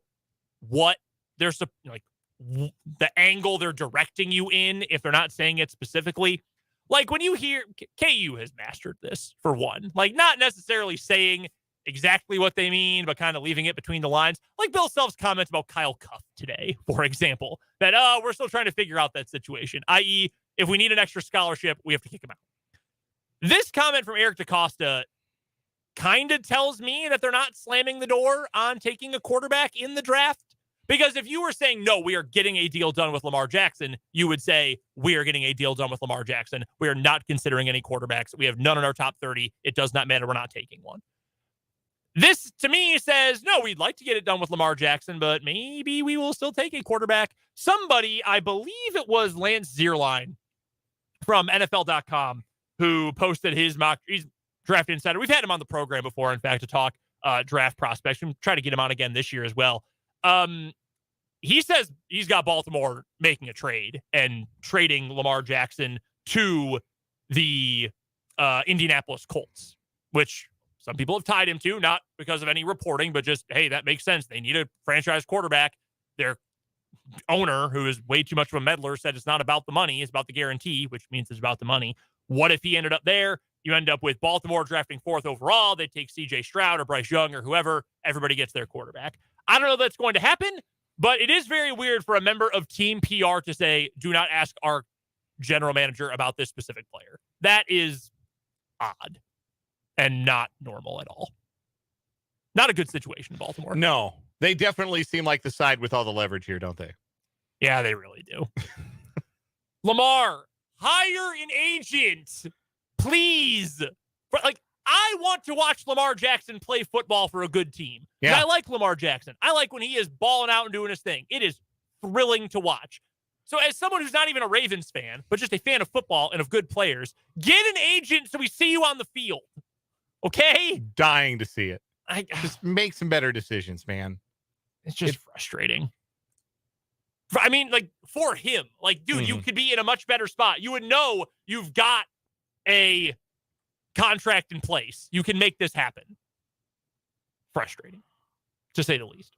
what they're like, the angle they're directing you in if they're not saying it specifically. Like when you hear KU has mastered this, for one, like not necessarily saying exactly what they mean, but kind of leaving it between the lines. Like Bill Self's comments about Kyle Cuff today, for example, that, we're still trying to figure out that situation, i.e., if we need an extra scholarship, we have to kick him out. This comment from Eric DaCosta kind of tells me that they're not slamming the door on taking a quarterback in the draft. Because if you were saying, no, we are getting a deal done with Lamar Jackson, you would say, we are getting a deal done with Lamar Jackson. We are not considering any quarterbacks. We have none in our top 30. It does not matter. We're not taking one. This, to me, says, no, we'd like to get it done with Lamar Jackson, but maybe we will still take a quarterback. Somebody, I believe it was Lance Zierlein from NFL.com, who posted his mock. He's draft insider. We've had him on the program before, in fact, to talk draft prospects. We'll try to get him on again this year as well. He says he's got Baltimore making a trade and trading Lamar Jackson to the Indianapolis Colts, which some people have tied him to, not because of any reporting, but just, hey, that makes sense. They need a franchise quarterback. Their owner, who is way too much of a meddler, said it's not about the money, it's about the guarantee, which means it's about the money. What if he ended up there? You end up with Baltimore drafting 4th overall. They take C.J. Stroud or Bryce Young or whoever. Everybody gets their quarterback. I don't know if that's going to happen, but it is very weird for a member of team PR to say, do not ask our general manager about this specific player. That is odd and not normal at all. Not a good situation in Baltimore. No, they definitely seem like the side with all the leverage here, don't they? Yeah, they really do. Lamar, hire an agent, please. I want to watch Lamar Jackson play football for a good team. Yeah. I like Lamar Jackson. I like when he is balling out and doing his thing. It is thrilling to watch. So as someone who's not even a Ravens fan, but just a fan of football and of good players, get an agent so we see you on the field. Okay? Dying to see it. Just make some better decisions, man. It's just frustrating. For him. Dude, you could be in a much better spot. You would know you've got a contract in place. You can make this happen. frustrating, to say the least.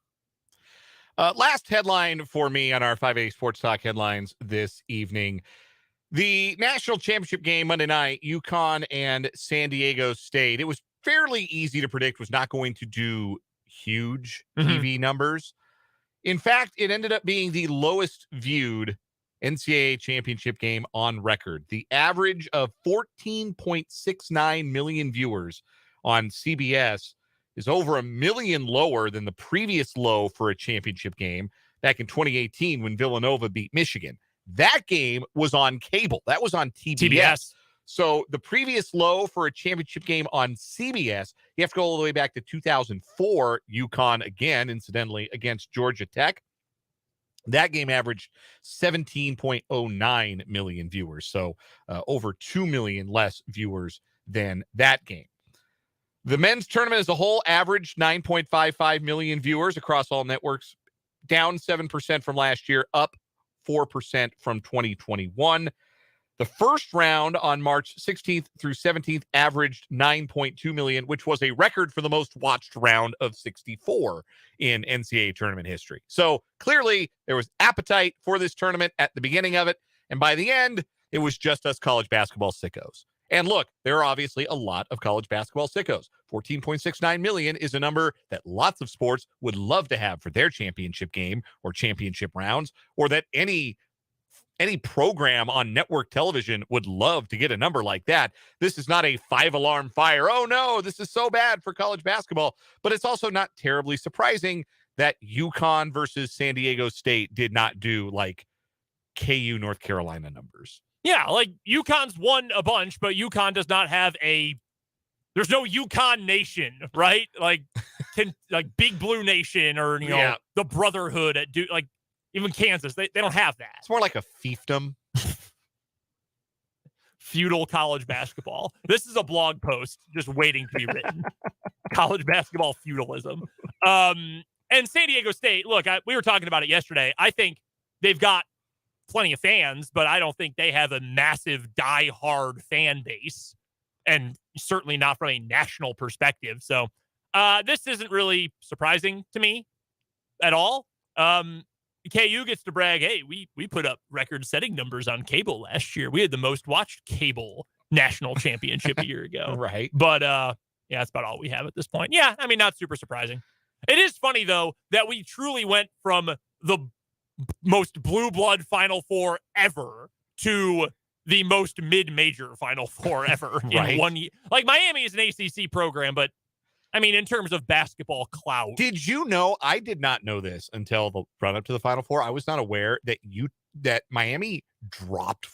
Last headline for me on our 580 Sports Talk headlines this evening. The national championship game Monday night, UConn and San Diego State. It was fairly easy to predict was not going to do huge TV numbers. In fact, it ended up being the lowest viewed NCAA championship game on record. The average of 14.69 million viewers on CBS is over 1 million lower than the previous low for a championship game back in 2018 when Villanova beat Michigan. That game was on cable. That was on TBS. So the previous low for a championship game on CBS, you have to go all the way back to 2004, UConn again, incidentally, against Georgia Tech. That game averaged 17.09 million viewers. So over 2 million less viewers than that game. The men's tournament as a whole averaged 9.55 million viewers across all networks, down 7% from last year, up 4% from 2021. The first round on March 16th through 17th averaged 9.2 million, which was a record for the most watched round of 64 in NCAA tournament history. So clearly there was appetite for this tournament at the beginning of it. And by the end, it was just us college basketball sickos. And look, there are obviously a lot of college basketball sickos. 14.69 million is a number that lots of sports would love to have for their championship game or championship rounds, or that any program on network television would love to get a number like that. This is not a 5-alarm fire. Oh no, this is so bad for college basketball. But it's also not terribly surprising that UConn versus San Diego State did not do like KU North Carolina numbers. Yeah, like UConn's won a bunch, but UConn does not have there's no UConn Nation, right? Like Big Blue Nation or, the Brotherhood at like even Kansas. They don't have that. It's more like a fiefdom. Feudal college basketball. This is a blog post just waiting to be written. College basketball feudalism. And San Diego State, look, we were talking about it yesterday. I think they've got plenty of fans, but I don't think they have a massive die-hard fan base, and certainly not from a national perspective. So this isn't really surprising to me at all. KU gets to brag, hey, we put up record-setting numbers on cable last year. We had the most watched cable national championship a year ago. Right. But, yeah, that's about all we have at this point. Yeah, I mean, not super surprising. It is funny, though, that we truly went from the most blue blood Final Four ever to the most mid-major Final Four ever in 1 year. Like, Miami is an ACC program, but I mean, in terms of basketball clout. Did you know? I did not know this until the run up to the Final Four. I was not aware that Miami dropped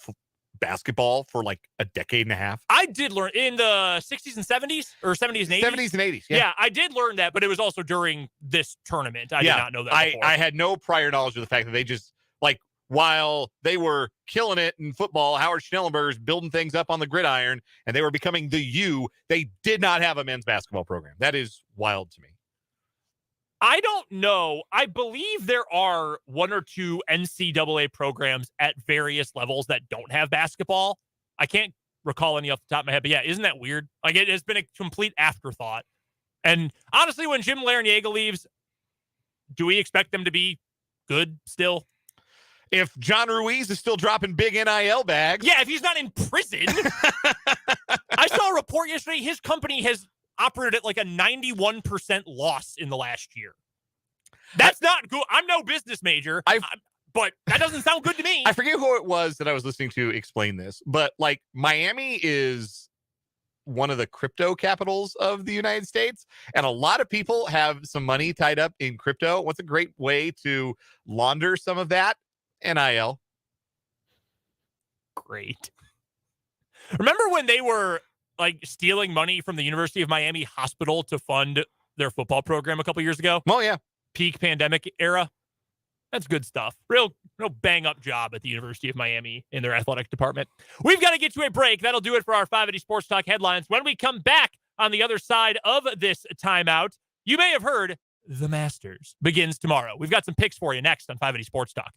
basketball for like a decade and a half. I did learn in the 60s and 70s or 70s and 80s. 70s and 80s. Yeah, I did learn that, but it was also during this tournament. I did not know that before. I had no prior knowledge of the fact that they just, like, while they were killing it in football, Howard Schnellenberger's building things up on the gridiron, and they were becoming the U, they did not have a men's basketball program. That is wild to me. I don't know. I believe there are 1 or 2 NCAA programs at various levels that don't have basketball. I can't recall any off the top of my head, but yeah, isn't that weird? Like, it has been a complete afterthought. And honestly, when Jim Larinaga leaves, do we expect them to be good still? If John Ruiz is still dropping big NIL bags. Yeah, if he's not in prison. I saw a report yesterday. His company has operated at like a 91% loss in the last year. That's not good. I'm no business major, but that doesn't sound good to me. I forget who it was that I was listening to explain this, but like Miami is one of the crypto capitals of the United States, and a lot of people have some money tied up in crypto. What's a great way to launder some of that? NIL. Great. Remember when they were like stealing money from the University of Miami hospital to fund their football program a couple years ago? Oh, yeah. Peak pandemic era. That's good stuff. Real bang up job at the University of Miami in their athletic department. We've got to get to a break. That'll do it for our 580 Sports Talk headlines. When we come back on the other side of this timeout, you may have heard the Masters begins tomorrow. We've got some picks for you next on 580 Sports Talk.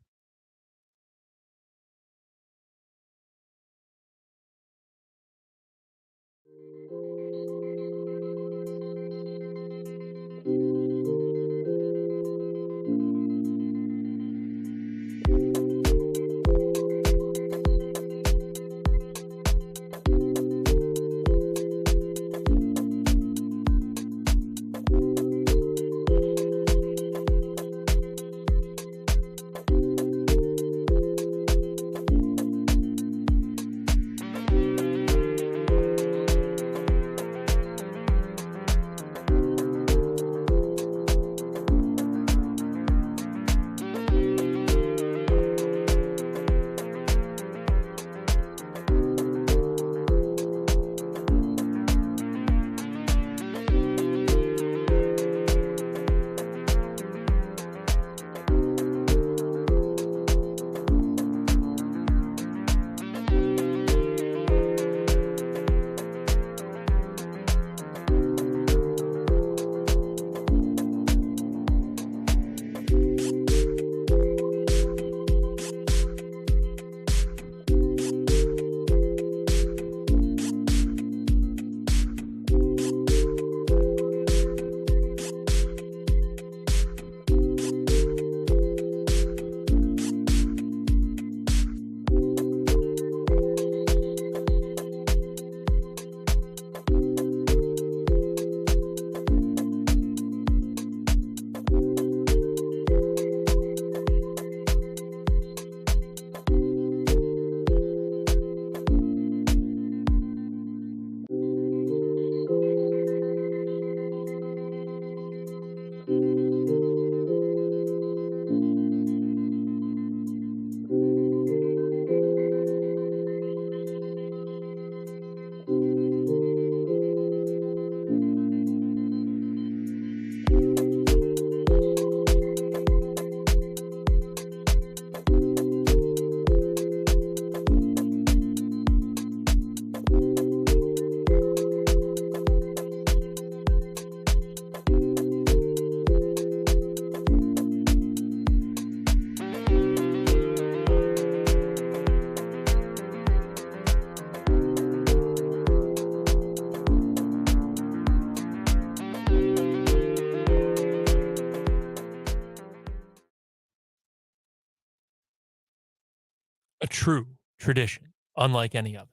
A true tradition, unlike any other.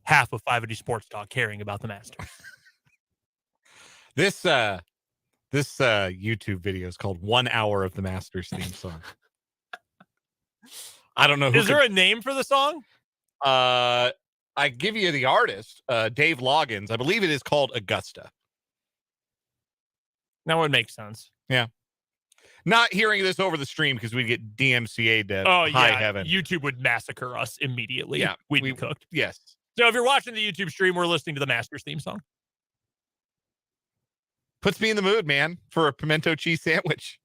Half of 580 Sports Talk caring about the Masters. This YouTube video is called 1 Hour of the Masters theme song. I don't know who. Is there a name for the song? I give you the artist, Dave Loggins. I believe it is called Augusta. That would make sense. Yeah. Not hearing this over the stream because we'd get DMCA'd to high heaven. YouTube would massacre us immediately. Yeah, we'd be cooked. Yes. So if you're watching the YouTube stream, we're listening to the Masters theme song. Puts me in the mood, man, for a pimento cheese sandwich.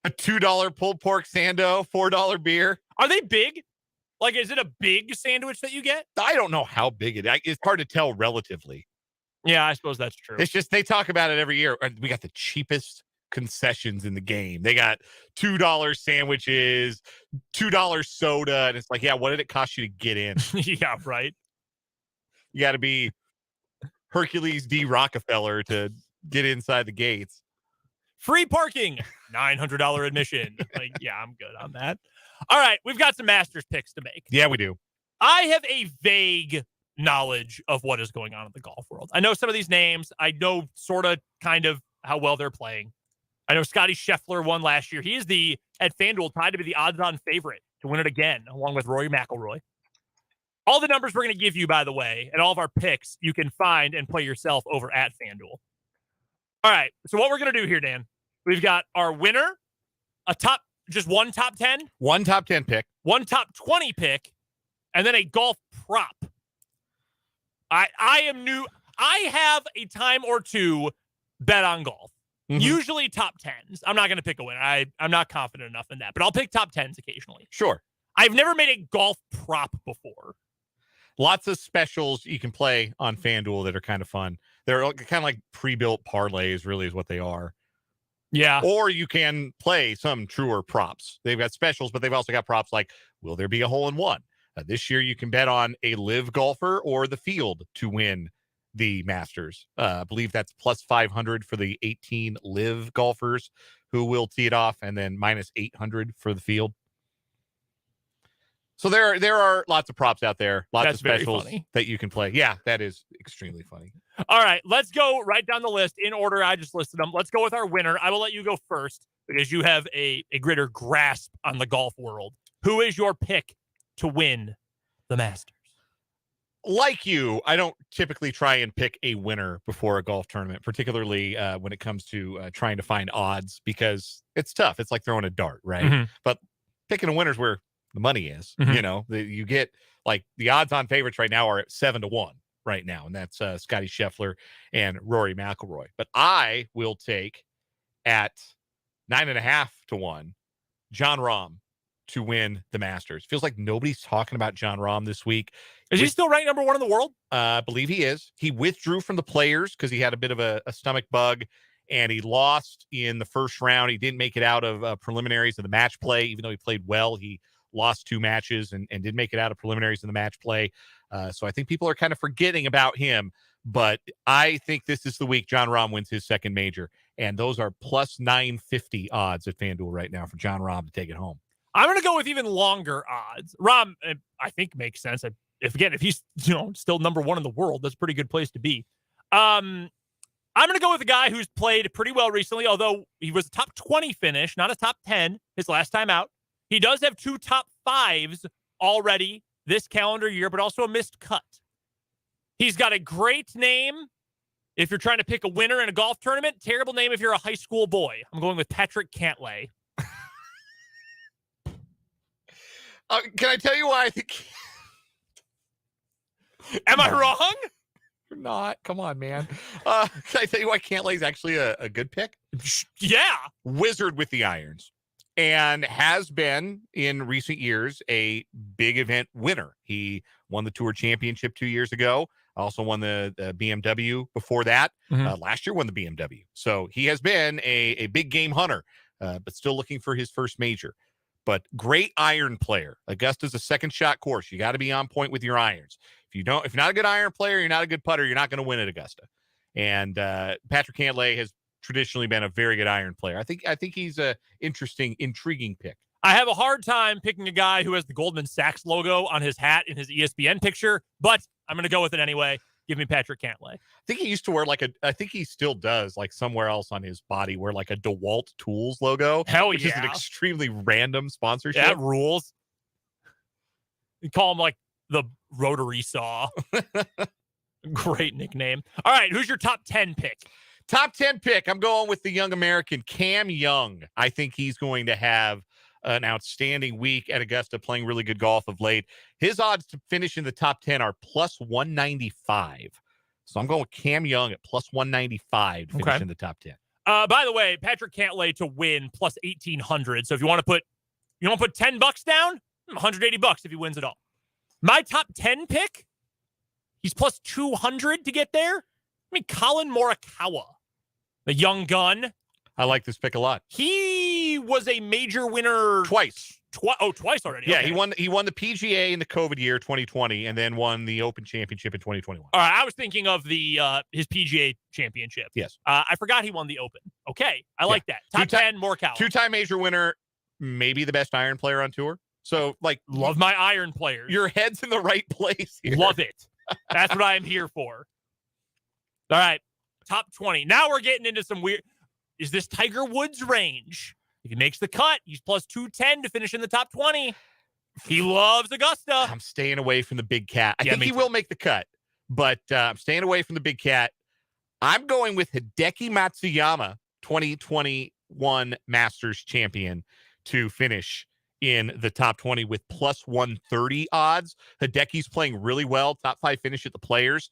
A $2 pulled pork sando, $4 beer. Are they big? Like, is it a big sandwich that you get? I don't know how big it is. It's hard to tell relatively. Yeah, I suppose that's true. It's just they talk about it every year. We got the cheapest concessions in the game. They got $2 sandwiches, $2 soda, and it's like, yeah, what did it cost you to get in? Yeah, right. You got to be Hercules D. Rockefeller to get inside the gates. Free parking, $900 admission. Like, yeah, I'm good on that. All right, we've got some Masters picks to make. Yeah, we do. I have a vague knowledge of what is going on in the golf world. I know some of these names. I know sort of kind of how well they're playing. I know Scotty Scheffler won last year. He is at FanDuel, tied to be the odds-on favorite to win it again, along with Rory McIlroy. All the numbers we're going to give you, by the way, and all of our picks, you can find and play yourself over at FanDuel. All right, so what we're going to do here, Dan, we've got our winner, one top 10? One top 10 pick. One top 20 pick, and then a golf prop. I am new. I have a time or two bet on golf. Mm-hmm. Usually top 10s. I'm not going to pick a winner. I'm not confident enough in that, but I'll pick top 10s occasionally. Sure. I've never made a golf prop before. Lots of specials you can play on FanDuel that are kind of fun. They're kind of like pre-built parlays, really, is what they are. Yeah. Or you can play some truer props. They've got specials, but they've also got props like, will there be a hole-in-one? This year, you can bet on a live golfer or the field to win the Masters. I believe that's plus 500 for the 18 live golfers who will tee it off, and then minus 800 for the field. So there are lots of props out there, lots of specials that you can play. Yeah, that is extremely funny. All right, let's go right down the list in order I just listed them. Let's go with our winner. I will let you go first because you have a greater grasp on the golf world. Who is your pick to win the Masters? Like you, I don't typically try and pick a winner before a golf tournament, particularly when it comes to trying to find odds, because it's tough. It's like throwing a dart, right? Mm-hmm. But picking a winner is where the money is. Mm-hmm. You know, you get like the odds on favorites right now are at 7-1 right now, and that's Scotty Scheffler and Rory McIlroy. But I will take at 9.5-1 Jon Rahm to win the Masters. Feels like nobody's talking about Jon Rahm this week. Is he still ranked number 1 in the world? I believe he is. He withdrew from the Players because he had a bit of a stomach bug, and he lost in the first round. He didn't make it out of preliminaries of the match play, even though he played well. He lost 2 matches and did make it out of preliminaries in the match play. So I think people are kind of forgetting about him, but I think this is the week Jon Rahm wins his second major, and those are plus 950 odds at FanDuel right now for Jon Rahm to take it home. I'm going to go with even longer odds. Rahm, I think, makes sense. If he's still number 1 in the world, that's a pretty good place to be. I'm going to go with a guy who's played pretty well recently, although he was a top 20 finish, not a top 10 his last time out. He does have 2 top 5s already this calendar year, but also a missed cut. He's got a great name if you're trying to pick a winner in a golf tournament. Terrible name if you're a high school boy. I'm going with Patrick Cantlay. Can I tell you why I think... Am I wrong? You're not. Come on, man. Can I tell you why Cantlay is actually a good pick? Yeah. Wizard with the irons. And has been, in recent years, a big event winner. He won the Tour Championship 2 years ago. Also won the BMW before that. Mm-hmm. Last year won the BMW. So he has been a big game hunter, but still looking for his first major. But great iron player. Augusta's a second shot course. You got to be on point with your irons. If you're not a good iron player, you're not a good putter, you're not going to win at Augusta. And Patrick Cantlay has traditionally been a very good iron player. I think he's a intriguing pick. I have a hard time picking a guy who has the Goldman Sachs logo on his hat in his ESPN picture, but I'm going to go with it anyway. Give me Patrick Cantlay. I think he used to wear I think he still does, like somewhere else on his body, wear like a DeWalt Tools logo. Hell which is an extremely random sponsorship. That rules. You call him like the rotary saw. Great nickname. All right, who's your top 10 pick? Top 10 pick. I'm going with the young American, Cam Young. I think he's going to have an outstanding week at Augusta, playing really good golf of late. His odds to finish in the top 10 are plus 195. So I'm going with Cam Young at plus 195 to finish in the top 10. By the way, Patrick Cantlay to win plus 1,800. So if you want to put $10 down, $180 if he wins it all. My top 10 pick, he's plus 200 to get there. I mean, Colin Morikawa, the young gun. I like this pick a lot. He was a major winner twice. Twice already. Yeah, okay. he won the PGA in the COVID year 2020 and then won the Open Championship in 2021. All right, I was thinking of the his PGA Championship. Yes. I forgot he won the Open. Okay, I like that. Top 10, Morikawa. Two-time major winner, maybe the best iron player on tour. So, like, love my iron players. Your head's in the right place here. Love it. That's what I'm here for. All right, top 20. Now we're getting into some weird. Is this Tiger Woods range? If he makes the cut, he's plus 210 to finish in the top 20. He loves Augusta. I'm staying away from the big cat. I think he too. will make the cut, but I'm staying away from the big cat. I'm going with Hideki Matsuyama, 2021 Masters champion, to finish in the top 20 with plus 130 odds. Hideki's playing really well. Top 5 finish at the Players.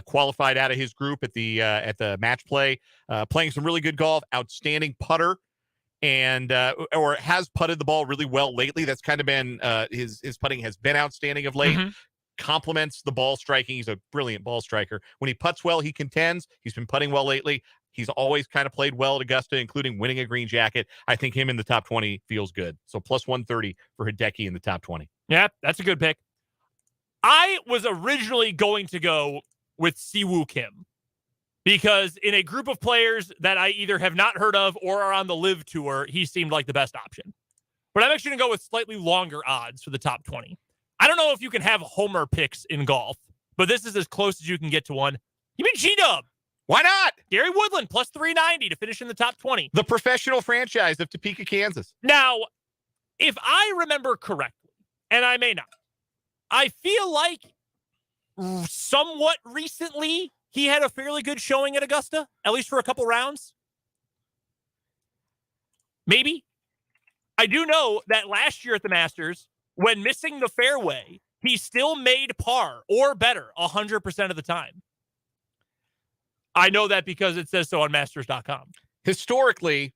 Qualified out of his group at the match play. Playing some really good golf. Outstanding putter. And or has putted the ball really well lately. That's kind of been his putting has been outstanding of late. Mm-hmm. Complements the ball striking. He's a brilliant ball striker. When he putts well, he contends. He's been putting well lately. He's always kind of played well at Augusta, including winning a green jacket. I think him in the top 20 feels good. So plus 130 for Hideki in the top 20. Yeah, that's a good pick. I was originally going to go with Siwoo Kim because in a group of players that I either have not heard of or are on the Live Tour, he seemed like the best option. But I'm actually going to go with slightly longer odds for the top 20. I don't know if you can have homer picks in golf, but this is as close as you can get to one. Give me G-Dub. Why not? Gary Woodland, plus 390 to finish in the top 20. The professional franchise of Topeka, Kansas. Now, if I remember correctly, and I may not, I feel like somewhat recently he had a fairly good showing at Augusta, at least for a couple rounds. Maybe. I do know that last year at the Masters, when missing the fairway, he still made par or better 100% of the time. I know that because it says so on Masters.com. Historically,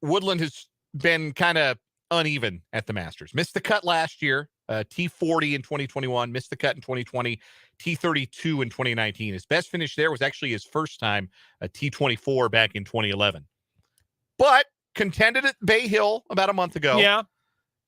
Woodland has been kind of uneven at the Masters. Missed the cut last year, T40 in 2021, missed the cut in 2020, T32 in 2019. His best finish there was actually his first time, a T24 back in 2011. But contended at Bay Hill about a month ago. Yeah.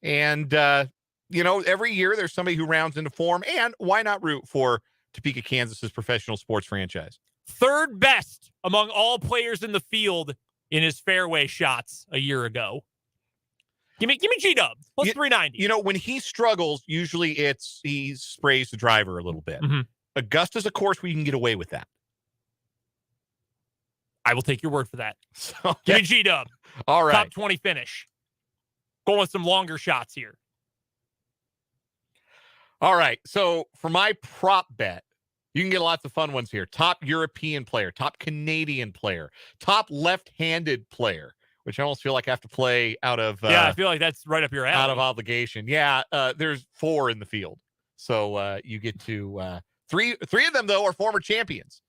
And, every year there's somebody who rounds into form. And why not root for Topeka, Kansas's professional sports franchise? Third best among all players in the field in his fairway shots a year ago. Give me G-Dub, plus 390. When he struggles, usually he sprays the driver a little bit. Mm-hmm. Augusta's a course where you can get away with that. I will take your word for that. So, Give me G-Dub. All right. Top 20 finish. Going with some longer shots here. All right. So for my prop bet, you can get lots of fun ones here. Top European player, top Canadian player, top left-handed player, which I almost feel like I have to play out of I feel like that's right up your alley. out of obligation. Yeah, there's 4 in the field. So you get to three of them, though, are former champions.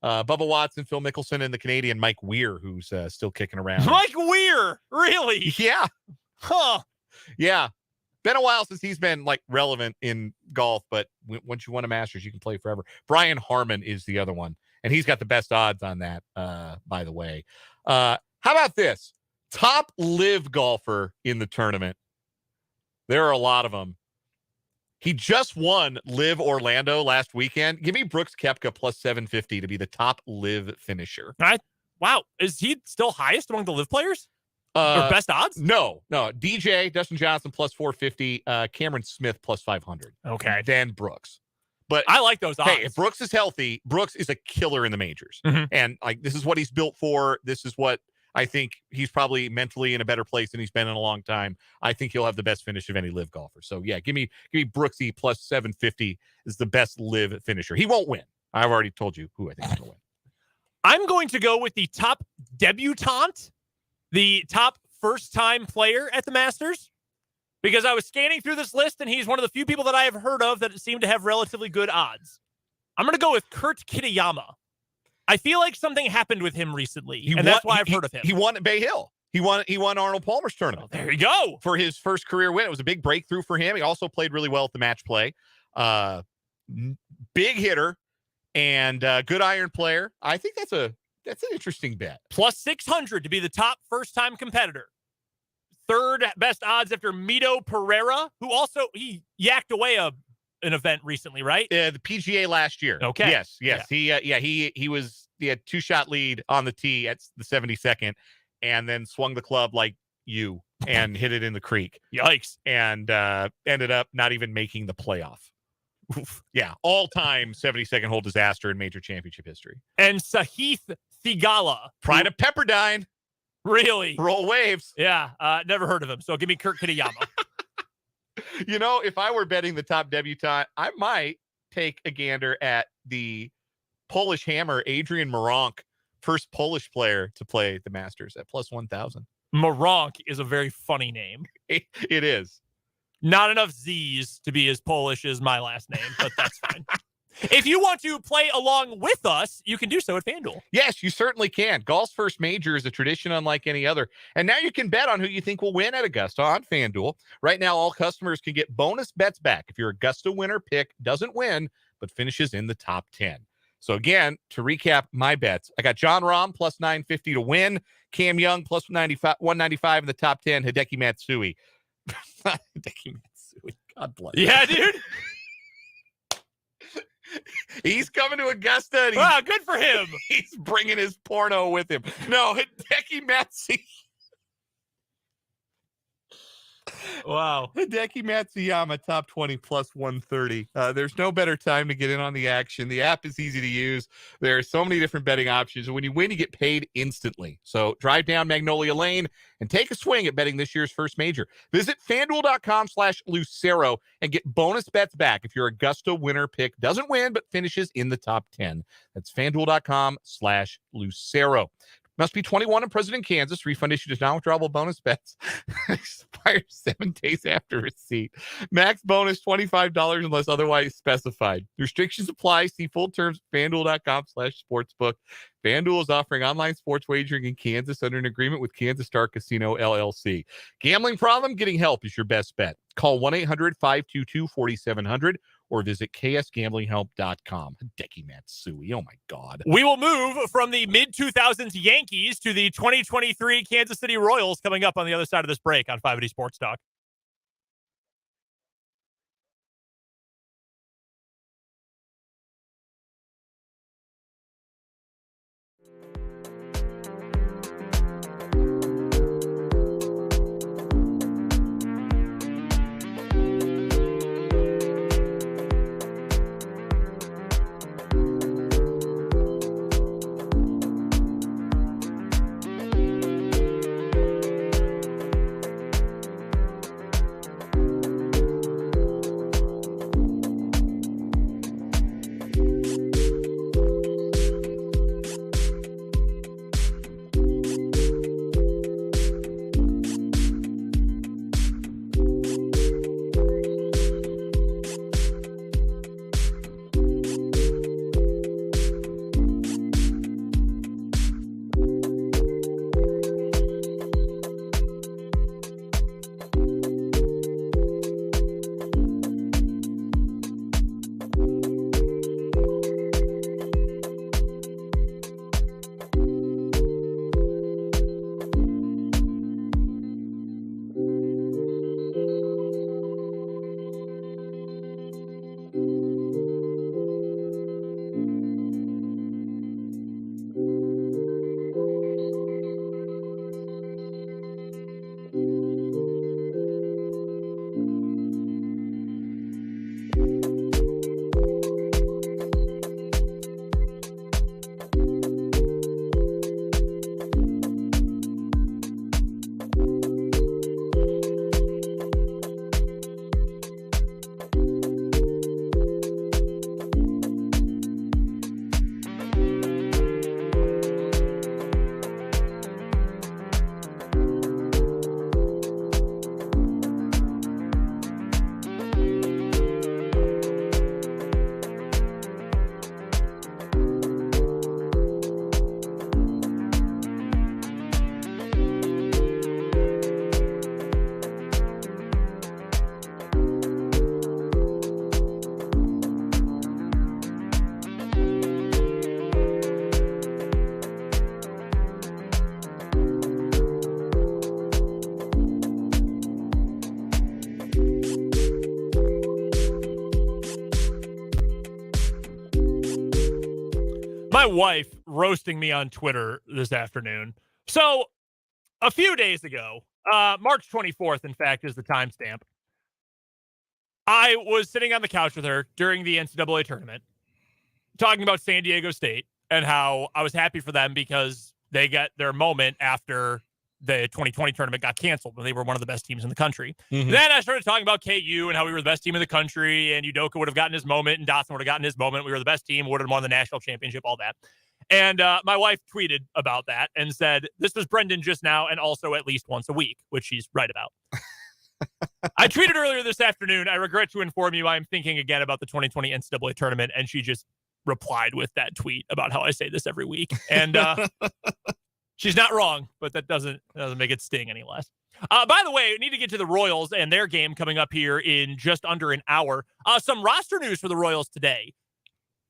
Bubba Watson, Phil Mickelson, and the Canadian Mike Weir, who's still kicking around. Mike Weir? Really? Yeah. Huh. Yeah. Been a while since he's been relevant in golf, but once you win a Masters, you can play forever. Brian Harmon is the other one, and he's got the best odds on that, by the way. How about this? Top live golfer in the tournament. There are a lot of them. He just won Live Orlando last weekend. Give me Brooks Koepka plus 750 to be the top live finisher. Wow. Is he still highest among the live players? Or best odds? No. DJ, Dustin Johnson, plus 450. Cameron Smith, plus 500. Okay. Then Brooks. But I like those odds. hey, if Brooks is healthy, Brooks is a killer in the majors. Mhm. And like this is what he's built for. This is what I think he's probably mentally in a better place than he's been in a long time. I think he'll have the best finish of any live golfer. So yeah, give me Brooksy plus 750 is the best live finisher. He won't win. I've already told you who I think is going to win. I'm going to go with the top debutante, the top first-time player at the Masters, because I was scanning through this list, and he's one of the few people that I have heard of that seem to have relatively good odds. I'm going to go with Kurt Kitayama. I feel like something happened with him recently, that's why I've heard of him. He won at Bay Hill. He won Arnold Palmer's tournament. There you go. For his first career win. It was a big breakthrough for him. He also played really well at the match play. Big hitter and good iron player. I think that's an interesting bet. Plus 600 to be the top first-time competitor. Third best odds after Mito Pereira, who also he yacked away an event recently, right? The PGA last year. Okay. Yes. Yeah. He had 2-shot lead on the tee at the 72nd, and then swung the club like you and hit it in the creek. Yikes! And ended up not even making the playoff. Oof. Yeah, all-time 72nd hole disaster in major championship history. And Sahith Theegala, Pride of Pepperdine. Really? Roll waves. Yeah, never heard of him. So give me Kurt Kitayama. You know, if I were betting the top debutante, I might take a gander at the Polish hammer, Adrian Maronk, first Polish player to play the Masters at plus 1,000. Maronk is a very funny name. It is. Not enough Z's to be as Polish as my last name, but that's fine. If you want to play along with us, you can do so at FanDuel. Yes, you certainly can. Golf's first major is a tradition unlike any other. And now you can bet on who you think will win at Augusta on FanDuel. Right now, all customers can get bonus bets back if your Augusta winner pick doesn't win, but finishes in the top 10. So again, to recap my bets, I got John Rahm plus 950 to win, Cam Young plus 195 in the top 10, Hideki Matsui. Hideki Matsui, God bless. Yeah, dude. He's coming to Augusta. And Wow, good for him. He's bringing his porno with him. No, Hideki Matsui. Wow. Hideki Matsuyama, top 20 plus 130. There's no better time to get in on the action. The app is easy to use. There are so many different betting options. And when you win, you get paid instantly. So drive down Magnolia Lane and take a swing at betting this year's first major. Visit FanDuel.com/Lucero and get bonus bets back if your Augusta winner pick doesn't win but finishes in the top 10. That's FanDuel.com/Lucero. Must be 21 and present in Kansas. Refund issued as non-withdrawable bonus bets. Expires 7 days after receipt. Max bonus $25 unless otherwise specified. Restrictions apply. See full terms at FanDuel.com/sportsbook. FanDuel is offering online sports wagering in Kansas under an agreement with Kansas Star Casino, LLC. Gambling problem? Getting help is your best bet. Call 1-800-522-4700 or visit ksgamblinghelp.com. Hideki Matsui. Oh, my God. We will move from the mid-2000s Yankees to the 2023 Kansas City Royals coming up on the other side of this break on 580 Sports Talk. my wife roasting me on Twitter this afternoon. So a few days ago, March 24th, in fact, is the timestamp. I was sitting on the couch with her during the NCAA tournament, talking about San Diego State and how I was happy for them because they got their moment after the 2020 tournament got canceled when they were one of the best teams in the country. Mhm. Then I started talking about KU and how we were the best team in the country, and Udoka would have gotten his moment, and Dotson would have gotten his moment. We were the best team, would have won the national championship, all that. And my wife tweeted about that and said, this was Brendan just now, and also at least once a week, which she's right about. I tweeted earlier this afternoon, I regret to inform you I'm thinking again about the 2020 NCAA tournament, and she just replied with that tweet about how I say this every week. And she's not wrong, but that doesn't make it sting any less. By the way, we need to get to the Royals and their game coming up here in just under an hour. Some roster news for the Royals today.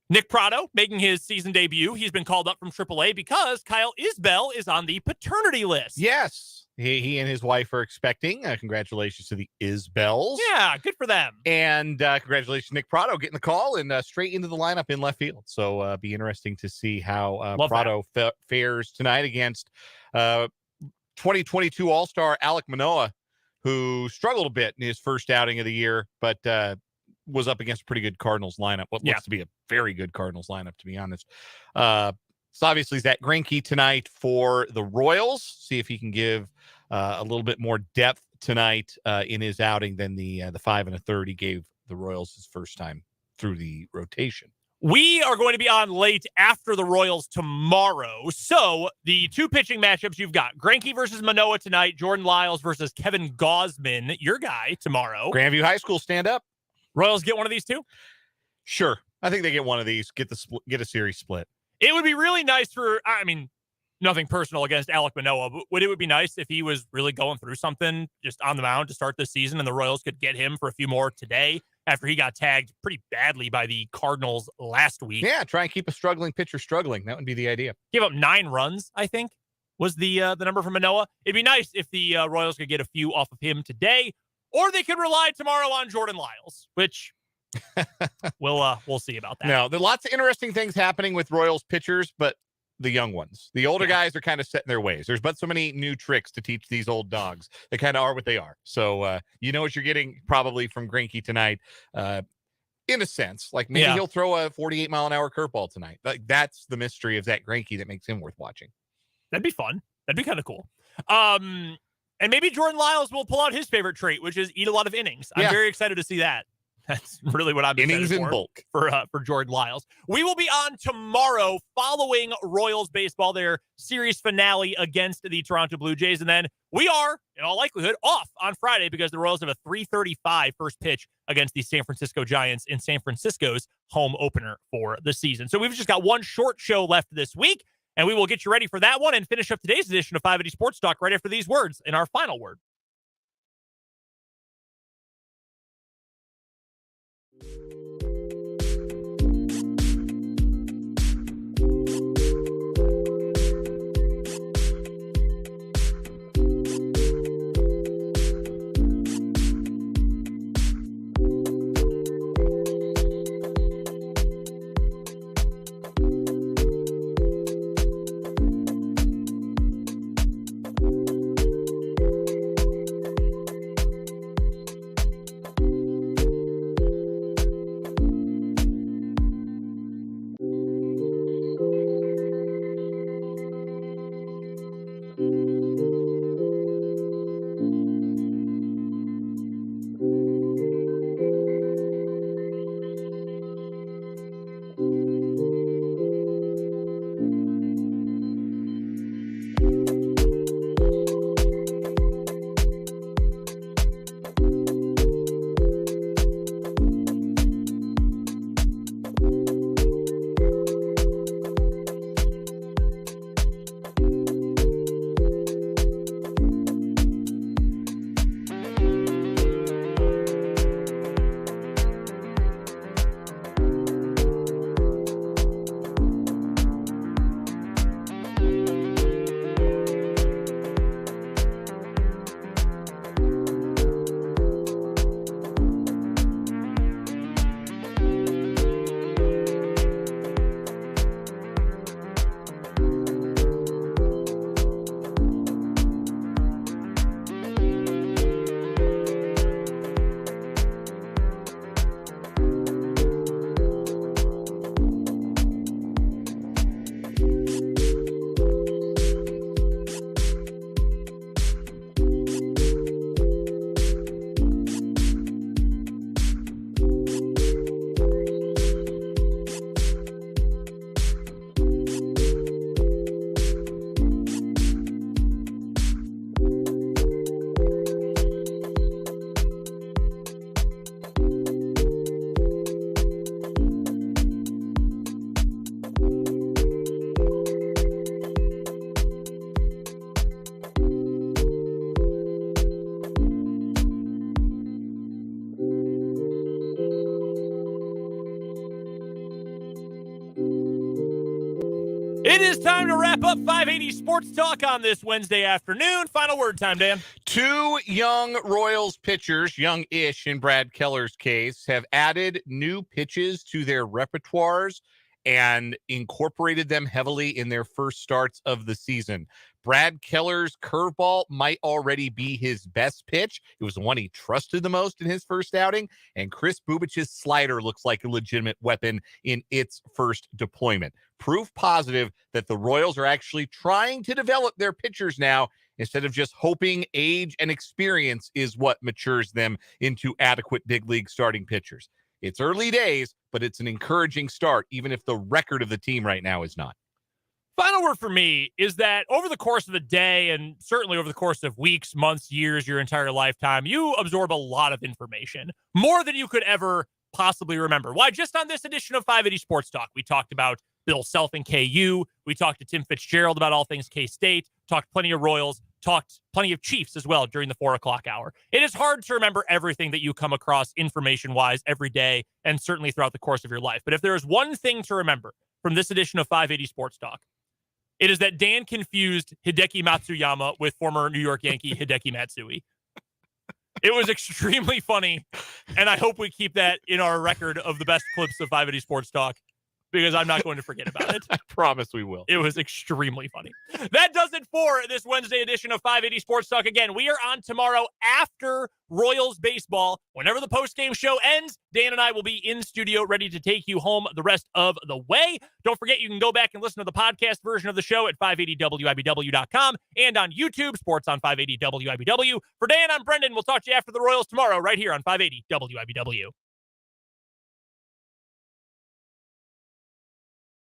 Nick Prado making his season debut. He's been called up from AAA because Kyle Isbell is on the paternity list. Yes. He and his wife are expecting. Congratulations to the Isbells. Yeah, good for them. And congratulations, Nick Prado, getting the call and straight into the lineup in left field. So be interesting to see how Prado fares tonight against 2022 All-Star Alek Manoah, who struggled a bit in his first outing of the year, but was up against a pretty good Cardinals lineup. What looks to be a very good Cardinals lineup, to be honest. So obviously Zach Greinke tonight for the Royals. See if he can give a little bit more depth tonight in his outing than the 5 1/3 he gave the Royals his first time through the rotation. We are going to be on late after the Royals tomorrow. So the two pitching matchups you've got, Greinke versus Manoah tonight, Jordan Lyles versus Kevin Gausman, your guy, tomorrow. Grandview High School, stand up. Royals get one of these two? Sure. I think they get one of these, get a series split. It would be really nice for, I mean, nothing personal against Alek Manoah, but it would be nice if he was really going through something just on the mound to start this season and the Royals could get him for a few more today after he got tagged pretty badly by the Cardinals last week. Yeah, try and keep a struggling pitcher struggling. That would be the idea. Give up 9 runs, I think, was the number for Manoah. It'd be nice if the Royals could get a few off of him today, or they could rely tomorrow on Jordan Lyles, which we'll see about that. No, there are lots of interesting things happening with Royals pitchers, but the young ones, the older guys are kind of set in their ways. There's but so many new tricks to teach these old dogs. They kind of are what they are. So you know what you're getting probably from Greinke tonight, in a sense. Like maybe he'll throw a 48-mile-an-hour curveball tonight. Like that's the mystery of Zach Greinke that makes him worth watching. That'd be fun. That'd be kind of cool. And maybe Jordan Lyles will pull out his favorite trait, which is eat a lot of innings. I'm very excited to see that. That's really what I'm innings in for, bulk for Jordan Lyles. We will be on tomorrow following Royals baseball, their series finale against the Toronto Blue Jays. And then we are, in all likelihood, off on Friday because the Royals have a 3:35 first pitch against the San Francisco Giants in San Francisco's home opener for the season. So we've just got one short show left this week, and we will get you ready for that one and finish up today's edition of 580 Sports Talk right after these words in our final word. It is time to wrap up 580 Sports Talk on this Wednesday afternoon. Final word time, Dan. Two young Royals pitchers, young-ish in Brad Keller's case, have added new pitches to their repertoires and incorporated them heavily in their first starts of the season. Brad Keller's curveball might already be his best pitch. It was the one he trusted the most in his first outing. And Chris Bubich's slider looks like a legitimate weapon in its first deployment. Proof positive that the Royals are actually trying to develop their pitchers now instead of just hoping age and experience is what matures them into adequate big league starting pitchers. It's early days, but it's an encouraging start, even if the record of the team right now is not. Final word for me is that over the course of the day, and certainly over the course of weeks, months, years, your entire lifetime, you absorb a lot of information, more than you could ever possibly remember. Why, just on this edition of 580 Sports Talk, we talked about Bill Self and KU. We talked to Tim Fitzgerald about all things K-State, talked plenty of Royals, talked plenty of Chiefs as well during the 4 o'clock hour. It is hard to remember everything that you come across information-wise every day and certainly throughout the course of your life. But if there is one thing to remember from this edition of 580 Sports Talk, it is that Dan confused Hideki Matsuyama with former New York Yankee Hideki Matsui. It was extremely funny, and I hope we keep that in our record of the best clips of 580 Sports Talk, because I'm not going to forget about it. I promise we will. It was extremely funny. That does it for this Wednesday edition of 580 Sports Talk. Again, we are on tomorrow after Royals baseball. Whenever the post-game show ends, Dan and I will be in studio ready to take you home the rest of the way. Don't forget, you can go back and listen to the podcast version of the show at 580WIBW.com and on YouTube, Sports on 580 WIBW. For Dan, I'm Brendan. We'll talk to you after the Royals tomorrow right here on 580 WIBW.